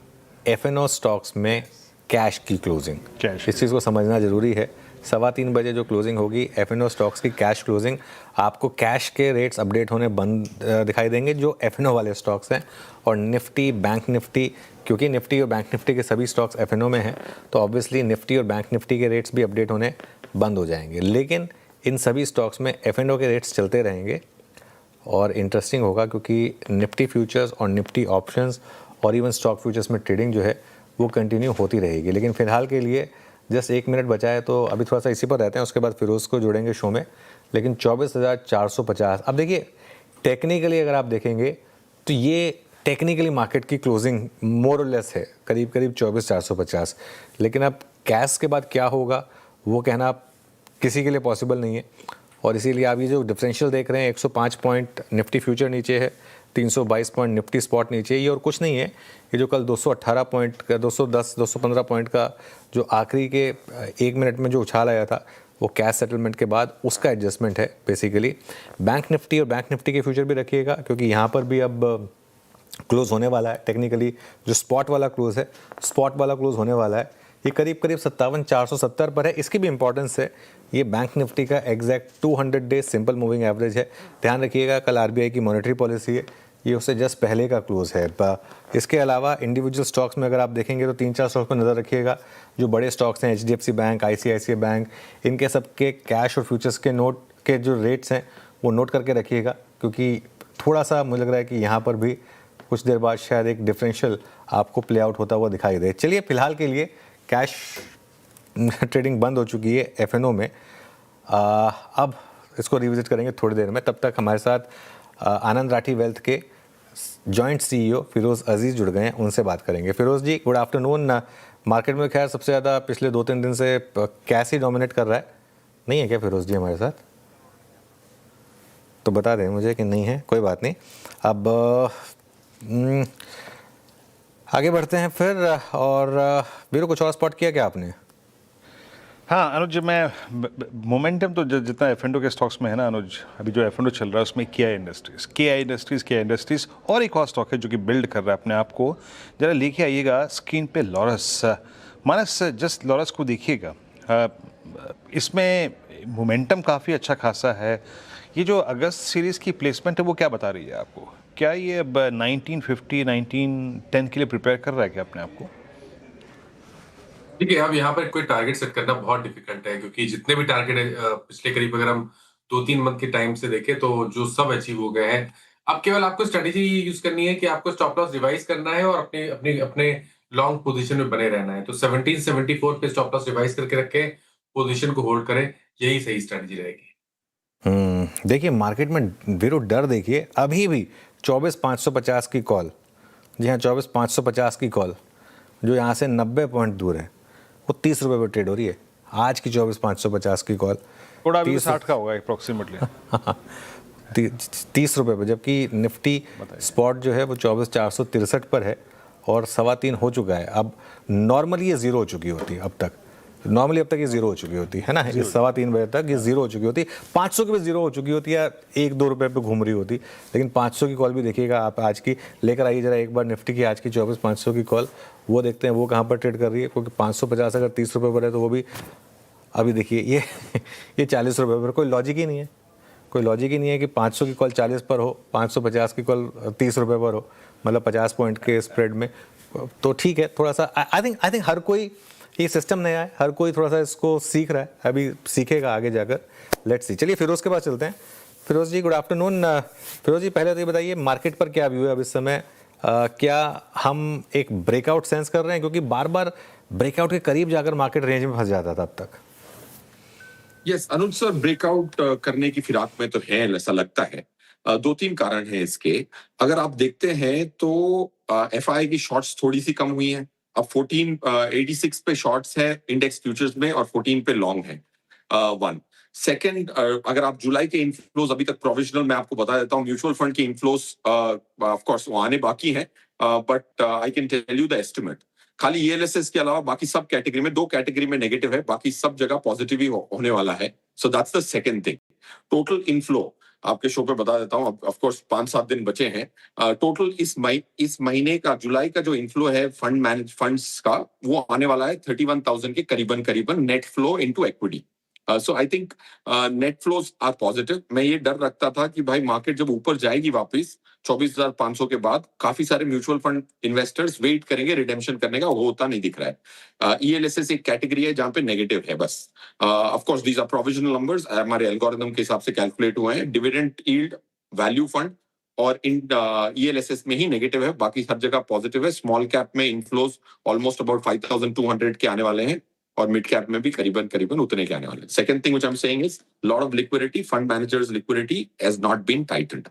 F&O स्टॉक्स में कैश की क्लोजिंग। इस चीज़ को समझना जरूरी है। 3:15 बजे जो क्लोजिंग होगी F&O स्टॉक्स की कैश क्लोजिंग, आपको कैश के रेट्स अपडेट होने बंद दिखाई देंगे जो F&O वाले स्टॉक्स हैं। और निफ्टी, बैंक निफ्टी, क्योंकि निफ्टी और बैंक निफ्टी के सभी स्टॉक्स F&O में हैं तो ऑब्वियसली निफ्टी और बैंक निफ्टी के रेट्स भी अपडेट होने बंद हो जाएंगे। लेकिन इन सभी स्टॉक्स में F&O के रेट्स चलते रहेंगे और इंटरेस्टिंग होगा क्योंकि निफ्टी फ्यूचर्स और निफ्टी ऑप्शंस और इवन स्टॉक फ्यूचर्स में ट्रेडिंग जो है वो कंटिन्यू होती रहेगी। लेकिन फ़िलहाल के लिए जस्ट 1 मिनट बचा है तो अभी थोड़ा सा इसी पर रहते हैं, उसके बाद फिरोज़ को जोड़ेंगे शो में। लेकिन 24,450, अब देखिए टेक्निकली अगर आप देखेंगे तो ये टेक्निकली मार्केट की क्लोजिंग मोर और लेस है, करीब करीब 24,450। लेकिन अब कैश के बाद क्या होगा वो कहना किसी के लिए पॉसिबल नहीं है। और इसीलिए आप ये जो डिफरेंशियल देख रहे हैं 105 पॉइंट निफ्टी फ्यूचर नीचे है, 322 पॉइंट निफ्टी स्पॉट नीचे, ये और कुछ नहीं है। ये जो कल 218 पॉइंट का 215 पॉइंट का जो आखिरी के 1 मिनट में जो उछाल आया था वो कैश सेटलमेंट के बाद उसका एडजस्टमेंट है बेसिकली। बैंक निफ्टी और बैंक निफ्टी के फ्यूचर भी रखिएगा क्योंकि यहाँ पर भी अब क्लोज होने वाला है। टेक्निकली जो स्पॉट वाला क्लोज होने वाला है, ये करीब 57,470 पर है। इसकी भी इंपॉर्टेंस है, ये बैंक निफ्टी का exact 200 day simple moving average है। ध्यान रखिएगा कल RBI की मॉनेटरी पॉलिसी है, ये उससे जस्ट पहले का क्लोज है। इसके अलावा इंडिविजुअल स्टॉक्स में अगर आप देखेंगे तो 3-4 स्टॉक्स पर नज़र रखिएगा। जो बड़े स्टॉक्स हैं HDFC बैंक, ICICI बैंक, इनके सबके कैश और फ्यूचर्स के नोट के जो रेट्स हैं वो नोट करके रखिएगा क्योंकि थोड़ा सा मुझे लग रहा है कि यहाँ पर भी कुछ देर बाद शायद एक डिफरेंशियल आपको प्ले आउट होता हुआ दिखाई दे। चलिए फिलहाल के लिए कैश ट्रेडिंग बंद हो चुकी है F&O में। अब इसको रिविजिट करेंगे थोड़ी देर में। तब तक हमारे साथ आनंद राठी वेल्थ के जॉइंट CEO फिरोज़ अजीज़ जुड़ गए हैं, उनसे बात करेंगे। फिरोज़ जी गुड आफ्टरनून। मार्केट में खैर सबसे ज़्यादा पिछले 2-3 दिन से कैश ही डोमिनेट कर रहा है, नहीं है क्या फिरोज़ जी हमारे साथ? तो बता दें मुझे कि नहीं है, कोई बात नहीं। अब आगे बढ़ते हैं फिर। और वीरो कुछ और स्पॉट किया क्या आपने? हाँ अनुज, मैं मोमेंटम तो जितना एफ&ओ के स्टॉक्स में है ना अनुज, अभी जो एफ&ओ चल रहा है उसमें केआई इंडस्ट्रीज और एक और स्टॉक है जो कि बिल्ड कर रहा है अपने आप को। जरा लेके आइएगा स्क्रीन पे लॉरस। मानस, जस्ट लॉरस को देखिएगा, इसमें मोमेंटम काफ़ी अच्छा खासा है। ये जो अगस्त सीरीज़ की प्लेसमेंट है वो क्या बता रही है आपको? क्या ये अब 1950 1910 के लिए प्रिपेयर कर रहा है क्या अपने आप को? देखिए, अब यहाँ पर कोई टारगेट सेट करना बहुत डिफिकल्ट है, क्योंकि जितने भी टारगेट है पिछले करीब अगर हम 2-3 मंथ के टाइम से देखें तो जो सब अचीव हो गए हैं। अब केवल आपको स्ट्रेटेजी यूज करनी है कि आपको स्टॉप लॉस रिवाइज करना है और अपने अपने अपने लॉन्ग पोजीशन में बने रहना है। तो 1774 पे स्टॉप लॉस रिवाइज करके रखें, पोजीशन को होल्ड करें, यही सही स्ट्रेटेजी रहेगी। देखिए मार्केट में वीरो डर देखिए, अभी भी 24,550 की कॉल, जी हाँ 24,550 की कॉल जो यहाँ से 90 पॉइंट दूर है, वो 30 रुपये पर ट्रेड हो रही है। आज की 24,550 की कॉल थोड़ा अभी 60 का होगा अप्रोक्सीमेटली 30 रुपये पर, जबकि निफ्टी स्पॉट जो है वो 24,463 पर है और 3.25 हो चुका है। अब नॉर्मली ये ज़ीरो हो चुकी होती है, अब तक नॉर्मली अब तक ये ज़ीरो हो चुकी होती है ना, ये 3.25 बजे तक ये ज़ीरो हो चुकी होती। 500 की भी ज़ीरो हो चुकी होती है, 1-2 रुपये पे घूम रही होती। लेकिन 500 की कॉल भी देखिएगा आप, आज की लेकर आइए जरा एक बार निफ्टी की आज की 24,500 की कॉल, वो देखते हैं वो कहाँ पर ट्रेड कर रही है। क्योंकि 550 अगर 30 रुपये पर है तो वो भी अभी देखिए ये 40 रुपये पर, कोई लॉजिक ही नहीं है, कोई लॉजिक ही नहीं है कि 500 की कॉल 40 पर हो, 550 की कॉल 30 रुपये पर हो, मतलब 50 पॉइंट के स्प्रेड में। तो ठीक है, थोड़ा सा आई थिंक हर कोई, ये सिस्टम नया है, हर कोई थोड़ा सा इसको सीख रहा है, अभी सीखेगा आगे जाकर, लेट्स सी। चलिए फिरोज़ के पास चलते हैं। फिरोज़ जी गुड आफ्टरनून। फिरोज़ जी पहले तो ये बताइए मार्केट पर क्या व्यू है अब इस समय, क्या हम एक ब्रेकआउट सेंस कर रहे हैं? क्योंकि बार बार ब्रेकआउट के करीब जाकर मार्केट रेंज में फंस जाता था अब तक। यस अनुज सर, ब्रेकआउट करने की फिराक में तो है, ऐसा लगता है। 2-3 कारण हैं इसके। अगर आप देखते हैं तो एफआई की शॉर्ट्स थोड़ी सी कम हुई हैं। अब 1486 पे शॉर्ट्स है इंडेक्स फ्यूचर्स में और 14 पे लॉन्ग है। वन सेकेंड, अगर आप जुलाई के इनफ्लोज अभी तक प्रोविजनल मैं आपको बता देता हूँ, म्यूचुअल फंड के इनफ्लोज ऑफ कोर्स वो आने बाकी हैं, but I can tell you the estimate. खाली ईएलएसएस के अलावा बाकी सब कैटेगरी में, 2 कैटेगरी में नेगेटिव है, बाकी सब जगह पॉजिटिव ही होने वाला है। So that's the second thing. Total inflow आपके शो पे बता देता हूँ, ऑफ कोर्स 5-7 दिन बचे हैं। टोटल इस महीने का जुलाई का जो इनफ्लो है फंड्स का, वो आने वाला है 31,000 के करीबन net flow into equity. So I think net flows are positive. मैं ये डर रखता था कि भाई मार्केट जब ऊपर जाएगी वापस 24,500 के बाद, काफी सारे म्यूचुअल फंड इन्वेस्टर्स वेट करेंगे रिडेम्पशन करने का, वो होता नहीं दिख रहा है। ईएलएसएस एक कैटेगरी है जहां पे नेगेटिव है बस। Of course these are provisional numbers, हमारे एल्गोरिथम के हिसाब से कैलकुलेट हुए हैं। डिविडेंड यील्ड, वैल्यू फंड और इन ईएलएसएस में ही नेगेटिव है, बाकी हर जगह पॉजिटिव है। स्मॉल कैप में इनफ्लोज ऑलमोस्ट अबाउट 5,200 के आने वाले हैं और मिड कैप में भी करीबन उतने के आने वाले हैं। Second thing which I am saying is lot of liquidity, fund managers liquidity has not been tightened.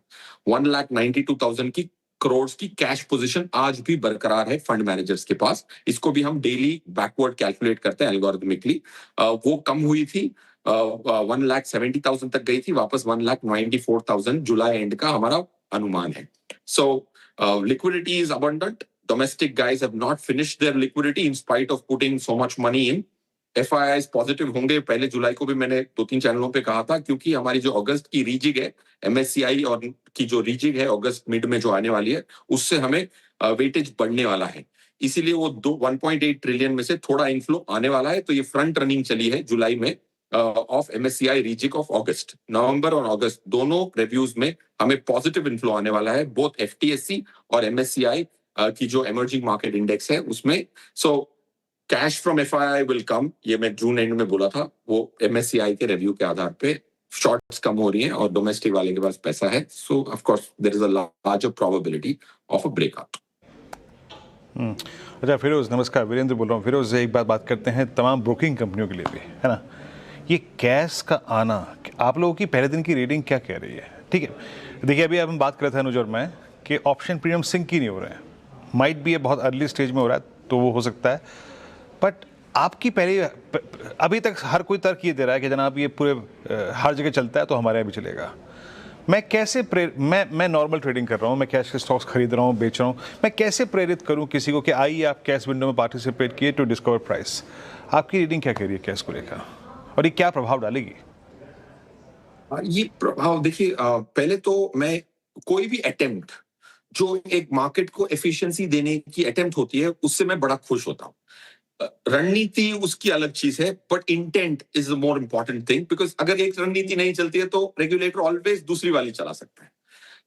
1,92,000 की करोड़ की कैश पोजीशन आज भी बरकरार है फंड मैनेजर्स के पास। इसको भी हम डेली बैकवर्ड कैलकुलेट करते हैं एल्गोरिथमिकली। वो कम हुई थी, 1,70,000 तक गई थी, वापस 1,94,000 जुलाई एंड का हमारा अनुमान है। So liquidity is abundant. Domestic guys have not finished their liquidity in spite of putting so much money in. FIIs positive होंगे, पहले जुलाई को भी मैंने 2-3 चैनलों पे कहा था, क्योंकि हमारी जो अगस्त की रीजिग है MSCI और की जो रीजिग है अगस्त मिड में जो आने वाली है, उससे हमें वेटेज बढ़ने वाला है। इसीलिए वो 1.8 ट्रिलियन में से थोड़ा इनफ्लो आने वाला है। तो ये फ्रंट रनिंग चली है जुलाई में ऑफ MSCI रीजिग ऑफ अगस्त। नवंबर और अगस्त दोनों रिव्यूज में हमें पॉजिटिव इनफ्लो आने वाला है, बोथ FTSE और MSCI की जो इमर्जिंग मार्केट इंडेक्स है उसमें। So cash from FII will come, ये मैं जून एंड में बोला था। वो MSCI के रिव्यू के आधार पे शॉर्ट्स कम हो रही हैं और डोमेस्टिक वाले के पास पैसा है। So of course there is a larger probability of a breakout. अच्छा फिरोज, नमस्कार, वीरेंद्र बोल रहा हूँ। फिरोज, एक बात करते हैं तमाम ब्रोकिंग कंपनियों के लिए भी, है ना, ये कैश का आना, आप लोगों की पहले दिन की रीडिंग क्या कह रही है? ठीक है, देखिए अभी हम बात कर रहे थे अनुज और मैं कि ऑप्शन प्रीमियम सिंक ही नहीं हो रहे हैं। माइट भी ये बहुत अर्ली स्टेज में हो रहा है तो वो हो सकता है, बट आपकी पहले अभी तक हर कोई तर्क ये दे रहा है कि जनाब ये पूरे हर जगह चलता है तो हमारे यहाँ भी चलेगा। मैं कैसे मैं नॉर्मल ट्रेडिंग कर रहा हूँ, मैं कैश के स्टॉक्स खरीद रहा हूँ, बेच रहा हूँ, मैं कैसे प्रेरित करूँ किसी को कि आइए आप कैश विंडो में पार्टिसिपेट किए टू डिस्कवर प्राइस? आपकी रीडिंग क्या कह रही है क्या इसको लेकर, और ये क्या प्रभाव डालेगी? ये प्रभाव देखिए, पहले तो मैं कोई भी अटेम्प्ट जो एक मार्केट को एफिशिएंसी देने की अटेम्प्ट होती है उससे मैं बड़ा खुश होता हूँ। रणनीति उसकी अलग चीज है, but intent is the more important thing, because अगर एक रणनीति नहीं चलती है तो रेगुलेटर ऑलवेज दूसरी वाली चला सकता है।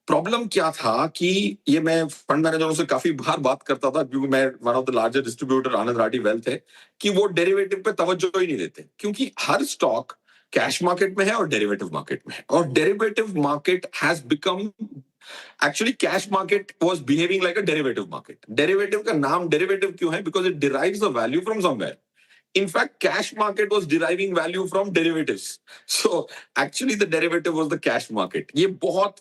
प्रॉब्लम क्या था कि ये मैं फंड मैनेजरों से काफी बार बात करता था, क्योंकि मैं one of the largest distributor Anand Rathi wealth है, कि वो डेरिवेटिव पे तवज्जो ही नहीं देते, क्योंकि हर स्टॉक कैश मार्केट में है और डेरिवेटिव मार्केट में है, और derivative market has become actually cash market was behaving like a derivative market. Derivative का नाम डेरिवेटिव क्यों है? Because it derives the value from somewhere. In fact, cash market was deriving value from derivatives. So actually the derivative was the cash market. ये बहुत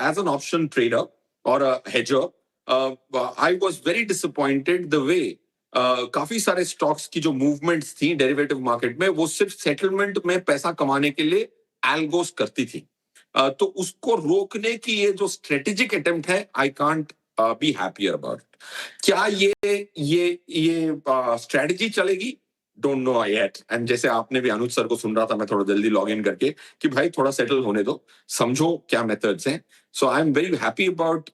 as an option trader or a hedger, I was very disappointed the way काफी सारे stocks की जो movements थी derivative market में, वो सिर्फ settlement में पैसा कमाने के लिए algos करती थी। तो उसको रोकने की ये जो strategic attempt है, I can't be happier about it. क्या ये strategy चलेगी? Don't know yet. एंड जैसे आपने भी अनुज सर को सुन रहा था, मैं थोड़ा जल्दी लॉग इन करके कि भाई थोड़ा सेटल होने दो, समझो क्या मेथड्स हैं। So I am very happy about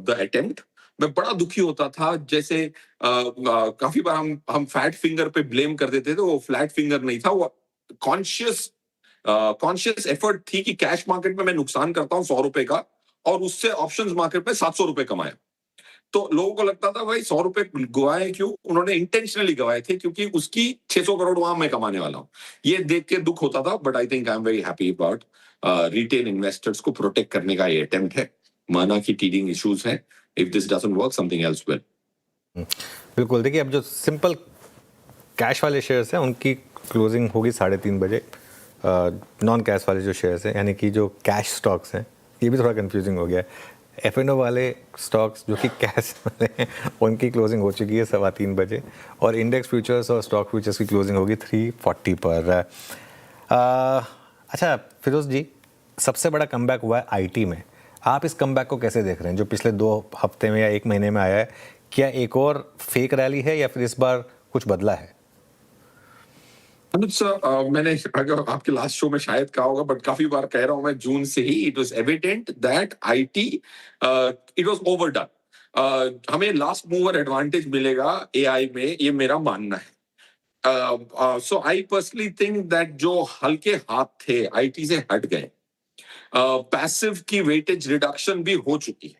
the attempt. मैं बड़ा दुखी होता था, जैसे काफी बार हम फैट फिंगर पे ब्लेम कर देते थे, वो फ्लैट फिंगर नहीं था, वो कॉन्शियस एफर्ट थी कि कैश मार्केट में मैं नुकसान करता हूँ 100 रुपए का, और उससे ऑप्शंस मार्केट में 700 रुपए कमाया। तो लोगों को लगता था भाई 100 रुपए गवाए क्यों? उन्होंने इंटेंशनली गवाए थे, क्योंकि उसकी 600 करोड़ वहां मैं कमाने वाला हूं। ये देख के दुख होता था, but I think I am very happy about retail investors को प्रोटेक्ट करने का ये अटेम्प्ट है। माना कि टीडिंग इश्यूज है, if this doesn't work something else will. बिल्कुल, देखिए अब जो सिंपल कैश वाले शेयर्स हैं उनकी क्लोजिंग होगी 3:30 बजे। नॉन कैश वाले जो शेयर्स हैं, यानी कि जो कैश स्टॉक्स हैं, ये भी थोड़ा कंफ्यूजिंग हो गया है। F&O वाले स्टॉक्स जो कि कैश वाले हैं, उनकी क्लोजिंग हो चुकी है 3:15 बजे, और इंडेक्स फ्यूचर्स और स्टॉक फ्यूचर्स की क्लोजिंग होगी 3:40 पर। अच्छा फिरोज जी, सबसे बड़ा कमबैक हुआ है आईटी में। आप इस कमबैक को कैसे देख रहे हैं, जो पिछले 2 हफ्ते में या 1 महीने में आया है? क्या एक और फेक रैली है या फिर इस बार कुछ बदला है? अनुज सर, मैंने अगर आपके लास्ट शो में शायद कहा होगा, बट काफी बार कह रहा हूं मैं जून से ही, it was evident that IT it was overdone. हमें लास्ट मूवर एडवांटेज मिलेगा एआई में, ये मेरा मानना है। So I personally think that जो हल्के हाथ थे आईटी से हट गए। पैसिव की वेटेज रिडक्शन भी हो चुकी है।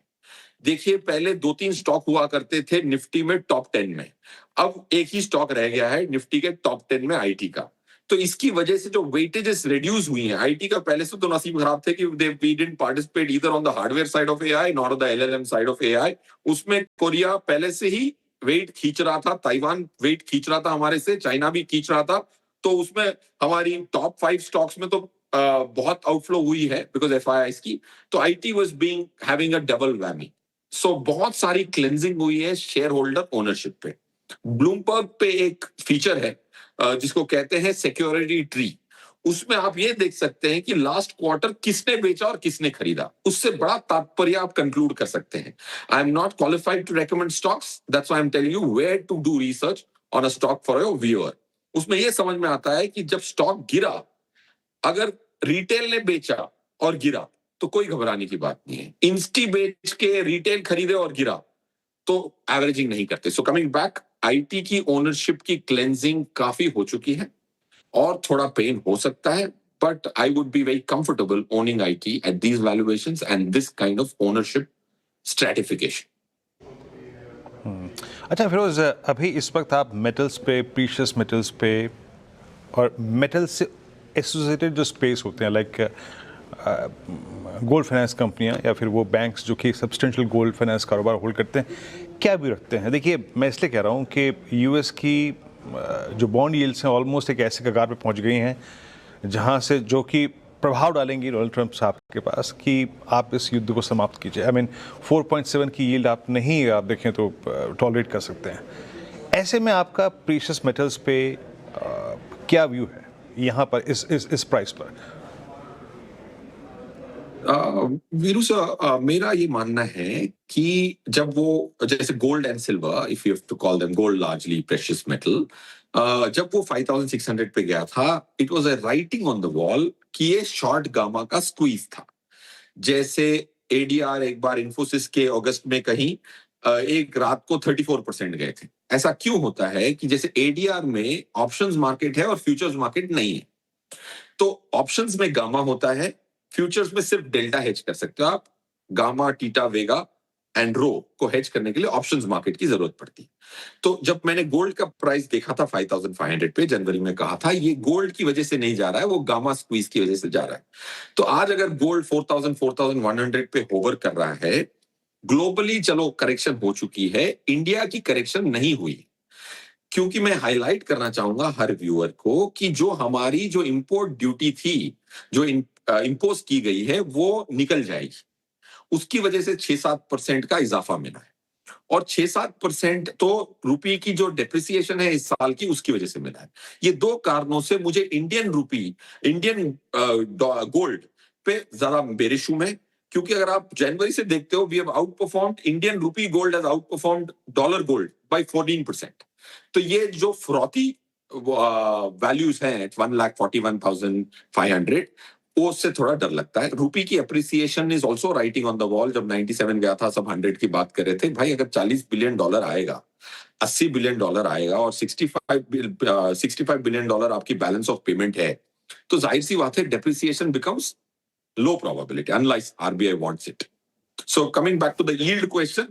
देखिए, पहले 2-3 स्टॉक हुआ करते थे निफ्टी में टॉप 10 में, अब एक ही स्टॉक रह गया है निफ्टी के टॉप 10 में आईटी का। तो इसकी वजह से जो वेटेजेस रिड्यूस हुई हैं आईटी का, पहले से तो नसीब खराब थे कि we didn't participate either on the hardware side of AI not the LLM side of AI. उसमें कोरिया पहले से ही वेट खींच रहा था, ताइवान वेट खींच रहा था हमारे से, चाइना भी खींच रहा था। तो उसमें हमारी टॉप 5 स्टॉक्स में तो बहुत आउटफ्लो हुई है बिकॉज एफआईआई की। तो IT was being having a double whammy. So बहुत सारी क्लेंजिंग हुई है शेयर होल्डर ओनरशिप पे। ब्लूमबर्ग पे एक फीचर है जिसको कहते हैं सिक्योरिटी ट्री। उसमें आप ये देख सकते हैं कि लास्ट क्वार्टर किसने बेचा और किसने खरीदा, उससे बड़ा तात्पर्य आप कंक्लूड कर सकते हैं। I am not qualified to recommend stocks, that's why I am telling you where to do research on a stock for your viewer. उसमें यह समझ में आता है कि जब स्टॉक गिरा, अगर रिटेल ने बेचा और गिरा तो कोई घबराने की बात नहीं है। इंस्टी बेच के रिटेल खरीदे और गिरा तो एवरेजिंग नहीं करते। सो कमिंग बैक, आईटी की ओनरशिप की क्लेंजिंग काफी हो चुकी है और थोड़ा पेन हो सकता है, but I would be very comfortable owning IT at these valuations and this kind of ownership stratification. अच्छा फिरोज, अभी इस वक्त आप मेटल्स पे, प्रीशियस मेटल्स पे और मेटल से एसोसिएटेड जो स्पेस होते हैं, लाइक गोल्ड फाइनेंस कंपनियां या फिर वो बैंक्स जो कि सब्सटेंशियल गोल्ड फाइनेंस कारोबार होल्ड करते हैं, क्या भी रखते हैं? देखिए, मैं इसलिए कह रहा हूँ कि यूएस की जो बॉन्ड यील्ड्स हैं ऑलमोस्ट एक ऐसे कगार पे पहुँच गई हैं जहाँ से जो कि प्रभाव डालेंगी डोनाल्ड ट्रंप साहब के पास कि आप इस युद्ध को समाप्त कीजिए। आई मीन 4.7 की यील्ड आप नहीं, आप देखें तो टॉलरेट कर सकते हैं। ऐसे में आपका प्रीशियस मेटल्स पे क्या व्यू है यहाँ पर इस प्राइस पर? वीरू सर, मेरा ये मानना है कि जब वो जैसे gold and silver, if you have to call them gold largely precious metal, जब वो 5600 पे गया था, it was a writing on the wall कि ये शॉर्ट गामा का स्क्वीज था। जैसे एडीआर एक बार इन्फोसिस के अगस्त में कहीं एक रात को 34% गए थे। ऐसा क्यों होता है कि जैसे एडीआर में ऑप्शंस मार्केट है और फ्यूचर्स मार्केट नहीं है, तो ऑप्शंस में गामा होता है, फ्यूचर्स में सिर्फ डेल्टा हेज कर सकते हो आप। गामा, टीटा, वेगा एंड रो को हेज करने के लिए ऑप्शंस मार्केट की जरूरत पड़ती है। तो जब मैंने गोल्ड का प्राइस देखा था 5500 पे, जनवरी में कहा था ये गोल्ड की वजह से नहीं जा रहा है, वो गामा स्क्वीज की वजह से जा रहा है। तो आज अगर गोल्ड 4100 पे होवर कर रहा है, ग्लोबली चलो करेक्शन हो चुकी है, इंडिया की करेक्शन नहीं हुई, क्योंकि मैं हाईलाइट करना चाहूंगा हर व्यूअर को कि जो हमारी जो इंपोर्ट ड्यूटी थी, जो इंपोज की गई है, वो निकल जाएगी। उसकी वजह से 6-7% का इजाफा मिला है, और 6-7% तो रुपये की जो डेप्रिसिएशन है इस साल की, उसकी वजह से मिला है। ये दो कारणों से मुझे इंडियन गोल्ड पे ज्यादा बेरिश हूं मैं, क्योंकि अगर आप जनवरी से देखते हो, we have outperformed, Indian rupee gold has outperformed dollar gold by 14%। तो ये जो फ्रॉथी वैल्यूज हैं 1,41,500, वो उससे थोड़ा डर लगता है। रूपी की appreciation is also writing on the wall. जब 97 गया था, सब 100 की बात कर रहे थे। भाई अगर $40 बिलियन आएगा, $80 बिलियन आएगा और 65 बिलियन डॉलर आपकी बैलेंस ऑफ पेमेंट है, तो जाहिर सी बात है depreciation becomes low probability unless RBI wants it. So coming back to the yield question,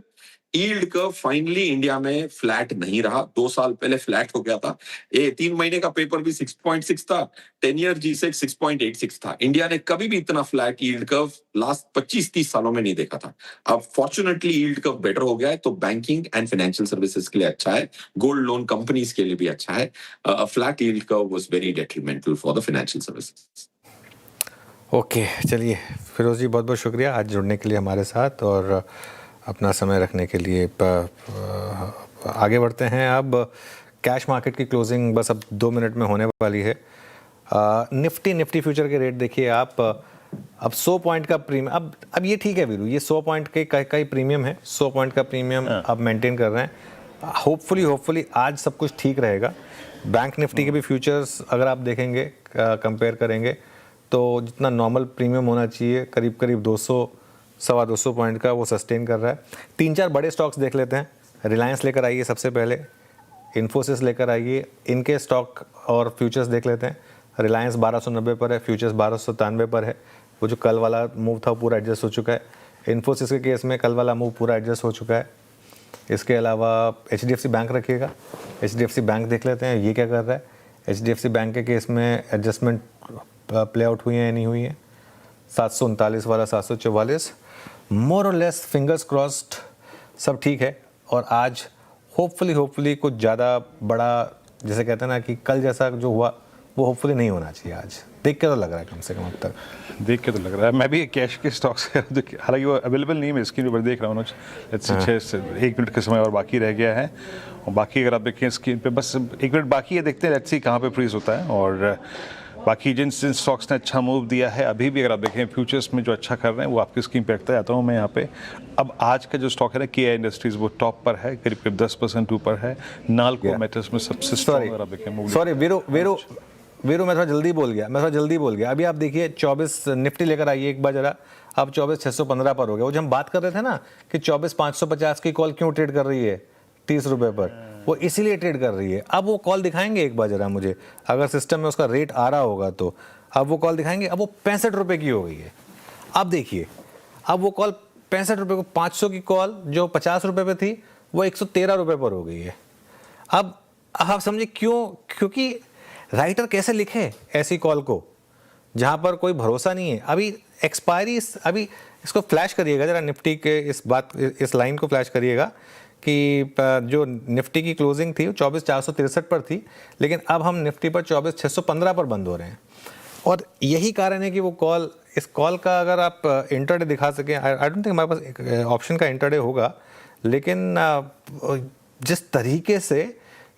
yield curve finally India में फ्लैट नहीं रहा। 2 साल पहले फ्लैट हो गया था। 3 महीने का पेपर भी 6.6 था, 10 ईयर G-Sec 6.86 था। इंडिया ने कभी भी इतना फ्लैट यील्ड कर्व लास्ट 25-30 सालों में नहीं देखा था। अब फॉर्चुनेटली यील्ड कर्व बेटर हो गया है, तो बैंकिंग एंड फाइनेंशियल सर्विसेज के लिए अच्छा है, गोल्ड लोन कंपनीज के लिए भी अच्छा है। Flat yield curve was very detrimental for the financial services. Okay, चलिए फिरोज जी, बहुत बहुत शुक्रिया आज जुड़ने के लिए हमारे साथ और अपना समय रखने के लिए। आगे बढ़ते हैं। अब कैश मार्केट की क्लोजिंग बस अब 2 मिनट में होने वाली है। निफ्टी फ्यूचर के रेट देखिए आप। अब 100 पॉइंट का प्रीमियम, अब ये ठीक है वीरू, ये 100 पॉइंट के का ही प्रीमियम है। 100 पॉइंट का प्रीमियम अब मेंटेन कर रहे हैं। होपफुली आज सब कुछ ठीक रहेगा। बैंक निफ्टी के भी फ्यूचर्स अगर आप देखेंगे, कंपेयर करेंगे, तो जितना नॉर्मल प्रीमियम होना चाहिए, करीब 200-225 पॉइंट का, वो सस्टेन कर रहा है। 3-4 बड़े स्टॉक्स देख लेते हैं। रिलायंस लेकर आइए सबसे पहले, इन्फोसिस लेकर आइए, इनके स्टॉक और फ्यूचर्स देख लेते हैं। रिलायंस 1290 पर है, फ्यूचर्स 1297 पर है। वो जो कल वाला मूव था पूरा एडजस्ट हो चुका है। इन्फोसिस के केस में कल वाला मूव पूरा एडजस्ट हो चुका है। इसके अलावा HDFC बैंक रखिएगा। HDFC बैंक देख लेते हैं ये क्या कर रहा है। HDFC बैंक के केस में एडजस्टमेंट प्ले आउट हुई है या नहीं हुई है। 739 वाला 744, मोर और लेस फिंगर्स क्रॉस्ड सब ठीक है। और आज होपफुली कुछ ज़्यादा बड़ा, जैसे कहते हैं ना कि कल जैसा जो हुआ वो होपफुली नहीं होना चाहिए। आज देख के तो लग रहा है, कम से कम अब तक देख के तो लग रहा है। मैं भी कैश के स्टॉक्स हालांकि वो अवेलेबल नहीं है, मैं स्क्रीन पर देख रहा हूँ। 1 मिनट का समय और बाकी रह गया है, और बाकी अगर आप देखें स्क्रीन पे बस 1 मिनट बाकी है। देखते हैं लेट्स सी कहाँ पे फ्रीज होता है। और बाकी जिन स्टॉक्स ने अच्छा मूव दिया है अभी भी अगर आप देखें फ्यूचर्स में जो अच्छा कर रहे हैं वो आपकी स्क्रीन पे रखता जाता हूँ मैं यहाँ पे। अब आज का जो स्टॉक है ना, KI इंडस्ट्रीज, वो टॉप पर है, करीब 10% ऊपर है। नालको मेटल्स में सबसे स्ट्रॉन्ग अगर आप देखें। सॉरी वीरू मैं थोड़ा जल्दी बोल गया। अभी आप देखिए 24 निफ्टी लेकर आइए एक बार जरा। अब 24,615 पर हो गया। वो जो हम बात कर रहे थे ना कि 24,550 की कॉल क्यों ट्रेड कर रही है 30 रुपये पर, वो इसीलिए ट्रेड कर रही है। अब वो कॉल दिखाएंगे एक बार जरा मुझे, अगर सिस्टम में उसका रेट आ रहा होगा तो। अब वो कॉल दिखाएंगे। अब वो 65 रुपये की हो गई है। अब देखिए, अब वो कॉल 65 रुपये को, 500 की कॉल जो 50 रुपये पे थी वो 113 रुपये पर हो गई है। अब आप समझिए क्यों, क्योंकि राइटर कैसे लिखे ऐसी कॉल को जहाँ पर कोई भरोसा नहीं है। अभी एक्सपायरी, अभी इसको फ्लैश करिएगा जरा, निफ्टी के इस लाइन को फ्लैश करिएगा कि जो निफ्टी की क्लोजिंग थी वो 24,463 पर थी, लेकिन अब हम निफ्टी पर 24,615 पर बंद हो रहे हैं। और यही कारण है कि वो कॉल, इस कॉल का अगर आप इंटरडे दिखा सकें, आई डोंट थिंक हमारे पास एक ऑप्शन का इंटरडे होगा, लेकिन जिस तरीके से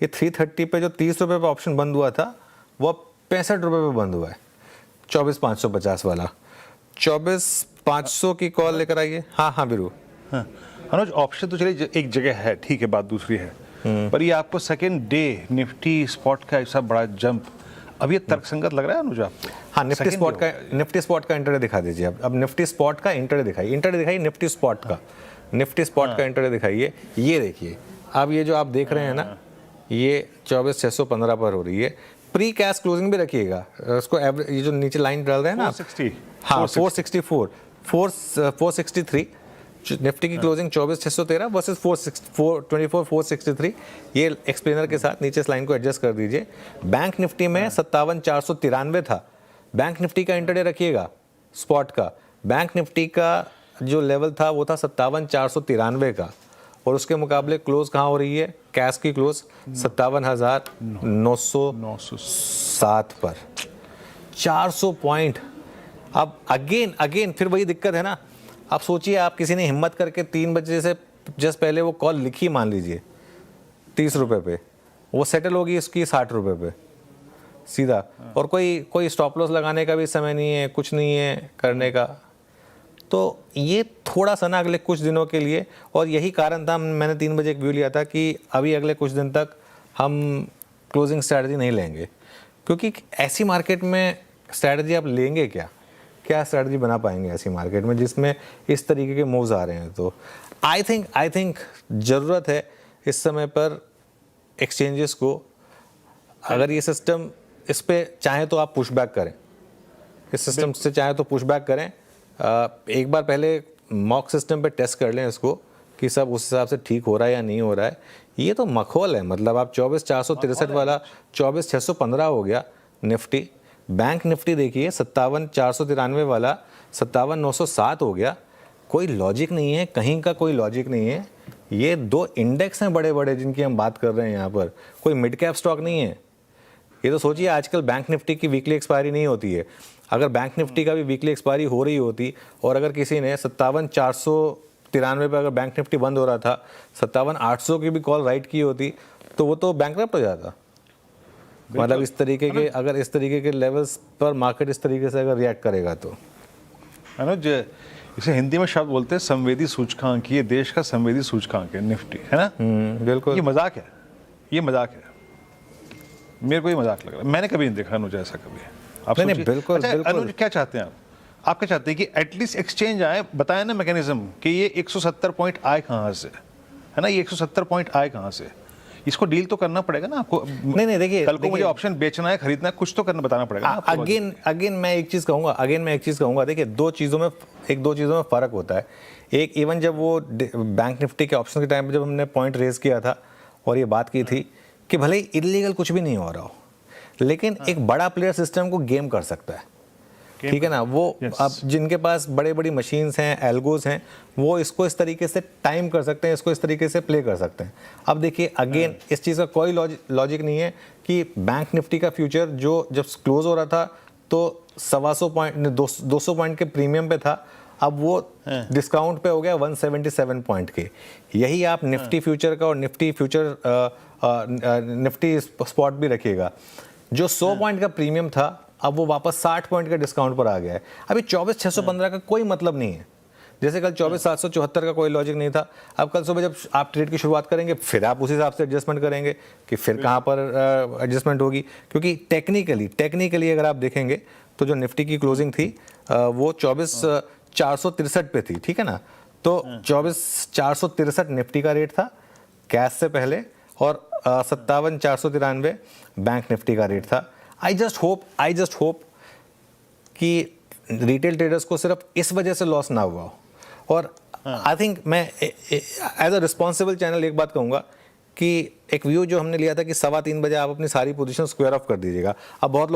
ये 330 पे जो 30 रुपये पर ऑप्शन बंद हुआ था वो 65 रुपये पर बंद हुआ है। 24,550 वाला, 24,500 की कॉल लेकर आइए। हाँ वीरू। अनुज, ऑप्शन तो चलिए एक जगह है, ठीक है, बात दूसरी है पर ये आपको सेकेंड डे निफ्टी स्पॉट का ऐसा बड़ा जंप, अब ये तर्कसंगत लग रहा है अनुज आपको? हाँ, निफ्टी स्पॉट का इंटरडे दिखा दीजिए। अब निफ्टी स्पॉट का इंटरडे दिखाइए निफ्टी स्पॉट का, निफ्टी स्पॉट का इंटरडे दिखाइए। ये देखिए, अब ये जो आप देख रहे हैं ना, ये 24,615 पर हो रही है। प्री कैश क्लोजिंग भी रखिएगा उसको, एवरेज ये जो नीचे लाइन डाल रहे हैं ना 460, हाँ 464, 463 निफ्टी की क्लोजिंग 24,613 वर्सेस 463। ये एक्सप्लेनर के साथ नीचे इस लाइन को एडजस्ट कर दीजिए। बैंक निफ्टी में 57,493 था, बैंक निफ्टी का इंटरडे रखिएगा स्पॉट का। बैंक निफ्टी का जो लेवल था वो था 57,493 का, और उसके मुकाबले क्लोज कहाँ हो रही है, कैश की क्लोज 57,907 पर, 400 पॉइंट। अब अगेन फिर वही दिक्कत है ना। आप सोचिए, आप किसी ने हिम्मत करके 3 बजे से जस्ट पहले वो कॉल लिखी, मान लीजिए 30 रुपए पे, वो सेटल होगी इसकी 60 रुपए पे सीधा, और कोई स्टॉप लॉस लगाने का भी समय नहीं है, कुछ नहीं है करने का। तो ये थोड़ा सा ना अगले कुछ दिनों के लिए, और यही कारण था मैंने 3 बजे एक व्यू लिया था कि अभी अगले कुछ दिन तक हम क्लोजिंग स्ट्रैटेजी नहीं लेंगे, क्योंकि ऐसी मार्केट में स्ट्रैटेजी आप लेंगे क्या स्ट्रैटेजी बना पाएंगे ऐसी मार्केट में जिसमें इस तरीके के मूव्स आ रहे हैं। तो आई थिंक ज़रूरत है इस समय पर एक्सचेंजेस को, अगर ये सिस्टम इस पे चाहे तो आप पुशबैक करें, इस सिस्टम से चाहे तो पुशबैक करें। एक बार पहले मॉक सिस्टम पे टेस्ट कर लें इसको कि सब उस हिसाब से ठीक हो रहा है या नहीं हो रहा है। ये तो मखौल है, मतलब आप 24,463 वाला 24,615 हो गया निफ्टी। बैंक निफ्टी देखिए 57,493 वाला 57,907 हो गया। कोई लॉजिक नहीं है, कहीं का कोई लॉजिक नहीं है। ये 2 इंडेक्स हैं बड़े बड़े जिनकी हम बात कर रहे हैं यहाँ पर, कोई मिड कैप स्टॉक नहीं है। ये तो सोचिए, आजकल बैंक निफ्टी की वीकली एक्सपायरी नहीं होती है। अगर बैंक निफ्टी का भी वीकली एक्सपायरी हो रही होती, और अगर किसी ने 57,493 पे अगर बैंक निफ्टी बंद हो रहा था, 57,800 की भी कॉल राइट की होती, तो वो तो बैंकरप्ट हो जाता। मतलब इस तरीके के, अगर इस तरीके के लेवल्स पर मार्केट इस तरीके से अगर रिएक्ट करेगा तो अनुज, इसे हिंदी में शब्द बोलते हैं संवेदी सूचकांक। ये देश का संवेदी सूचकांक है निफ्टी, है ना? बिल्कुल। ये मजाक है, ये मजाक है, मेरे को ये मजाक लग रहा है। मैंने कभी नहीं देखा अनुज ऐसा कभी। आप नहीं, बिल्कुल। अनुज क्या चाहते हैं आप क्या चाहते हैं कि एटलीस्ट एक्सचेंज आए, बताया ना मैकेनिज्म कि ये 170 पॉइंट आए कहाँ से, है ना? ये 170 पॉइंट आए कहाँ से, इसको डील तो करना पड़ेगा ना आपको। नहीं देखिए, कल को मुझे ऑप्शन बेचना है, खरीदना है, कुछ तो करना बताना पड़ेगा। अगेन मैं एक चीज़ कहूँगा, देखिए दो चीज़ों में फ़र्क होता है। एक, इवन जब वो बैंक निफ्टी के ऑप्शन के टाइम पे जब हमने पॉइंट रेज किया था और ये बात की थी कि भले ही इलीगल कुछ भी नहीं हो रहा हो, लेकिन एक बड़ा प्लेयर सिस्टम को गेम कर सकता है, ठीक है ना? वो अब जिनके पास बड़ी मशीन्स हैं, एल्गोज हैं, वो इसको इस तरीके से टाइम कर सकते हैं, इसको इस तरीके से प्ले कर सकते हैं। अब देखिए अगेन इस चीज़ का कोई लॉजिक नहीं है कि बैंक निफ्टी का फ्यूचर जो जब क्लोज हो रहा था तो 200 पॉइंट के प्रीमियम पे था, अब वो डिस्काउंट पे हो गया 177 पॉइंट के। यही आप निफ्टी फ्यूचर का और निफ्टी स्पॉट भी रखिएगा, जो 100 पॉइंट का प्रीमियम था अब वो वापस 60 पॉइंट के डिस्काउंट पर आ गया है। अभी 24,615 का कोई मतलब नहीं है, जैसे कल 24,774 का कोई लॉजिक नहीं था। अब कल सुबह जब आप ट्रेड की शुरुआत करेंगे फिर आप उस हिसाब से एडजस्टमेंट करेंगे कि फिर कहाँ पर एडजस्टमेंट होगी, क्योंकि टेक्निकली अगर आप देखेंगे तो जो निफ्टी की क्लोजिंग थी वो 24,463 पे थी, ठीक है ना? तो 24,463 निफ्टी का रेट था कैश से पहले, और 57,493 बैंक निफ्टी का रेट था। आई जस्ट होप कि रिटेल ट्रेडर्स को सिर्फ इस वजह से लॉस ना हुआ हो। और आई थिंक मैं एज अ रिस्पॉन्सिबल चैनल एक बात कहूँगा कि एक व्यू जो हमने लिया था कि 3:15 बजे आप अपनी सारी पोजीशन स्क्वायर ऑफ कर दीजिएगा। अब बहुत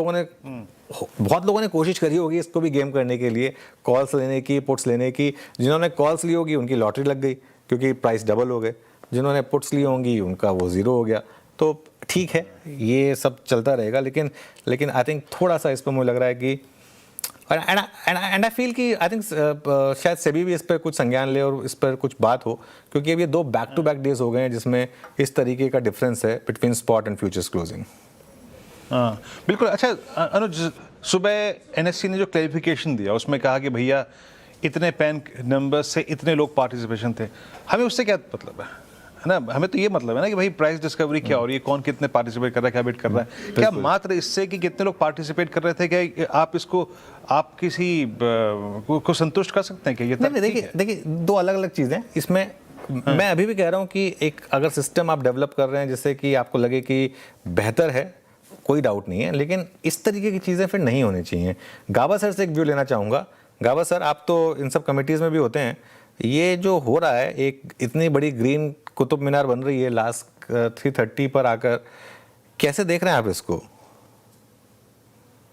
लोगों ने कोशिश करी होगी इसको भी गेम करने के लिए, कॉल्स लेने की, पुट्स लेने की। जिन्होंने कॉल्स ली होगी उनकी लॉटरी लग गई क्योंकि प्राइस डबल हो गए, जिन्होंने पुट्स ली होंगी उनका वो 0 हो गया। तो ठीक है, ये सब चलता रहेगा, लेकिन आई थिंक थोड़ा सा इस पर मुझे लग रहा है कि एंड आई फील कि आई थिंक शायद सेबी भी इस पर कुछ संज्ञान ले और इस पर कुछ बात हो, क्योंकि अब ये 2 बैक टू बैक डेज हो गए हैं जिसमें इस तरीके का डिफरेंस है between spot and futures closing. हाँ बिल्कुल। अच्छा अनुज, सुबह एनएससी ने जो क्लैरिफिकेशन दिया उसमें कहा कि भैया इतने पैन नंबर से इतने लोग पार्टिसिपेशन थे, हमें उससे क्या मतलब है? है ना, हमें तो ये मतलब है ना कि भाई प्राइस डिस्कवरी क्या हो रही है, कौन कितने पार्टिसिपेट कर रहा है, क्या बिड कर रहा है। क्या मात्र इससे कि कितने लोग पार्टिसिपेट कर रहे थे, क्या आप इसको आप किसी को संतुष्ट कर सकते हैं? क्या ये देखिए दो अलग अलग चीज़ें इसमें। मैं अभी भी कह रहा हूँ कि एक अगर सिस्टम आप डेवलप कर रहे हैं जिससे कि आपको लगे कि बेहतर है, कोई डाउट नहीं है, लेकिन इस तरीके की चीज़ें फिर नहीं होनी चाहिए। गाबा सर से एक व्यू लेना चाहूँगा। गाबा सर, आप तो इन सब कमेटीज़ में भी होते हैं, ये जो हो रहा है, एक इतनी बड़ी ग्रीन कुतुब मीनार बन रही है लास्ट 330 पर आकर, कैसे देख रहे हैं आप इसको?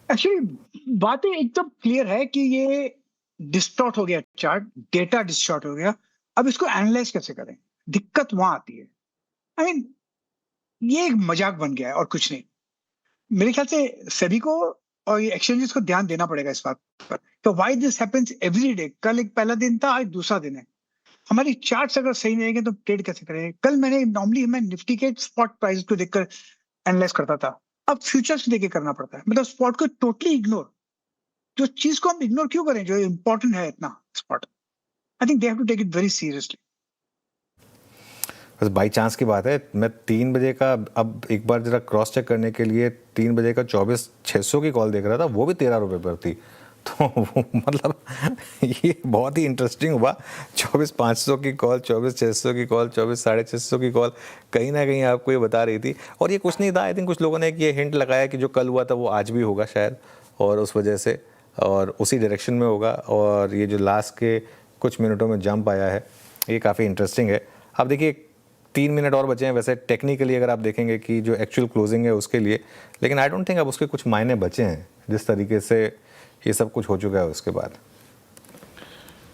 एक्चुअली बातें एकदम क्लियर है कि ये डिस्टॉर्ट हो गया चार्ट, डेटा डिस्टॉर्ट हो गया। अब इसको एनालाइज कैसे करें, दिक्कत वहां आती है। आई मीन ये एक मजाक बन गया है और कुछ नहीं। मेरे ख्याल से सभी को और ये एक्सचेंजेस को ध्यान देना पड़ेगा इस बात पर, तो why this happens every day. कल एक पहला दिन था, आज दूसरा दिन है। हमारी चार्ट्स अगर सही नहीं रहेंगे तो ट्रेड कैसे करेंगे? कल मैं निफ्टी के स्पॉट प्राइस को देखकर एनालाइज करता था, अब फ्यूचर्स देके करना पड़ता है। मतलब स्पॉट को टोटली इग्नोर, जो चीज को हम इग्नोर क्यों करें जो इंपॉर्टेंट है इतना spot. I think they have to take it very seriously. बस बाई चांस की बात है, मैं 3 बजे का अब एक बार जरा क्रॉस चेक करने के लिए 3 बजे का 24,600 की कॉल देख रहा था, वो भी 13 रुपये पर थी। तो मतलब ये बहुत ही इंटरेस्टिंग हुआ। 24,500 की कॉल, 24,600 की कॉल, 24,650 की कॉल, कहीं ना कहीं आपको ये बता रही थी। और ये कुछ नहीं था, आई थिंक कुछ लोगों ने ये हिंट लगाया कि जो कल हुआ था वो आज भी होगा शायद, और उस वजह से और उसी डायरेक्शन में होगा। और ये जो लास्ट के कुछ मिनटों में जंप आया है, ये काफ़ी इंटरेस्टिंग है। अब देखिए 3 मिनट और बचे हैं वैसे टेक्निकली अगर आप देखेंगे कि जो एक्चुअल क्लोजिंग है उसके लिए, लेकिन आई डोंट थिंक अब उसके कुछ मायने बचे हैं जिस तरीके से ये सब कुछ हो चुका है उसके बाद।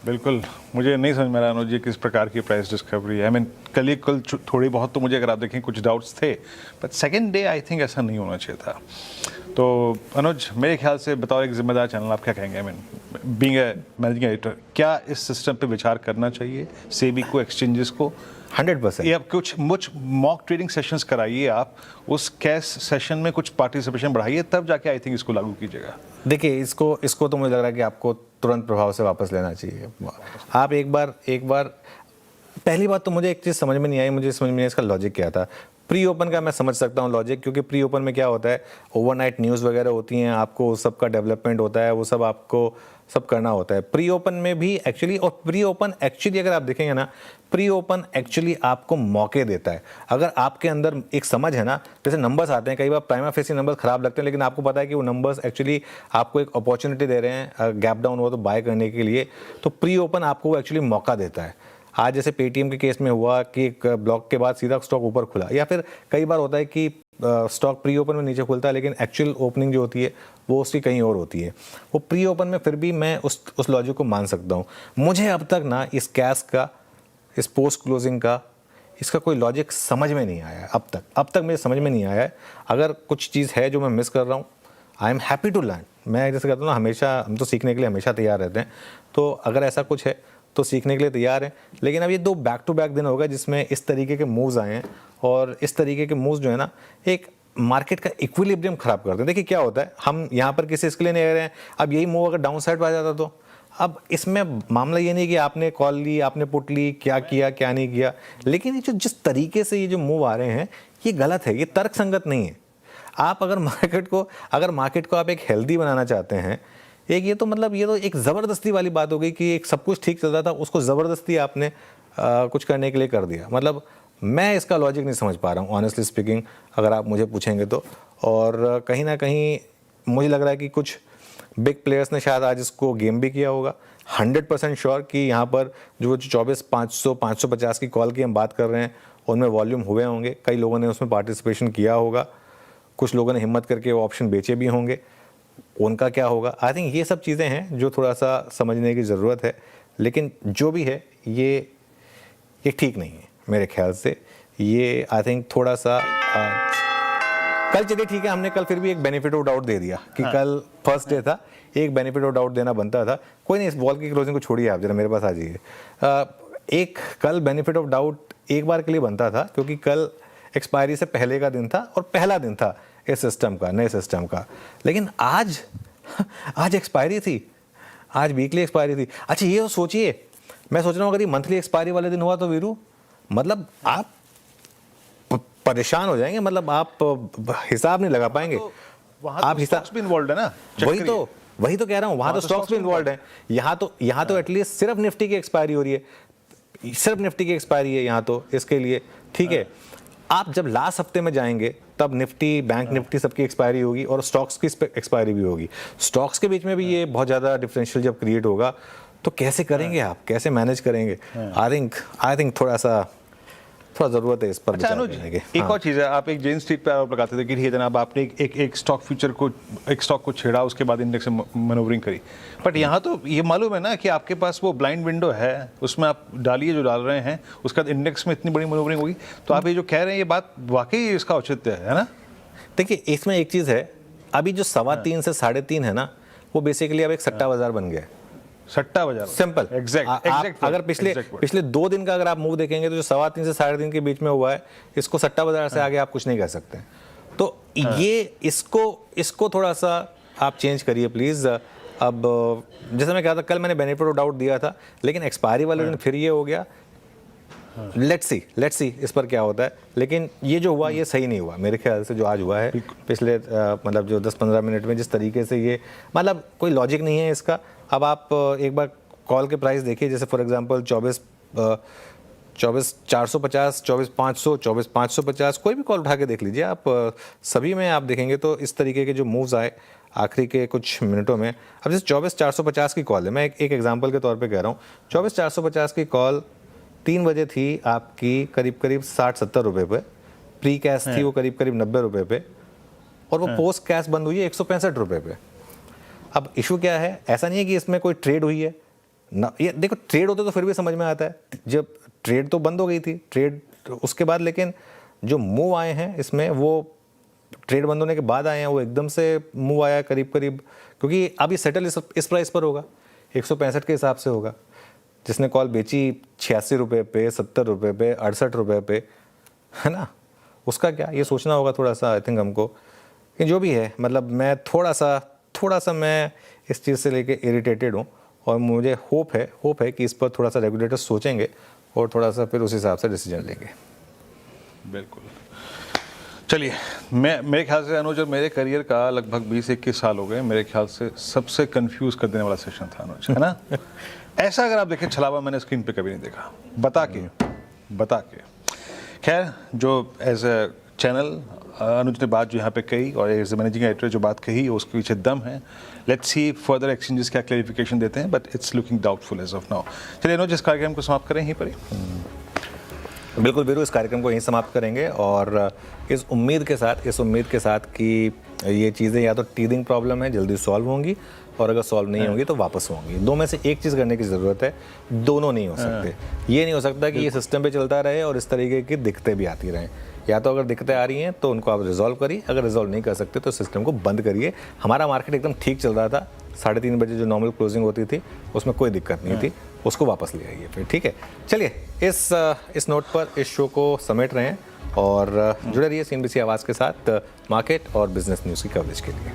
बिल्कुल, मुझे नहीं समझ में आ रहा अनुज जी किस प्रकार की प्राइस डिस्कवरी है। आई मीन कल थोड़ी बहुत तो मुझे अगर आप देखें कुछ डाउट्स थे, but second day I think ऐसा नहीं होना चाहिए था। तो अनुज, मेरे ख्याल से बताओ, एक जिम्मेदार चैनल, आप क्या कहेंगे? I mean being a managing editor, क्या इस सिस्टम पे विचार करना चाहिए सेबी को, एक्सचेंजेस को? 100%। ये आप कुछ मॉक ट्रेडिंग सेशंस कराइए, आप उस कैश सेशन में कुछ पार्टिसिपेशन बढ़ाइए, तब जाके आई थिंक इसको लागू कीजिएगा। देखिए इसको तो मुझे लग रहा है कि आपको तुरंत प्रभाव से वापस लेना चाहिए। आप एक बार पहली बात तो मुझे एक चीज़ समझ में नहीं आई, मुझे समझ में नहीं इसका लॉजिक क्या था। प्री ओपन का मैं समझ सकता हूँ लॉजिक, क्योंकि प्री ओपन में क्या होता है, ओवरनाइट न्यूज़ वगैरह होती हैं, आपको उस सब का डेवलपमेंट होता है, वो सब आपको सब करना होता है प्री ओपन में भी एक्चुअली। और प्री ओपन एक्चुअली अगर आप देखेंगे ना, प्री ओपन एक्चुअली आपको मौके देता है। अगर आपके अंदर एक समझ है ना, जैसे नंबर्स आते हैं कई बार प्राइमा फेसी नंबर्स खराब लगते हैं, लेकिन आपको पता है कि वो नंबर्स एक्चुअली आपको एक अपॉर्चुनिटी दे रहे हैं गैप डाउन हुआ तो बाय करने के लिए, तो प्री ओपन आपको एक्चुअली मौका देता है। आज जैसे पेटीएम के केस में हुआ कि एक ब्लॉक के बाद सीधा स्टॉक ऊपर खुला, या फिर कई बार होता है कि स्टॉक प्री ओपन में नीचे खुलता है लेकिन एक्चुअल ओपनिंग जो होती है वो उसकी कहीं और होती है। वो प्री ओपन में फिर भी मैं उस लॉजिक को मान सकता हूँ। मुझे अब तक ना इस कैश का, इस पोस्ट क्लोजिंग का, इसका कोई लॉजिक समझ में नहीं आया है अब तक मुझे समझ में नहीं आया है। अगर कुछ चीज़ है जो मैं मिस कर रहा हूँ, I am happy to learn. मैं जैसे कहता हूँ ना, हमेशा हम तो सीखने के लिए हमेशा तैयार रहते हैं, तो अगर ऐसा कुछ है तो सीखने के लिए तैयार हैं। लेकिन अब ये 2 बैक टू बैक दिन हो गए जिसमें इस तरीके के मूव्स आए हैं, और इस तरीके के मूव्स जो है ना, एक मार्केट का इक्विलिब्रियम खराब करते हैं। देखिए क्या होता है, हम यहाँ पर किसी इसके लिए नहीं कह रहे हैं, अब यही मूव अगर डाउन साइड पर आ जाता तो अब इसमें मामला ये नहीं कि आपने कॉल ली, आपने पुट ली, क्या किया क्या नहीं किया, लेकिन ये जो जिस तरीके से ये जो मूव आ रहे हैं ये गलत है, ये तर्क संगत नहीं है। आप अगर मार्केट को आप एक हेल्दी बनाना चाहते हैं, एक ये तो मतलब ये तो एक ज़बरदस्ती वाली बात हो गई कि एक सब कुछ ठीक चल रहा था उसको ज़बरदस्ती आपने कुछ करने के लिए कर दिया। मतलब मैं इसका लॉजिक नहीं समझ पा रहा हूँ ऑनेस्टली स्पीकिंग, अगर आप मुझे पूछेंगे तो। और कहीं ना कहीं मुझे लग रहा है कि कुछ बिग प्लेयर्स ने शायद आज इसको गेम भी किया होगा। 100% श्योर कि यहाँ पर जो 24,500 550 की कॉल की हम बात कर रहे हैं उनमें वॉल्यूम हुए होंगे, कई लोगों ने उसमें पार्टिसिपेशन किया होगा, कुछ लोगों ने हिम्मत करके वो ऑप्शन बेचे भी होंगे, उनका क्या होगा। आई थिंक ये सब चीज़ें हैं जो थोड़ा सा समझने की ज़रूरत है, लेकिन जो भी है ये ठीक नहीं है मेरे ख्याल से। ये आई थिंक थोड़ा सा कल चलिए ठीक है, हमने कल फिर भी एक बेनिफिट ऑफ डाउट दे दिया कि कल फर्स्ट डे था, एक बेनिफिट ऑफ डाउट देना बनता था। कोई नहीं, इस बॉल की क्लोजिंग को छोड़िए, आप जरा मेरे पास आ जाइए। एक कल बेनिफिट ऑफ डाउट एक बार के लिए बनता था क्योंकि कल एक्सपायरी से पहले का दिन था और पहला दिन था इस सिस्टम का, नए सिस्टम का। लेकिन आज एक्सपायरी थी, आज वीकली एक्सपायरी थी। अच्छा ये तो सोचिए, मैं सोच रहा हूँ अगर ये मंथली एक्सपायरी वाले दिन हुआ तो वीरू, मतलब आप परेशान हो जाएंगे, मतलब आप हिसाब नहीं लगा पाएंगे। आप हिसाब भी इन्वॉल्व है ना, वही तो कह रहा हूँ, वहां तो स्टॉक्स भी इन्वॉल्व हैं। यहाँ तो एटलीस्ट सिर्फ निफ्टी की एक्सपायरी हो रही है, सिर्फ निफ्टी की एक्सपायरी है यहाँ तो इसके लिए, ठीक है। आप जब लास्ट हफ्ते में जाएंगे तब निफ्टी, बैंक निफ्टी सबकी एक्सपायरी होगी और स्टॉक्स की एक्सपायरी भी होगी। स्टॉक्स के बीच में भी ये बहुत ज़्यादा डिफरेंशियल जब क्रिएट होगा तो कैसे करेंगे आप, कैसे मैनेज करेंगे? आई थिंक थोड़ा ज़रूरत है इस पर। अच्छा अनुज, एक और चीज़ है, आप एक जेन स्ट्रीट पे आरोप लगाते थे कि ठीक जनाब आपने एक स्टॉक फ्यूचर को, एक स्टॉक को छेड़ा, उसके बाद इंडेक्स में मैनूवरिंग करी, बट यहाँ तो ये मालूम है ना कि आपके पास वो ब्लाइंड विंडो है, उसमें आप डालिए जो डाल रहे हैं, उसके बाद इंडेक्स में इतनी बड़ी मैनूवरिंग होगी। तो आप ये जो कह रहे हैं ये बात वाकई इसका औचित्य है ना? देखिए इसमें एक चीज़ है, अभी जो 3.25 से 3.5 है ना, वो बेसिकली अब एक सट्टा बाजार बन गया है। सट्टा बाजार सिंपल, एग्जैक्ट। अगर पिछले 2 दिन का अगर आप मूव देखेंगे तो जो 3.25 से 3.5 के बीच में हुआ है, इसको सट्टा बाजार से आगे आप कुछ नहीं कह सकते। तो ये इसको थोड़ा सा आप चेंज करिए प्लीज। अब जैसे मैं कहा था, कल मैंने बेनिफिट ऑफ डाउट दिया था, लेकिन एक्सपायरी वाले दिन फिर ये हो गया। लेट्स सी इस पर क्या होता है, लेकिन ये जो हुआ ये सही नहीं हुआ मेरे ख्याल से। जो आज हुआ है पिछले मतलब जो 10-15 मिनट में जिस तरीके से ये, मतलब कोई लॉजिक नहीं है इसका। अब आप एक बार कॉल के प्राइस देखिए, जैसे फॉर एग्जांपल 24,450, 24,500, 24,550, कोई भी कॉल उठा के देख लीजिए आप, सभी में आप देखेंगे तो इस तरीके के जो मूव्स आए आखिरी के कुछ मिनटों में। अब जैसे 24,450 की कॉल है, मैं एक एग्जांपल के तौर पे कह रहा हूँ, 24,450 की कॉल 3 बजे थी आपकी करीब 60-70 रुपये पे, प्री कैश थी वो करीब 90 रुपये पे, और वो पोस्ट कैश बंद हुई है 165 रुपये पे। अब इशू क्या है, ऐसा नहीं है कि इसमें कोई ट्रेड हुई है ना, ये देखो ट्रेड होते तो फिर भी समझ में आता है, जब ट्रेड तो बंद हो गई थी ट्रेड उसके बाद, लेकिन जो मूव आए हैं इसमें वो ट्रेड बंद होने के बाद आए हैं, वो एकदम से मूव आया करीब, क्योंकि अब ये सेटल इस प्राइस पर होगा, 165 के हिसाब से होगा। जिसने कॉल बेची 86 रुपये पे, 70 रुपये पे, 68 रुपये पे, है ना, उसका क्या, ये सोचना होगा थोड़ा सा आई थिंक हमको। कि जो भी है, मतलब मैं थोड़ा सा मैं इस चीज़ से लेके इरिटेटेड हूँ, और मुझे होप है कि इस पर थोड़ा सा रेगुलेटर्स सोचेंगे और थोड़ा सा फिर उस हिसाब से डिसीजन लेंगे। बिल्कुल। चलिए, मेरे ख्याल से अनुज, मेरे करियर का लगभग 20-21 साल हो गए, मेरे ख्याल से सबसे कंफ्यूज कर देने वाला सेशन था अनुज, है ना? ऐसा अगर आप देखें छलावा मैंने स्क्रीन पे कभी नहीं देखा, बता के। खैर, जो एज ए चैनल अनुज ने बात जो यहाँ पे कही, और एज ए मैनेजिंग एडिटर जो बात कही, उसके पीछे दम है। लेट्स सी फर्दर एक्सचेंजेस क्या क्लैरिफिकेशन देते हैं, but it's looking doubtful as of now. चलिए अनुज, इस कार्यक्रम को समाप्त करें यहीं पर ही। बिल्कुल वीरू, इस कार्यक्रम को यहीं समाप्त करेंगे, और इस उम्मीद के साथ कि ये चीज़ें या तो टीदिंग प्रॉब्लम है जल्दी सॉल्व होंगी, और अगर सॉल्व नहीं होंगी तो वापस होंगी। दो में से एक चीज़ करने की ज़रूरत है, दोनों नहीं हो सकते। ये नहीं हो सकता कि ये सिस्टम पे चलता रहे और इस तरीके की दिक्कतें भी आती रहें। या तो अगर दिक्कतें आ रही हैं तो उनको आप रिजॉल्व करिए, अगर रिजॉल्व नहीं कर सकते तो सिस्टम को बंद करिए। हमारा मार्केट एकदम ठीक चल रहा था, 3:30 बजे जो नॉर्मल क्लोजिंग होती थी उसमें कोई दिक्कत नहीं थी, उसको वापस ले आइए फिर, ठीक है। चलिए, इस नोट पर इस शो को समेट रहे हैं, और जुड़े रहिए CNBC आवाज़ के साथ मार्केट और बिजनेस न्यूज़ की कवरेज के लिए।